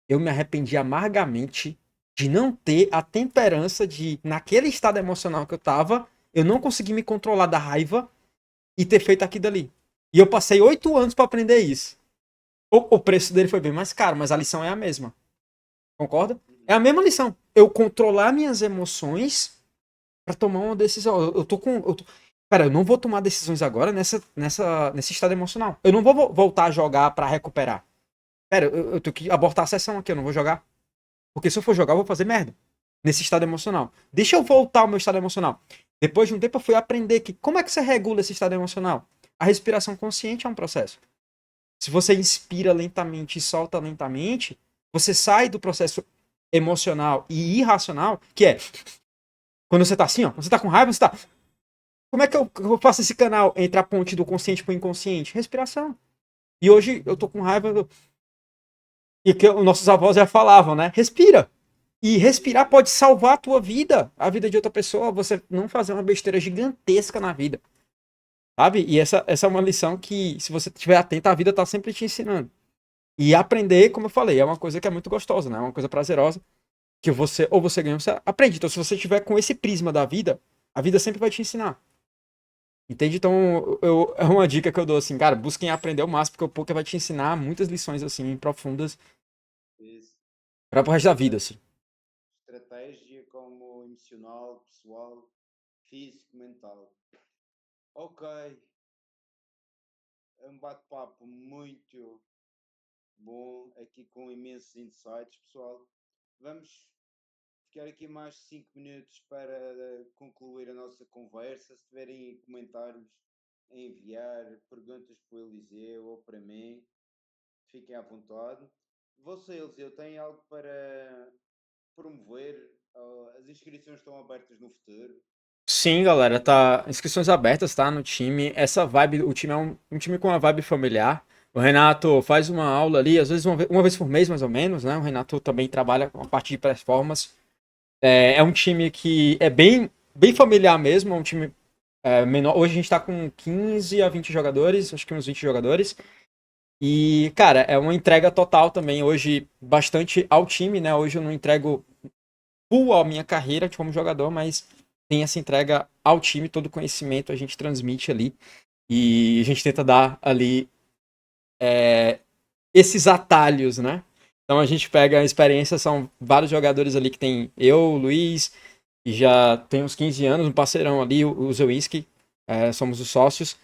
eu me arrependi amargamente de não ter a temperança de, naquele estado emocional que eu tava, eu não consegui me controlar da raiva e ter feito aquilo ali. E eu passei 8 anos pra aprender isso. O preço dele foi bem mais caro, mas a lição é a mesma. Concorda? É Uhum. a mesma lição. Eu controlar minhas emoções pra tomar uma decisão. Eu tô com. Cara, eu não vou tomar decisões agora nesse estado emocional. Eu não vou voltar a jogar pra recuperar. Pera, eu tenho que abortar a sessão aqui, eu não vou jogar. Porque se eu for jogar, eu vou fazer merda. Nesse estado emocional. Deixa eu voltar ao meu estado emocional. Depois de um tempo, eu fui aprender que como é que você regula esse estado emocional? A respiração consciente é um processo. Se você inspira lentamente e solta lentamente, você sai do processo emocional e irracional, que é quando você tá assim, ó, você tá com raiva, você tá. Como é que eu faço esse canal entre a ponte do consciente pro inconsciente? Respiração. E hoje eu tô com raiva. E que os nossos avós já falavam, né? Respira. E respirar Uhum. pode salvar a tua vida, a vida de outra pessoa, você não fazer uma besteira gigantesca na vida, sabe? E essa é uma lição que, se você estiver atento, a vida tá sempre te ensinando. E aprender, como eu falei, é uma coisa que é muito gostosa, né? É uma coisa prazerosa, que você, ou você ganha, ou você aprende. Então, se você tiver com esse prisma da vida, a vida sempre vai te ensinar. Entende? Então, é uma dica que eu dou assim, cara, busquem aprender o máximo, porque o poker vai te ensinar muitas lições, assim, profundas Isso. para o resto da vida, Tanto assim. estratégia como emocional, pessoal, físico, mental. Ok, é um bate-papo muito bom, aqui com imensos insights, pessoal. Vamos ficar aqui mais 5 minutos para concluir a nossa conversa. Se tiverem comentários a enviar, perguntas para o Eliseu ou para mim, fiquem à vontade. Você, Eliseu, tem algo para promover? As inscrições estão abertas no futuro? Sim, galera, tá. Inscrições abertas, tá? No time. Essa vibe, o time é um time com uma vibe familiar. O Renato faz uma aula ali, às vezes uma vez por mês, mais ou menos, né? O Renato também trabalha com a parte de performance. É um time que é bem familiar mesmo, é um time menor. Hoje a gente tá com 15 a 20 jogadores, acho que uns 20 jogadores. E, cara, é uma entrega total também. Hoje, bastante ao time, né? Hoje eu não entrego full a minha carreira como jogador, mas tem essa entrega ao time, todo o conhecimento a gente transmite ali. E a gente tenta dar ali esses atalhos, né? Então a gente pega a experiência, são vários jogadores ali que tem eu, o Luiz, e já tem uns 15 anos, um parceirão ali, o Zewiski, somos os sócios,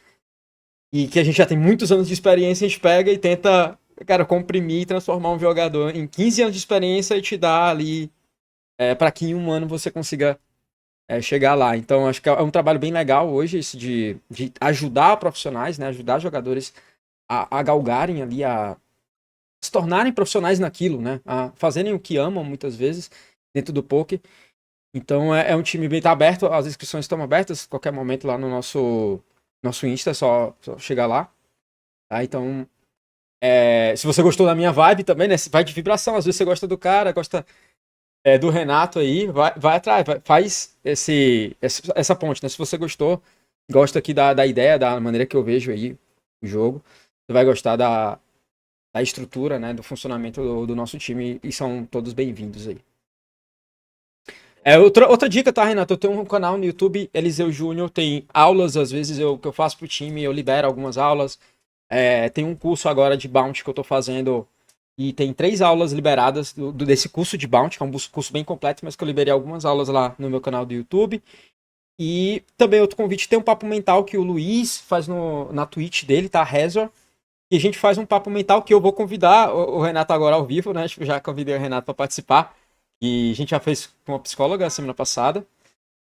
e que a gente já tem muitos anos de experiência, a gente pega e tenta, cara, comprimir e transformar um jogador em 15 anos de experiência e te dar ali, para que em um ano você consiga chegar lá. Então, acho que é um trabalho bem legal hoje, isso de ajudar profissionais, né? Ajudar jogadores a galgarem ali, a se tornarem profissionais naquilo, né? A fazerem o que amam, muitas vezes, dentro do poker. Então, é um time bem tá aberto, as inscrições estão abertas, a qualquer momento lá no nosso Insta, é só chegar lá. Tá? Então, se você gostou da minha vibe também, né? Vai de vibração, às vezes você gosta do cara, gosta do Renato aí, vai atrás, faz essa ponte, né? Se você gostou, gosta aqui da ideia, da maneira que eu vejo aí o jogo, você vai gostar da estrutura, né? Do funcionamento do nosso time e são todos bem-vindos aí. Outra dica, tá, Renato? Eu tenho um canal no YouTube, Eliseu Júnior, tem aulas, às vezes, que eu faço pro time, eu libero algumas aulas. Tem um curso agora de Bounty que eu tô fazendo e tem 3 aulas liberadas desse curso de Bounty, que é um curso bem completo, mas que eu liberei algumas aulas lá no meu canal do YouTube. E também outro convite, tem um papo mental que o Luiz faz na Twitch dele, tá? Rezor. E a gente faz um papo mental que eu vou convidar o Renato agora ao vivo, né? Tipo, já convidei o Renato para participar. E a gente já fez com uma psicóloga semana passada.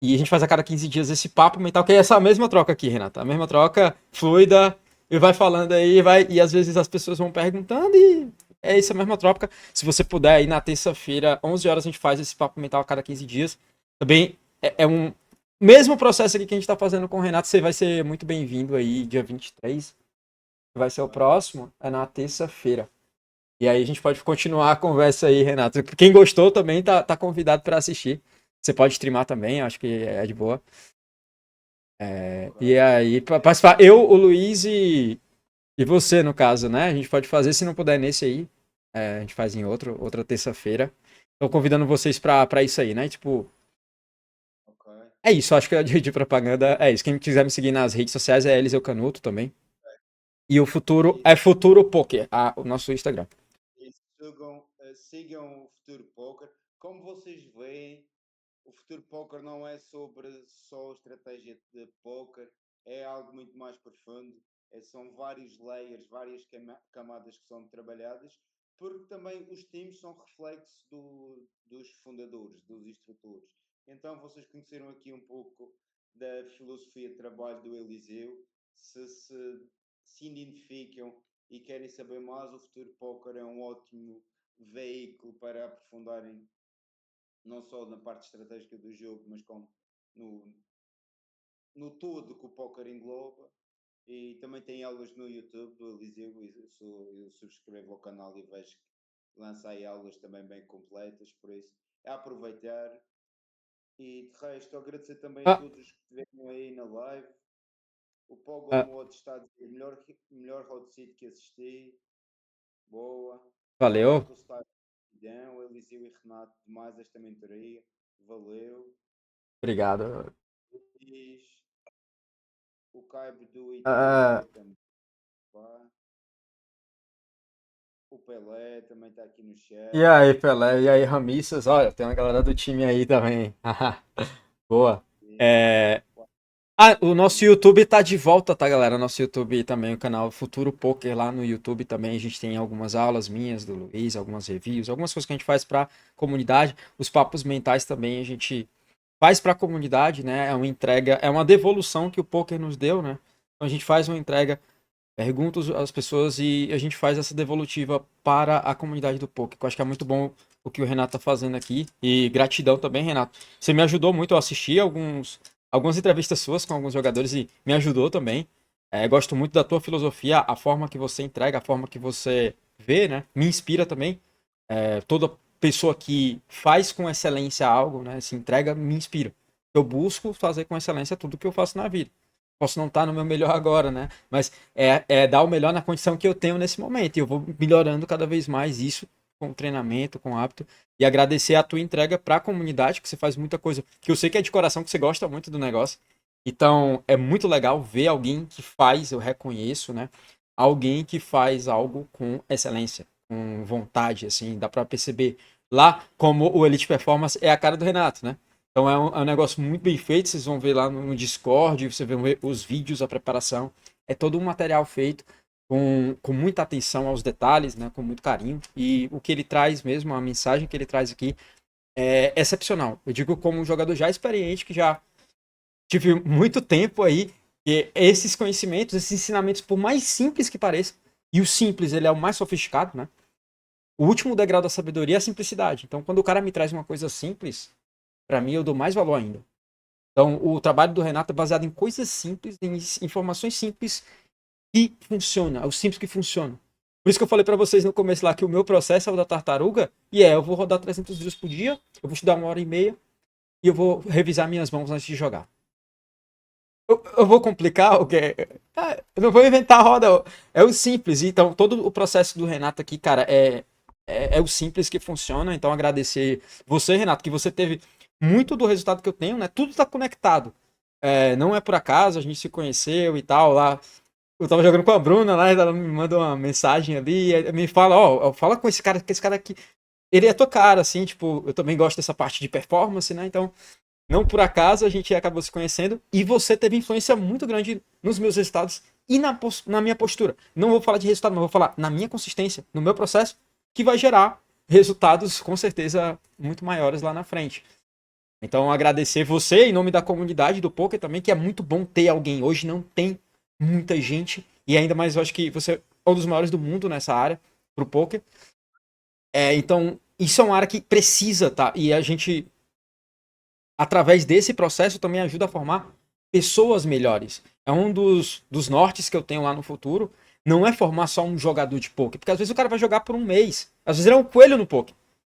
E a gente faz a cada 15 dias esse papo mental, que é essa mesma troca aqui, Renato. A mesma troca fluida, e vai falando aí, e às vezes as pessoas vão perguntando e é essa mesma troca. Se você puder, aí na terça-feira, 11 horas, a gente faz esse papo mental a cada 15 dias. Também é um mesmo processo aqui que a gente tá fazendo com o Renato, você vai ser muito bem-vindo aí, dia 23, que vai ser o próximo, é na terça-feira. E aí a gente pode continuar a conversa aí, Renato. Quem gostou também tá convidado para assistir. Você pode streamar também, acho que é de boa. E aí, pra participar, eu, o Luiz e você, no caso, né? A gente pode fazer, se não puder nesse aí, a gente faz em outra terça-feira. Tô convidando vocês pra isso aí, né? Tipo, Ok. é isso, acho que de propaganda é isso. Quem quiser me seguir nas redes sociais é Eliseu Canuto também. E o futuro E, é Futuro Poker, o nosso Instagram. e sigam o Futuro Poker. Como vocês veem, o Futuro Poker não é sobre só estratégia de poker, é algo muito mais profundo. São vários layers, várias camadas que são trabalhadas, porque também os times são reflexos dos fundadores, dos instrutores. Então vocês conheceram aqui um pouco da filosofia de trabalho do Eliseu. Se identificam e querem saber mais, o Futuro Poker é um ótimo veículo para aprofundarem não só na parte estratégica do jogo, mas como no, no todo que o póquer engloba. E também tem aulas no YouTube do Eliseu, eu subscrevo o canal e vejo que lança aí aulas também bem completas, por isso é aproveitar. E de resto, agradecer também a Ah, todos que estiveram aí na live. O Pogo ah, Mode está a dizer melhor hot seat que assisti. Boa. valeu. Renato está o Eliseu e Renato, demais esta mentoria. Valeu. Obrigado. Diz o Caibo do Ah, ITV também. Pá. O Pelé também está aqui no e chat. aí, Pelé? E aí, Ramissas? Olha, tem uma galera do time aí também. Boa. E, É, pá, Ah, o nosso YouTube tá de volta, tá, galera? Nosso YouTube também, o canal Futuro Poker lá no YouTube também. A gente tem algumas aulas minhas do Luiz, algumas reviews, algumas coisas que a gente faz pra comunidade. Os papos mentais também a gente faz pra comunidade, né? É uma entrega, é uma devolução que o poker nos deu, né? Então a gente faz uma entrega, pergunta às pessoas e a gente faz essa devolutiva para a comunidade do poker. Que eu acho que é muito bom o que o Renato tá fazendo aqui. E gratidão também, Renato. Você me ajudou muito, eu assisti algumas entrevistas suas com alguns jogadores e me ajudou também. Gosto muito da tua filosofia, a forma que você entrega, a forma que você vê, né? Me inspira também. Toda pessoa que faz com excelência algo, né? Se entrega, me inspira. Eu busco fazer com excelência tudo que eu faço na vida. Posso não estar no meu melhor agora, né? Mas é dar o melhor na condição que eu tenho nesse momento. E eu vou melhorando cada vez mais isso com treinamento, com hábito. E agradecer a tua entrega para a comunidade, que você faz muita coisa que eu sei que é de coração, que você gosta muito do negócio. Então, é muito legal ver alguém que faz, eu reconheço, né? Alguém que faz algo com excelência, com vontade, assim, dá para perceber lá como o Elite Performance é a cara do Renato, né? Então é um negócio muito bem feito, vocês vão ver lá no Discord, vocês vão ver os vídeos, a preparação. É todo um material feito com muita atenção aos detalhes, né, com muito carinho. E o que ele traz mesmo, a mensagem que ele traz aqui é excepcional. Eu digo como um jogador já experiente, que já tive muito tempo aí, e esses conhecimentos, esses ensinamentos, por mais simples que pareça, e o simples ele é o mais sofisticado, né? O último degrau da sabedoria é a simplicidade. Então quando o cara me traz uma coisa simples, para mim eu dou mais valor ainda. Então, o trabalho do Renato é baseado em coisas simples, em informações simples que funcionam, é o simples que funciona. Por isso que eu falei para vocês no começo lá que o meu processo é o da tartaruga, e eu vou rodar 300 vídeos por dia, eu vou estudar 1 hora e meia, e eu vou revisar minhas mãos antes de jogar. Eu vou complicar o que eu não vou inventar a roda, é o simples. Então, todo o processo do Renato aqui, cara, é o simples que funciona. Então, agradecer você, Renato, que você teve muito do resultado que eu tenho, né? Tudo tá conectado. Não é por acaso, a gente se conheceu e tal lá. Eu tava jogando com a Bruna lá, ela me manda uma mensagem ali, me fala, fala com esse cara, que esse cara aqui, ele é tua cara, assim, tipo, eu também gosto dessa parte de performance, né? Então, não por acaso a gente acabou se conhecendo e você teve influência muito grande nos meus resultados e na minha postura. Não vou falar de resultado, mas vou falar na minha consistência, no meu processo, que vai gerar resultados com certeza muito maiores lá na frente. Então, agradecer você em nome da comunidade do poker também, que é muito bom ter alguém. Hoje não tem muita gente, e ainda mais eu acho que você é um dos maiores do mundo nessa área, pro poker. Então, isso é uma área que precisa, tá? E a gente, através desse processo, também ajuda a formar pessoas melhores. É um dos nortes que eu tenho lá no futuro. Não é formar só um jogador de poker, porque às vezes o cara vai jogar por um mês. Às vezes ele é um coelho no poker.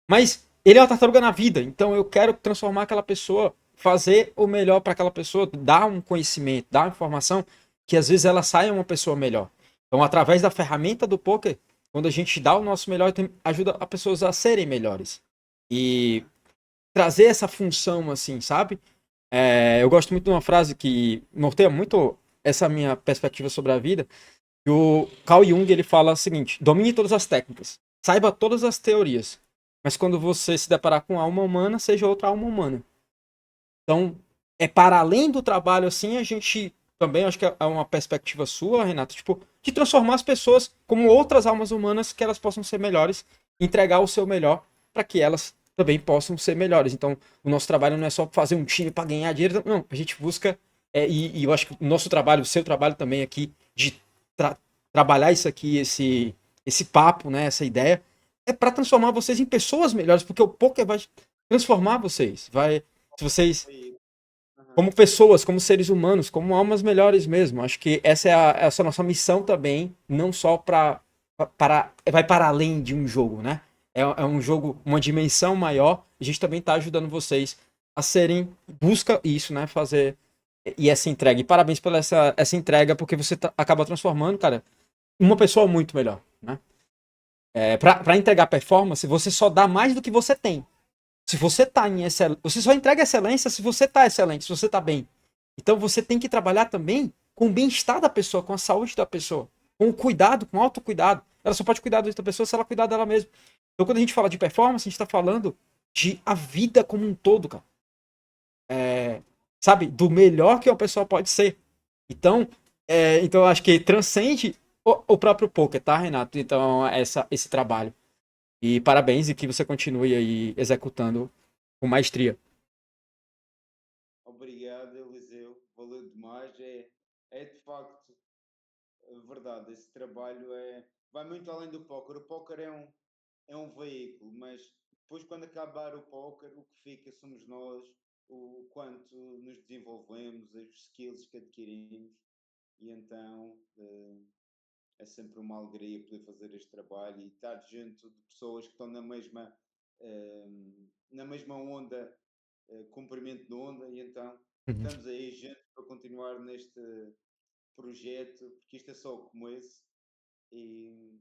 Mas ele é uma tartaruga na vida, então eu quero transformar aquela pessoa, fazer o melhor para aquela pessoa, dar um conhecimento, dar uma informação que às vezes ela saia uma pessoa melhor. Então, através da ferramenta do poker, quando a gente dá o nosso melhor, ajuda as pessoas a serem melhores. E trazer essa função assim, sabe? Eu gosto muito de uma frase que norteia muito essa minha perspectiva sobre a vida. Que o Carl Jung ele fala o seguinte: domine todas as técnicas, saiba todas as teorias, mas quando você se deparar com a alma humana, seja outra alma humana. Então, para além do trabalho, assim, a gente também, acho que é uma perspectiva sua, Renato, tipo, de transformar as pessoas como outras almas humanas, que elas possam ser melhores, entregar o seu melhor para que elas também possam ser melhores. Então, o nosso trabalho não é só fazer um time para ganhar dinheiro, não, a gente busca, e eu acho que o nosso trabalho, o seu trabalho também aqui, de trabalhar isso aqui, esse papo, né, essa ideia, é para transformar vocês em pessoas melhores, porque o poker vai transformar vocês, vai, se vocês como pessoas, como seres humanos, como almas melhores mesmo. Acho que essa é a nossa missão também, não só vai para além de um jogo, né? É um jogo, uma dimensão maior. A gente também está ajudando vocês a serem, busca isso, né? Fazer e essa entrega. E parabéns pela essa entrega, porque você acaba transformando, cara, uma pessoa muito melhor, né? Para entregar performance, você só dá mais do que você tem. Se você tá em excelência, você só entrega excelência se você tá excelente, se você tá bem. Então você tem que trabalhar também com o bem-estar da pessoa, com a saúde da pessoa, com o cuidado, com o autocuidado. Ela só pode cuidar da outra pessoa se ela cuidar dela mesma. Então quando a gente fala de performance, a gente tá falando de a vida como um todo, cara. sabe, do melhor que uma pessoa pode ser. Então, então eu acho que transcende o próprio poker, tá, Renato? Então, esse trabalho. E parabéns e que você continue aí executando com maestria. Obrigado, Eliseu. Valeu demais. É de facto verdade. Esse trabalho vai muito além do póquer. O póquer é um veículo, mas depois, quando acabar o póquer, o que fica somos nós, o quanto nos desenvolvemos, os skills que adquirimos. E então é sempre uma alegria poder fazer este trabalho e estar junto de pessoas que estão eh, na mesma onda, comprimento de onda, e então Uhum. estamos aí juntos para continuar neste projeto, porque isto é só o começo. E,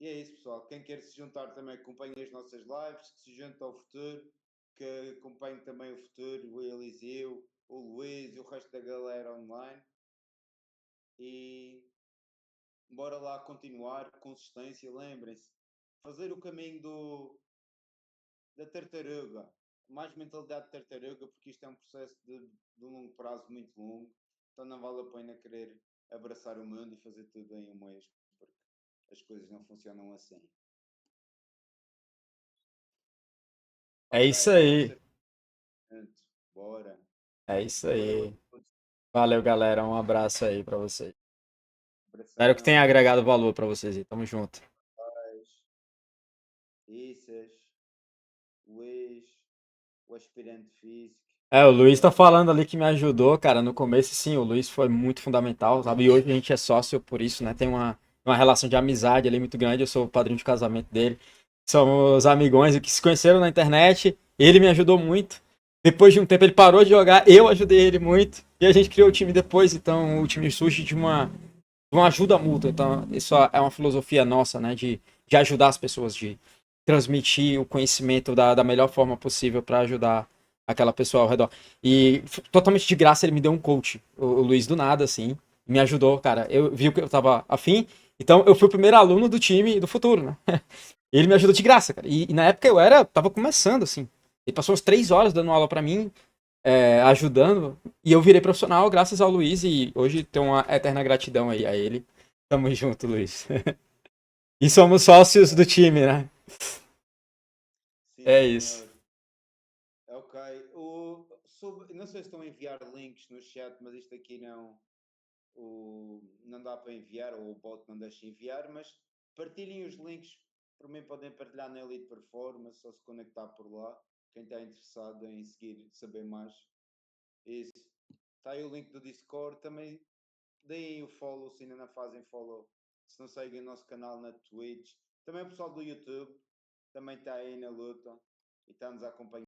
e é isso, pessoal. Quem quer se juntar também acompanhe as nossas lives, que se junte ao futuro, que acompanhe também o futuro, o Eliseu, o Luís e o resto da galera online. E bora lá continuar, consistência, lembrem-se, fazer o caminho da tartaruga, mais mentalidade de tartaruga, porque isto é um processo de um longo prazo muito longo, então não vale a pena querer abraçar o mundo e fazer tudo em um mês, porque as coisas não funcionam assim. É Ok, isso bora aí. ser junto, bora. É isso Valeu a aí. todos, Valeu, galera. Um abraço aí pra vocês. Espero que tenha abração, agregado valor pra vocês aí. Tamo junto. paz, Issas, Luís, o aspirante físico. O Luiz tá falando ali que me ajudou, cara, no começo, sim, o Luiz foi muito fundamental, sabe? E hoje a gente é sócio por isso, né? Tem uma relação de amizade ali muito grande, eu sou o padrinho de casamento dele. Somos amigões que se conheceram na internet, ele me ajudou muito. Depois de um tempo ele parou de jogar, eu ajudei ele muito. E a gente criou o time depois, então o time surge de uma ajuda mútua. Então, isso é uma filosofia nossa, né? De ajudar as pessoas, de transmitir o conhecimento da melhor forma possível para ajudar aquela pessoa ao redor. E totalmente de graça ele me deu um coach, o Luiz do nada, assim, me ajudou, cara. Eu vi que eu tava afim, então eu fui o primeiro aluno do time do futuro, né? Ele me ajudou de graça, cara. E na época tava começando, assim. Ele passou umas 3 horas dando aula para mim, ajudando. E eu virei profissional graças ao Luiz e hoje tenho uma eterna gratidão aí a ele. Tamo junto, Luiz. E somos sócios do time, né? Sim, É isso. senhor. Ok. Não sei se estão a enviar links no chat, mas isto aqui não dá para enviar, ou o bot não deixa enviar, mas partilhem os links. Por mim podem partilhar na Elite Performance ou se conectar por lá. Quem está interessado em seguir, saber mais. Isso. Está aí o link do Discord. Também deem o follow se ainda não fazem follow. Se não seguem o nosso canal na Twitch. Também o pessoal do YouTube também está aí na luta e está-nos a acompanhar.